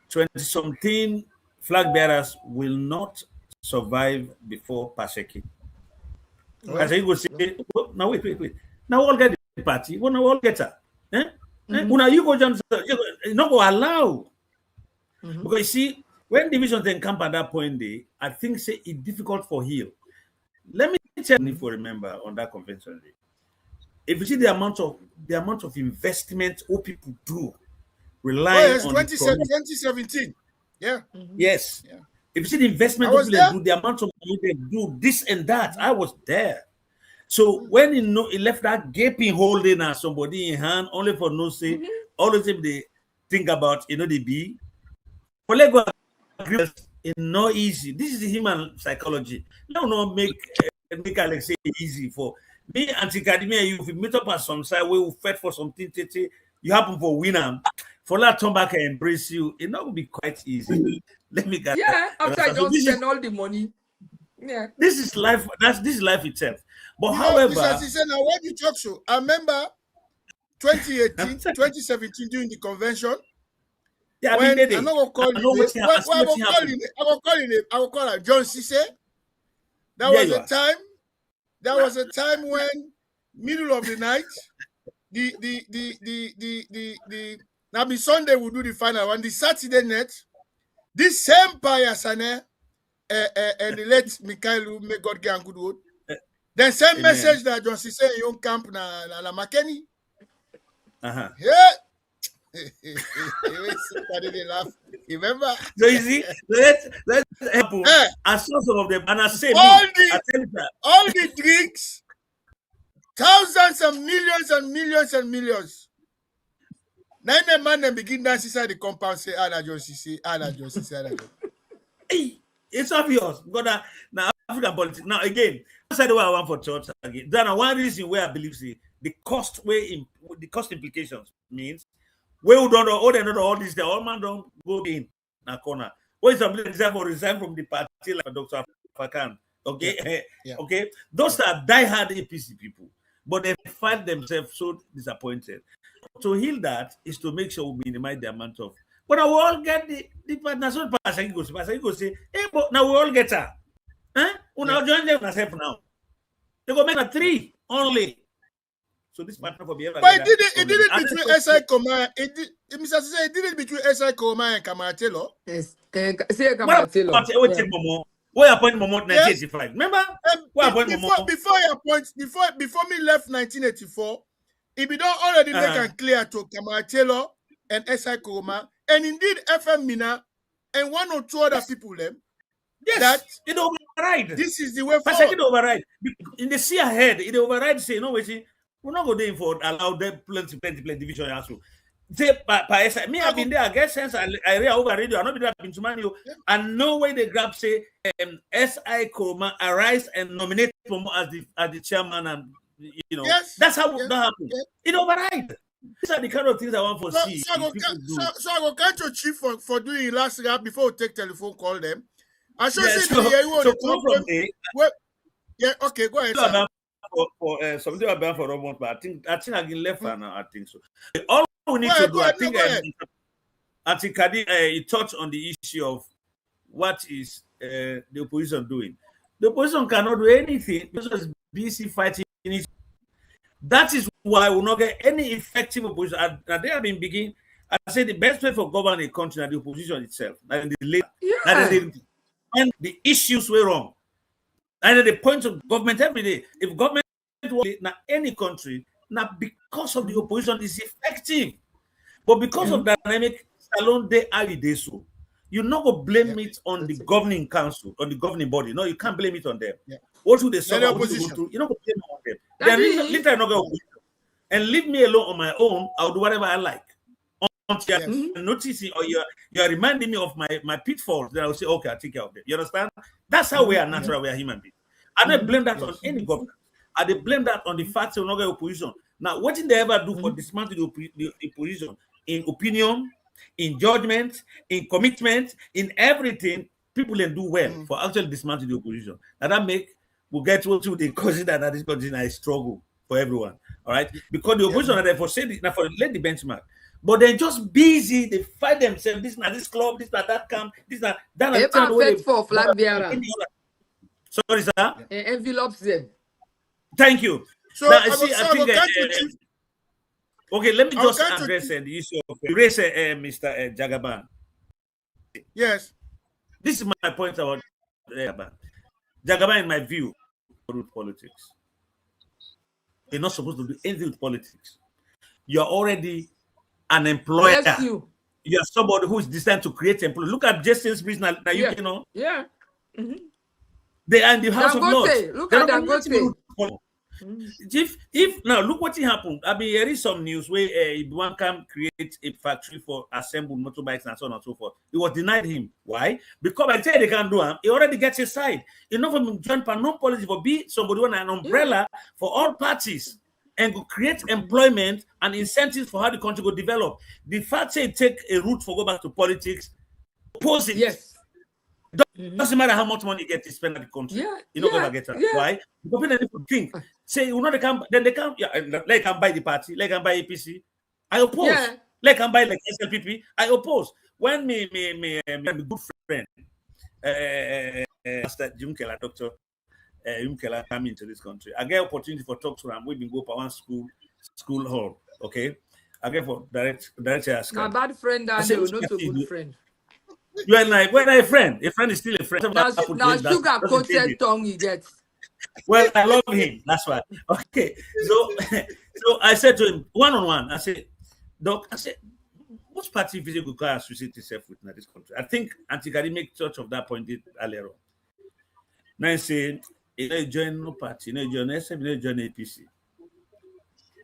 20-something flag bearers will not survive before Pasheki. As I go say, oh, now wait. Now all get the party. Well, now all get her. Eh? Una you go just you not go allow. Because you see, when divisions then camp at that point, I think say it's difficult for heal. Let me tell you if you remember on that convention day. If you see the amount of investment all people do relying on 2017. Yeah. Yes. Yeah. If you see the investment people do, the amount of money they do, this and that, I was there. So when he left that gaping hole in somebody in hand, only for no say, all the time they think about, the be. For Lego, it's not easy. This is the human psychology. No, make Alex say easy for me. Anti-academia, you meet up at some side where we fight for something, you happen for winner. For that turn back and embrace you, it not will be quite easy. Let me get after I don't spend all the money. Yeah. This is life. This is life itself. But However, however, now what you talk so? I remember 2018, 2017 during the convention. Yeah, when I'm not gonna call I will call her John Cisse. There was a time when middle of the night, now the Sunday we'll do the final one. The Saturday night, this same Payasane and the late Mikhail, may God get a good word. Then same message that John Cisse young camp na Makeni. Yeah. They laugh. Remember? So you see, let's help. I saw some of them, and I say all the drinks, thousands and millions and millions. Now the man then begin dance inside the compound, say, John Cisse. Hey, it's obvious. Because now African politics. Now again, I said what I want for church again. Then one reason where I believe the cost implications means we don't know all this. The all man don't go in a corner. What is somebody deserve or resign from the party like Dr. Fakan? Okay, okay. Those are diehard APC people, but they find themselves so disappointed. To heal that is to make sure we minimize the amount of. But now we all get the partners. Pastor go say, hey, but now we all get her. Huh? We now join them ourselves now. They go make a 3 only. So this partner for behavior. But it did it between SI Koma. It did it between SI Koma and Kamatelo. Yes. Kamatelo. Where appoint Momo 1985? Remember? Before me left 1984, it be done already make it clear to Kamatelo and SI Koma, and indeed FM Mina and 1 or 2 other people them. Yes, that it override. This is the way forward. It override. In the sea ahead, it override say, no, we're not going for allow them plenty division also. Say by me, I've been there, I guess since I read over radio, I know that been to man and no way they grab say SI Koma arise and nominate Momo as the chairman, and that's how that happened. It override. These are the kind of things I want to see. So I go catch your chief for doing it last year before we take telephone call them. I should say okay, go ahead. For something about for Robert, but I think I can left now. I think so. All we need to do, I think, Kadi, he touched on the issue of what is the opposition doing. The opposition cannot do anything because it's busy fighting. That is why we will not get any effective opposition. And they have been beginning. I say the best way for governing a country is the opposition itself. And the issues were wrong. And the point of government every day. If government now any country, now because of the opposition is effective. But because of dynamic salon de ali so, you're not gonna blame it on the governing council, on the governing body. No, you can't blame it on them. What should they suffer? You're not gonna blame it on them. They're literally not gonna and leave me alone on my own. I'll do whatever I like. Until you're noticing or you're reminding me of my pitfalls, then I'll say, okay, I'll take care of them. You understand? That's how we are natural, we are human beings. I don't blame that on any government. I don't blame that on the fact that we're not going to opposition. Now, what did they ever do for dismantling the opposition? In opinion, in judgment, in commitment, in everything, people can do well for actually dismantling the opposition. And that we'll get to the consider that this country is a struggle for everyone. All right? Because the opposition are there for let the benchmark. But they're just busy. They fight themselves. This not this club. This not that camp. This not that. They perfect for flag bearer. Sorry, sir. Envelopes them. Thank you. So now, I think Okay, let me I'll just come to address the issue of race, Mr. Jagaban. yes. This is my point about Jagaban. Jagaban, in my view, root politics. You're not supposed to do anything with politics. You're already an employer. Bless you. You're somebody who is designed to create employment. Look at Justice Bridge now, Yeah. you know. Yeah. They are in the House of Lords. Dangote. Look at Dangote. If now look what happened. I mean, there is some news where one can create a factory for assembled motorbikes and so on and so forth. It was denied him. Why? Because by the time they can do him, he already gets his side. Enough of him join no policy for be somebody want an umbrella for all parties and go create employment and incentives for how the country will develop. The fact say take a route for go back to politics, oppose it. Yes. Doesn't matter how much money you get to spend at the country. Yeah. You don't ever get it. Yeah. Why? Because people think, say, you know, they can buy the party, they can buy APC. I oppose. Yeah. They can buy like SLPP. I oppose. When me good friend, Master Jim Keller, Dr. Jim Keller come into this country, I get opportunity for talk to him. We've been go for one school hall. Okay. I get for direct ask. My bad friend, and they not a good friend. You are like, when a friend is still a friend. Now sugar coated tongue he gets. Well, I love him. That's why. Okay. So I said to him, one-on-one, I said, Doc, which party physical can associate itself with in this country? I think anti-academic church of that point did earlier on. Now I say, you join no party, you join SM, you join APC.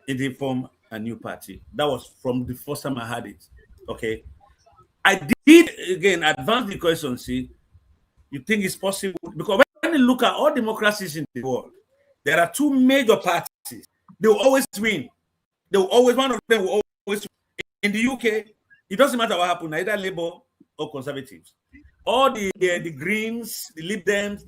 It form a new party. That was from the first time I had it. Okay. I did again advance the question. See, you think it's possible? Because when you look at all democracies in the world, there are two major parties. They will always win. One of them will always win. In the UK, it doesn't matter what happens, either Labour or Conservatives. All the Greens, the Lib Dems,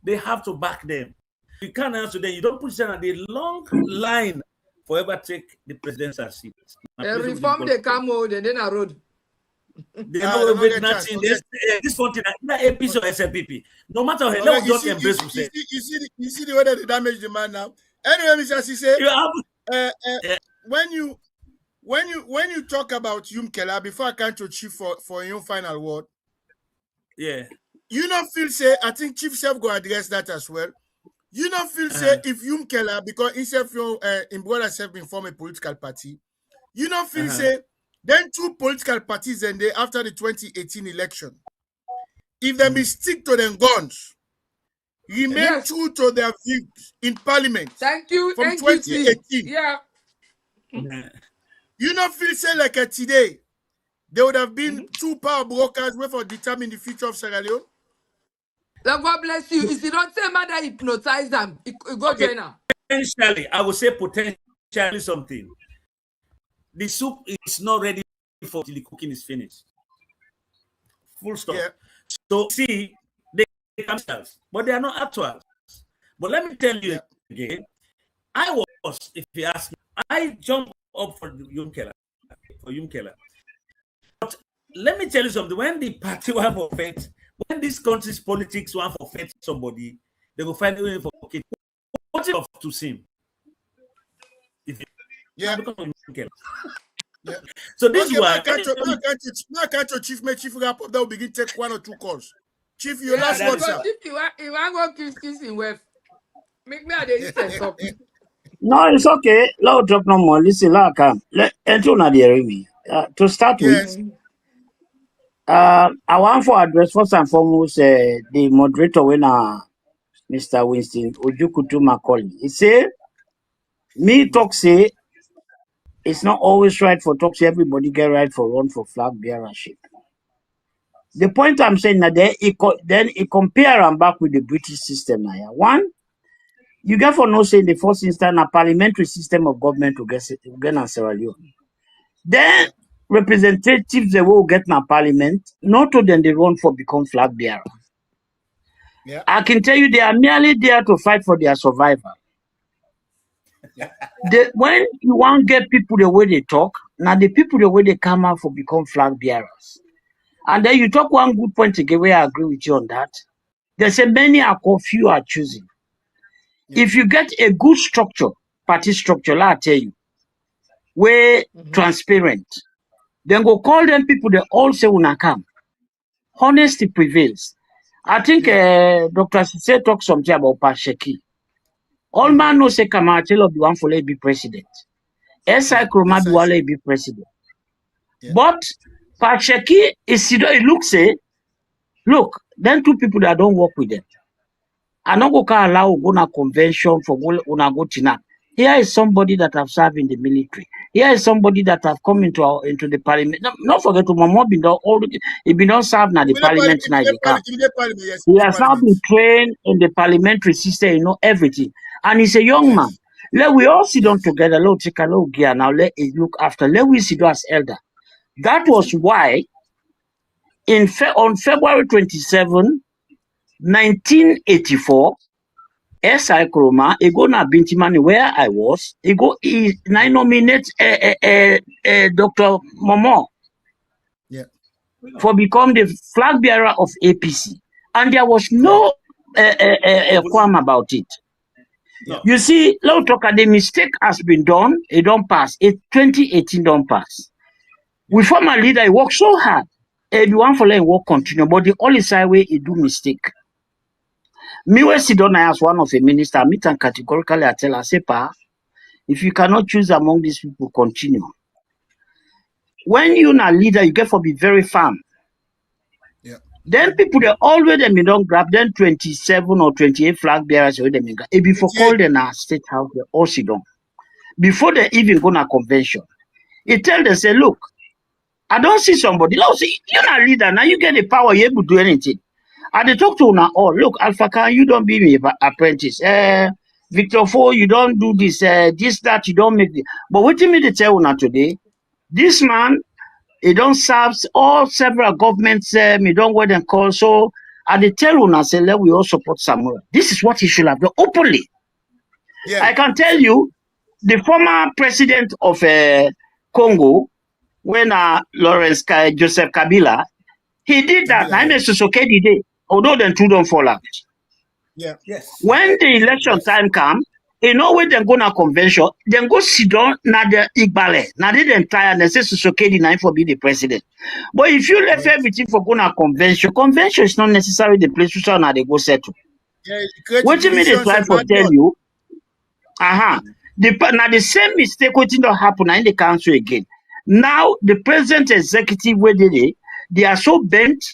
they have to back them. You can't answer them. You don't put them on the long line forever take the presidential seat. Reform they come out and then a road. They know nothing. This country, either APC or SLPP. No matter how they don't embrace themselves. You see the way that they damage the man now. Anyway, Mr. Sise, when you talk about Keller, before I come to Chief for your final word, yeah, you don't feel say I think Chief Self go address that as well. You don't feel say if Keller, because instead of in brother self been form a political party, you don't feel say. Then two political parties and they after the 2018 election, if they be stick to their guns, remain true to their views in parliament. Thank you. From 2018. Yeah. You not feel say like today, there would have been two power brokers where for determine the future of Sierra Leone. God bless you. If you don't say mother hypnotize them, go join them. Potentially, I would say potentially something. The soup is not ready for till the cooking is finished. Full stop. Yeah. So see, they come themselves, but they are not actuals. But let me tell you again, I was, if you ask me, I jumped up for Keller. But let me tell you something. When the party want to offend, when this country's politics want to offend somebody, they will find a way for okay. What's it to see? Yeah. Yeah. So this is why I can't Chief wrap up that will begin take 1 or 2 calls. Chief, your last word, sir. If you want to kiss in web, make me a day stop. No, it's okay. Let drop no more. Listen, let enter on the to start with. I want to address first and foremost the moderator when Mr. Winston Ojukutu Macaulay. He say me talk say it's not always right for talk say everybody get right for run for flag bearership. The point I'm saying that then it compare and back with the British system now. One, you get for no say in the first instance a parliamentary system of government to get in Sierra Leone. Then representatives they will get in parliament, not to then they run for become flag bearer. Yeah. I can tell you they are merely there to fight for their survival. When you want to get people the way they talk, now the people the way they come out for become flag bearers. And then you talk one good point again where I agree with you on that. There's a many are few are choosing. Yeah. If you get a good structure, party structure, I tell you, where transparent. Then go call them people, they all say una come. Honesty prevails. I think Dr. Sise talked something about Pasheki. All man know say Kamatelo be one for be president. SI Kroma be one be president. But Pasheki is it looks say, look, then two people that don't work with them. I don't go allow go na convention for una go tina. Here is somebody that have served in the military. Here is somebody that have come into the parliament. Not forget to Mama been done all he been done served na the parliament now. He has now been trained in the parliamentary system, you know everything. And he's a young man. Let we all sit down together. Let take a look gear now. Let it look after. Let we sit down as elder. That was why on February 27, 1984. SI Kroma, he go na Bintimani where I was, he nominate Dr. Momo for become the flag bearer of APC. And there was no qualm about it. No. You see, Lord Talker, the mistake has been done, it don't pass. 2018 don't pass. We form a leader, he worked so hard. Everyone for letting work continue, but the only side way he do mistake. Me we sit down as one of a minister, meet and categorically I tell her, say, Pa, if you cannot choose among these people, continue. When you're not leader, you get to be very firm. Yeah. Then people they always them don't grab them 27 or 28 flag bearers with them. If before call them a state house, they all sit down. Before they even go to convention, he tell them, say, look, I don't see somebody. Look, see, you're not leader, now you get the power, you're able to do anything. And they talk to una all. Look, Alpha Khan, you don't be me apprentice. Victor Fo, you don't do this, this, that, you don't make it. But what me they tell una today? This man, he don't serve all several governments, he don't go and call. So, and they tell una, say, let we all support Samuel. This is what he should have done openly. Yeah. I can tell you, the former president of Congo, when Lawrence Joseph Kabila, he did that. I mean, Sosokedi did. Although then two don't fall out. Yeah. Yes. When the election time come, you know when they go na convention, then go sit down na the Igbale. Now they then try and they say Sosokedi na for be the president. But if you left everything for go na convention is not necessarily the place to now they go settle. Yeah, what you mean they try for tell you? Now the same mistake what did not happen in the council again. Now the president executive where they are so bent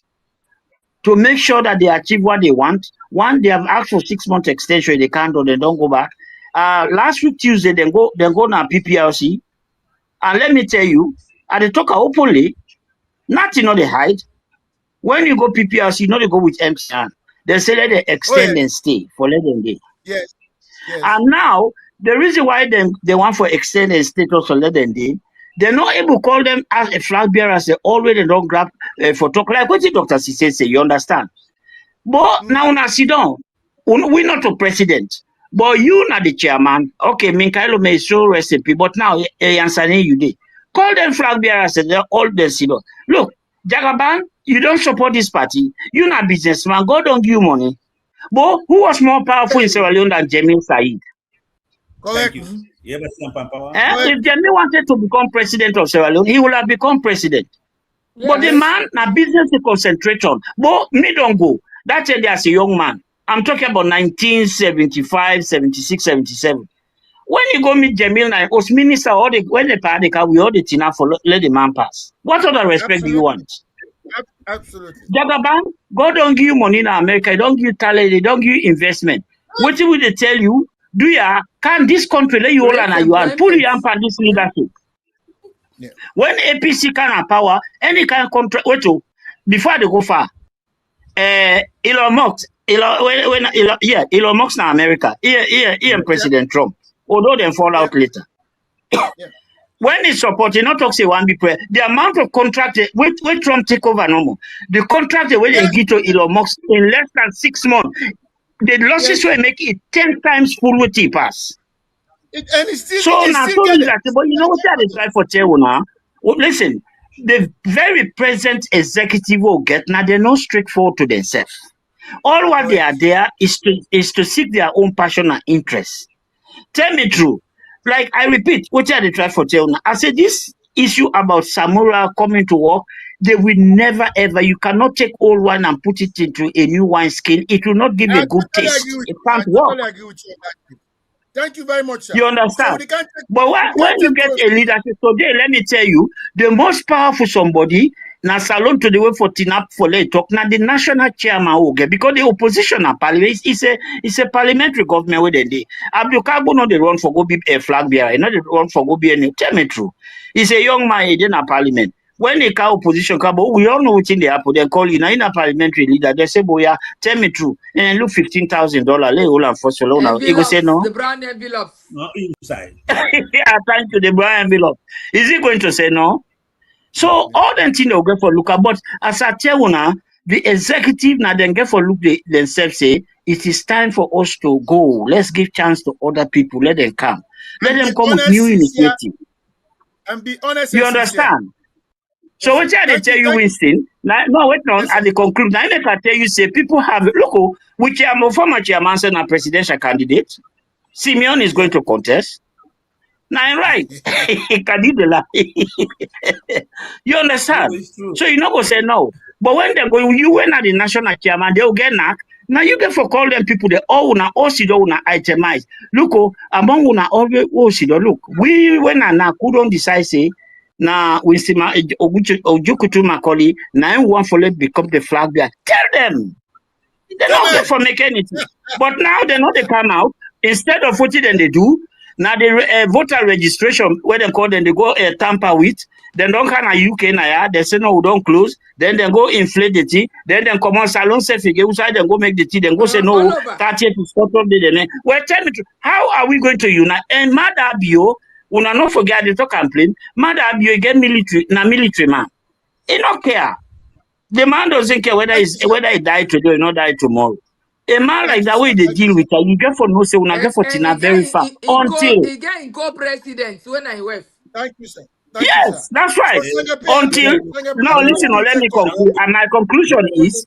to make sure that they achieve what they want. One, they have asked for 6 month extension. They can't do, they don't go back. Last week Tuesday, they go now PPLC. And let me tell you, at the talk openly, nothing they hide. When you go PPLC, you know they go with MCN. They say let they extend and stay for let them day. Yes. And now the reason why they want for extend and stay also let them day. They're not able to call them as a flag bearer as they already don't grab for talk. Like what the Dr. Sise say, you understand? But now na sit down. We're not a president. But you not the chairman. Okay, Minkailo may show recipe, but now answering you did. Call them flag bearers and they're all the sit down. Look, Jagaban, you don't support this party. You're not businessman. God don't give you money. But who was more powerful in Sierra Leone than Jamil Said? Correct. Thank you. If Jemmy wanted to become president of Sierra Leone, he would have become president. Yes. But the man, na business to concentrate on. But me don't go. That's it as a young man. I'm talking about 1975, 76, 77. When you go meet Jamil na was minister, when they pay the car, we all the tina for let the man pass. What other respect do you want? Absolutely. Jagaban, God don't give you money in America, he don't give you talent, they don't give you investment. What will they tell you? Do ya can this country let you all and you are pull your hand this leadership? Yeah. When APC can have power, any kind of contract before they go far. Elon Musk, Elon Musk na America. Here President Trump. Although they fall out later. When he support, he not talk say one be prayer. The amount of contract when Trump take over no more. The contract they give to Elon Musk in less than 6 months. The losses will make it 10 times full with he pass. And it's still, so now, so that, but you know what I try for tell now? Listen, the very present executive will get now they're not straightforward to themselves. All what they are there is to seek their own passion and interest. Tell me true. like I repeat, what I try for tell now. I said this issue about Samura coming to work, they will never ever. You cannot take old wine and put it into a new wine skin. It will not give I a good totally taste. agree with It you. I can't work. totally agree with you on that. Thank you very much, sir. You So understand? we can't take, But we when can't you take get close a leadership today, let me tell you, the most powerful somebody, now salon to the way for Tinap for late talk, now the national chairman okay, because the opposition are parliament is a parliamentary government where they dey. Abdul Kabo not the run for go be a flag bearer, not the run for go be any. Tell me true. He's a young man in a parliament. When they call opposition Kabo, we all know what's in the apple. They call you now in a parliamentary leader. They say, boy, yeah, tell me true. And look, $15,000. Lay all and for so long now. He go say Envelopes, no. the brown envelopes. No, inside. Yeah, thank you, the Brian envelope. Is he going to say no? So all them things they'll get for look at, but as I tell you now, the executive now then get for look themselves say it is time for us to go. Let's give chance to other people. Let them come. Let and them be come with honest, new sincere, initiative. and be honest You and sincere. understand? So Yes, what sir. I Thank tell you. you, Thank you. Winston. Now, no, wait on Yes, at sir. the conclusion. Now, I can tell you, say people have look, oh, which I'm a former chairman and a presidential candidate. Simeon is going to contest. Now, right. Can you the lie? You understand? No, it's true. So you're not going to say no. But when they go, you went at the national chairman, they'll get knocked. Now you get for call them people, they all una itemize. Look, oh, among una always look. We when I couldn't decide say now we see my Ojukutu Makoli, now one for let become the flag bearer. Tell them. They Tell don't get them. for make anything. But now they know they come out. Instead of what then they do, now the voter registration, where they call them, they go tamper with. Then don't come a UK now. They say no, we don't close. Then they go inflate the tea. Then they come on salon self again. Side then go make the tea. Then go say All no, over. 30th to Scotland. Well, tell me, how are we going to unite? And Madabio, we not forget the talk complain. Madabio again military, na military man. He not care. The man doesn't care whether he died today or not die tomorrow. A man like that way they deal with her, you get for no say, una get for And Tina very far. Until again, co-president when I left. Thank you, sir. Thank you, sir. yes, that's So, right. Until now, listen, or let me conclude. And my conclusion is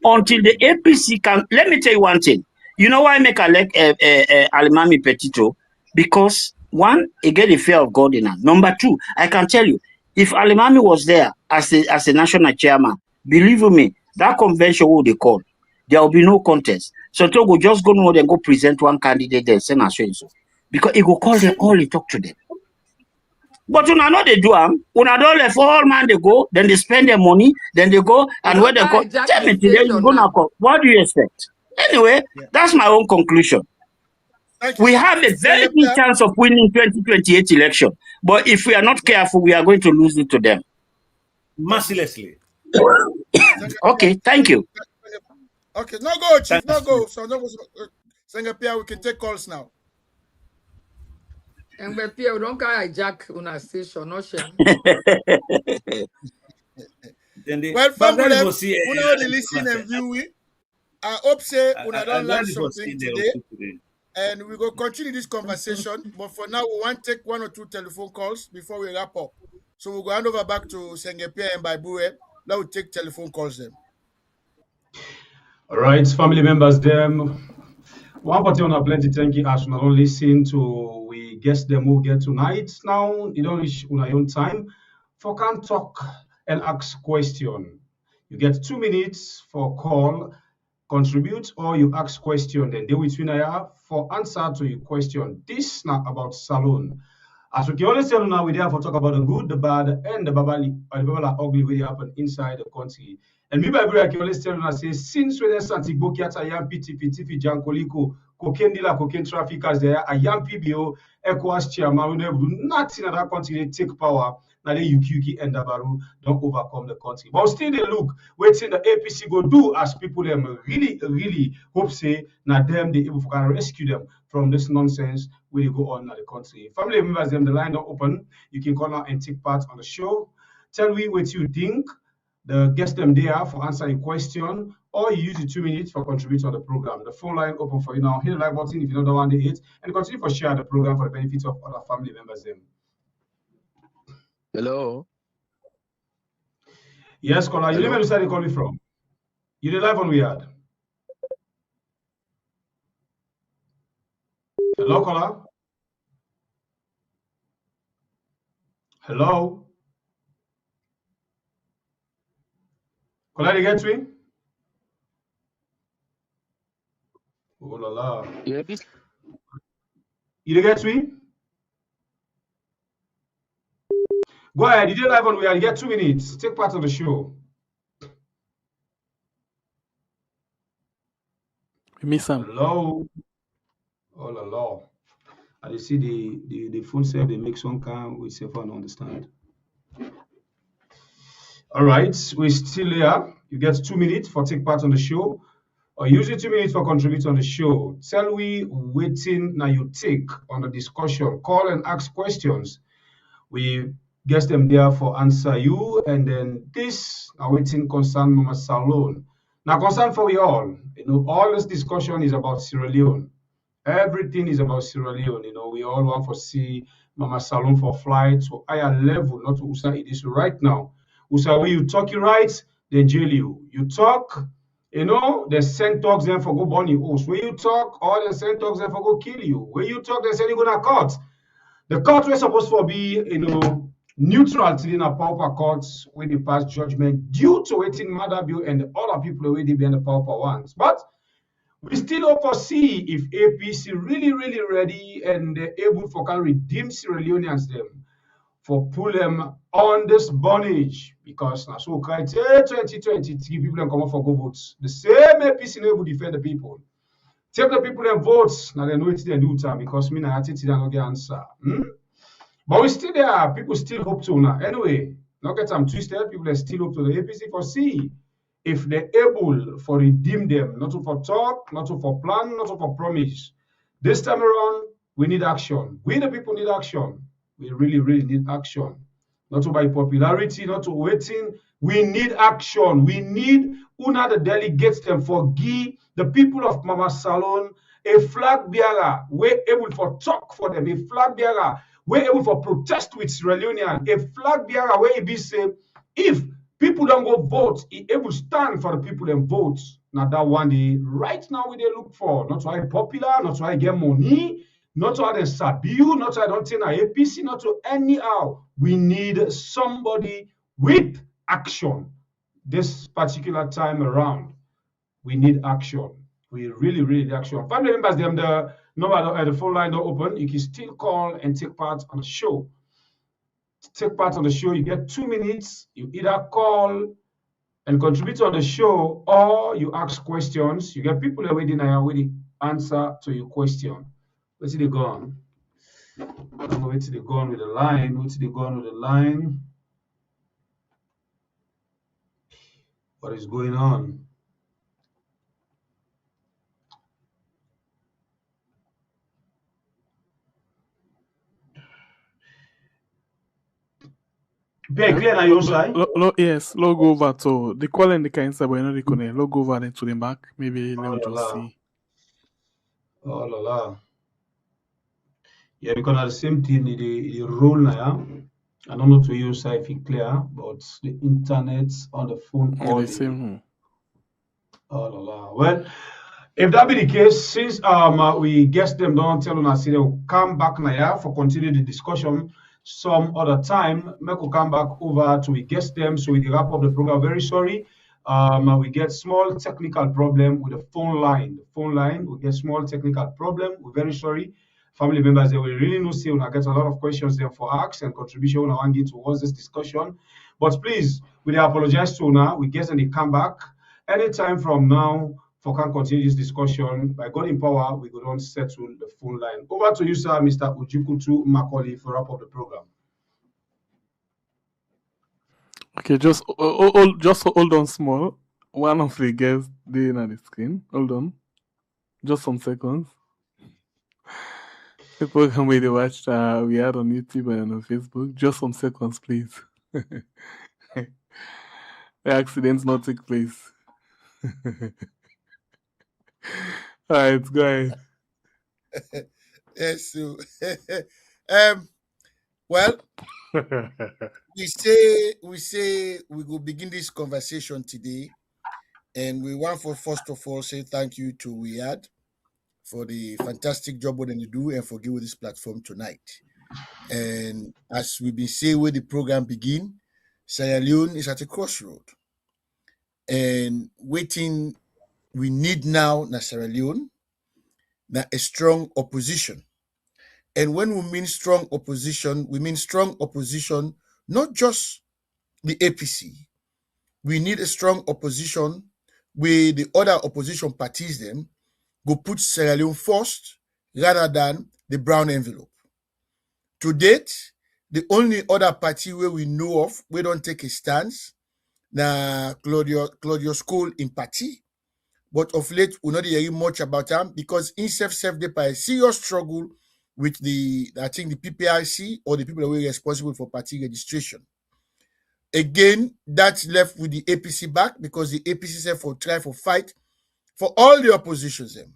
until the APC can. Let me tell you one thing. You know why I make elect Alimami Petito? Because one, he get the fear of God in her. Number two, I can tell you, if Alimami was there as a national chairman, believe me, that convention what they call, there will be no contest. So Togo just go know and go present one candidate there, send so and so. Because he go call them all, he talk to them. But una know they do una don't let all man they go, then they spend their money, then they go and where they go. Tell me today you gonna call. What do you expect? Anyway, that's my own conclusion. We have a very big chance of winning 2028 election. But if we are not careful, we are going to lose it to them. Mercilessly. Okay, thank you. Okay, no go, Chief, no go. So no go. Sengapia, we can take calls now. And we don't hijack una station, no shame. Well, family, we know the listen and view. I hope say we don't learn something today. And we will continue this conversation. But for now, we want to take one or two telephone calls before we wrap up. So we'll go hand over back to Sengapia and Baibue. Now we'll take telephone calls then. All right, family members, them. One party on a plenty thank you as we don't listen to we guess them who get tonight. Now you don't reach on your own time. For can talk and ask question. You get 2 minutes for call, contribute, or you ask question. Then they between for answer to your question. This not about salon. As we can always tell now, we there for talk about the good, the bad, and the babali or the babala ugly way they happen inside the country. And me by I can always tell you, say, since we there's Santi Bokiata, Yam PTP, Jankoliko, cocaine dealer, cocaine traffickers there, a Yam PBO, ECOWAS chairman, we never do nothing in that country, they take power. Now they UQQ and Dabaru don't overcome the country. But still they look, waiting the APC go do as people them really hope say now them they able to rescue them from this nonsense where they go on in the country. Family members, them the line not open. You can call out and take part on the show. Tell me what you think. The guest them there for answer a question, or you use the 2 minutes for contributing on the program. The phone line open for you now. Hit the like button if you know the one they hit, and continue for share the program for the benefit of other family members. Them. Hello. Yes, caller. You never decided to call me from. You did live on we had. Hello, caller. Hello? Could I get me? Oh la la. Yeah, this You get me? Go ahead. You did live on we are. You get 2 minutes. Take part of the show. We miss him. Hello? Oh la la. And you see the phone self they make some kind we say for understand. All right, we're still here. You get 2 minutes for take part on the show. Or use your 2 minutes for contribute on the show. Tell we waiting now you take on the discussion. Call and ask questions. We get them there for answer you. And then this now waiting concern Mama Salone. Now concern for we all. All this discussion is about Sierra Leone. Everything is about Sierra Leone. We all want to see Mama Salone for flight to higher level, not to USA it is right now. USA, when you talk it right, they jail you. You talk, they send dogs them for go burn your house. When you talk, all the send dogs them for go kill you. When you talk, they say you gonna court. The court was supposed to be, neutral to the pauper courts when they pass judgment due to waiting mother bill and the other people already be in the pauper ones. But we still hope to see if APC really, really ready and able for can redeem Sierra Leoneans them for pull them on this bondage because now so quite 2020 people can come up for go votes. The same APC no able defend the people. Take the people and votes now they know it's their do time because me na attitude and no get answer. But we still there. People still hope to now. Anyway, not get them twisted. People still hope to the APC for see if they're able for redeem them, not to for talk, not to for plan, not to for promise. This time around, we need action. We the people need action. We really, really need action. Not to by popularity, not to waiting. We need action. We need una the delegates them for give the people of Mama Salon a flag bearer. We're able for talk for them. A flag bearer. We're able for protest with Sierra Leonean. A flag bearer where it be say if people don't go vote, he able stand for the people and vote. Now that one day, right now we they look for. Not why popular, not why get money, not why they sabi you, not why I don't think APC, not to anyhow. We need somebody with action. This particular time around, we need action. We really, really need action. Family members, them the number at the phone line don't open. You can still call and take part on the show. Take part on the show, you get 2 minutes. You either call and contribute on the show or you ask questions. You get people that waiting now with the answer to your question. What's they gone? What's they gone with the line? What's they gone with the line? What is going on? Very clear on your side. Yes, log over to the call and the cancer, but not the connect. Log over then to the back. Maybe let me just see. Oh la la. Yeah, because at the same thing, the role now. I don't know to you side if it's clear, but the internet on the phone call. The same. Oh la la. Well, if that be the case, since we guess them don't tell us they'll come back now for continue the discussion some other time. Make will come back over to we guess them so we wrap up the program. Very sorry. We get small technical problem with the phone line. The phone line, we get small technical problem. We're very sorry. Family members, they will really know see I get a lot of questions there for ask and contribution I want to get towards this discussion. But please, we apologize to now. We guess and they come back anytime from now for can continue this discussion. By God in power, we go on settle the phone line. Over to you, sir, Mr. Ujukutu Macaulay, for wrap up the program. Okay, just hold on small. One of the guests there on the screen. Hold on. Just some seconds. The program we watched we had on YouTube and on Facebook. Just some seconds, please. The accidents not take place. All right, go ahead. Yes, so well, we say we will begin this conversation today, and we want for first of all say thank you to Riyadh for the fantastic job what they do and for giving this platform tonight. And as we been saying where the program begin, Sierra Leone is at a crossroad. And waiting we need now na Sierra Leone, na a strong opposition. And when we mean strong opposition, we mean strong opposition, not just the APC. We need a strong opposition where the other opposition parties them go put Sierra Leone first rather than the brown envelope. To date, the only other party where we know of, we don't take a stance, na Claudio School in party. But of late, we not hearing much about them because in self they by a serious struggle with the PPRC or the people that were responsible for party registration. Again, that's left with the APC back because the APC said for try for fight for all the oppositions them.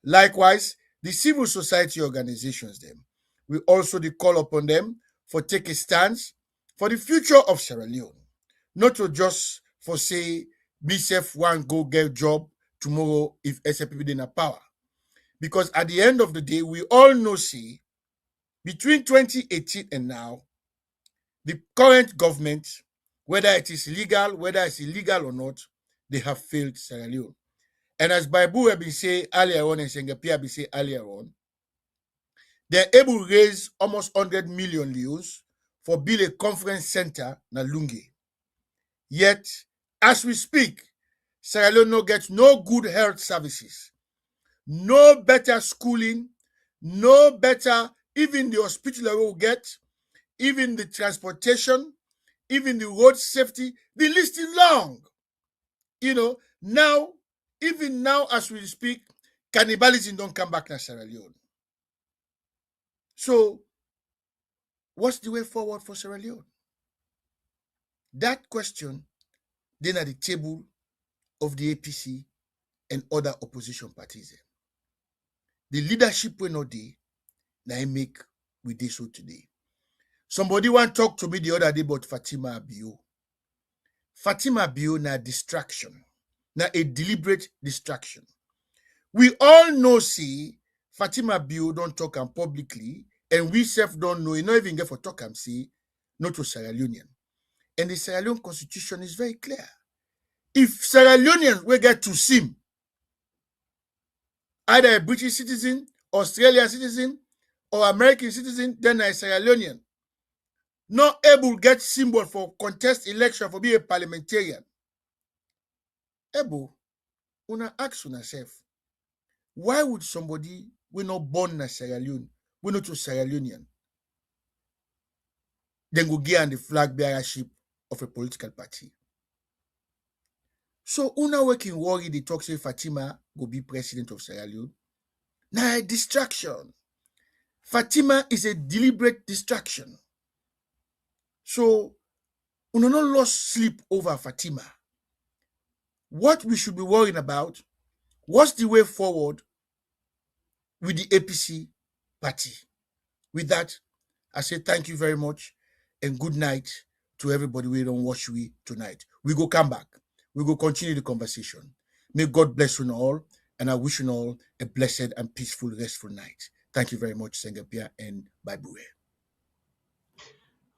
Likewise, the civil society organizations them. We also call upon them for take a stance for the future of Sierra Leone. Not to just for say, myself one go get job tomorrow if SFPP in power. Because at the end of the day, we all know see, between 2018 and now, the current government, whether it is legal, whether it's illegal or not, they have failed Sierra Leone. And as Bible have been saying earlier on and Sengapia have been saying earlier on, they're able to raise almost 100 million leos for build a conference center na Lungi. Yet, as we speak, Sierra Leone no gets no good health services, no better schooling, no better, even the hospital that will get, even the transportation, even the road safety, the list is long. Now, even now as we speak, cannibalism don't come back to Sierra Leone. So, what's the way forward for Sierra Leone? That question, then at the table of the APC and other opposition parties. The leadership will not be, now I make with this show today. Somebody want to talk to me the other day about Fatima Abiyo. Fatima Abiyo na distraction, na a deliberate distraction. We all know, see, Fatima Abiyo don't talk am publicly, and we self don't know, you not even get for talk am, see, not to Sierra Leonean. And the Sierra Leone constitution is very clear. If Sierra Leoneans will get to SIM, either a British citizen, Australian citizen, or American citizen, then a Sierra Leonean, not able to get symbol for contest election for being a parliamentarian. Able, una ask yourself, why would somebody we not born in Sierra Leone, we not to Sierra Leonean, then go get on the flag bearership of a political party? So una working worry they talk say Fatima go be president of Sierra Leone. Now a distraction. Fatima is a deliberate distraction. So una not lost sleep over Fatima. What we should be worrying about, what's the way forward with the APC party? With that, I say thank you very much and good night to everybody we don't watch we tonight. We go come back. We go continue the conversation. May God bless you all, and I wish you all a blessed and peaceful, restful night. Thank you very much, Sengapia and Bye-bye.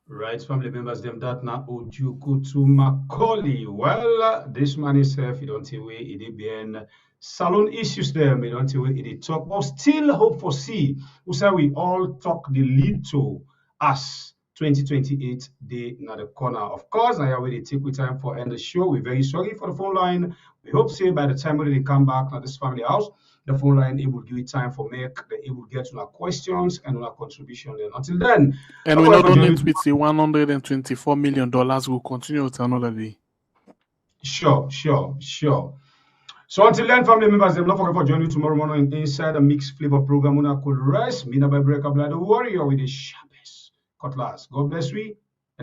Right, family members, them that na Ojuku to Macaulay. Well, this man himself, he don't away, he did be in salon issues them, he don't away, he did talk, but still hope for see. We say we all talk the lead to us 2028 day na the corner. Of course, I already take with time for end the show. We're very sorry for the phone line. We hope say by the time when they come back to this family house, the phone line able to give it time for make the able get to our questions and our contribution. Then until then, and we not only with the $124 million will continue to another day. Sure. So until then, family members, don't forget for joining tomorrow morning inside the mixed flavor program. Una could rest. Mina by break up like the warrior with the sharpest cutlass. God bless we.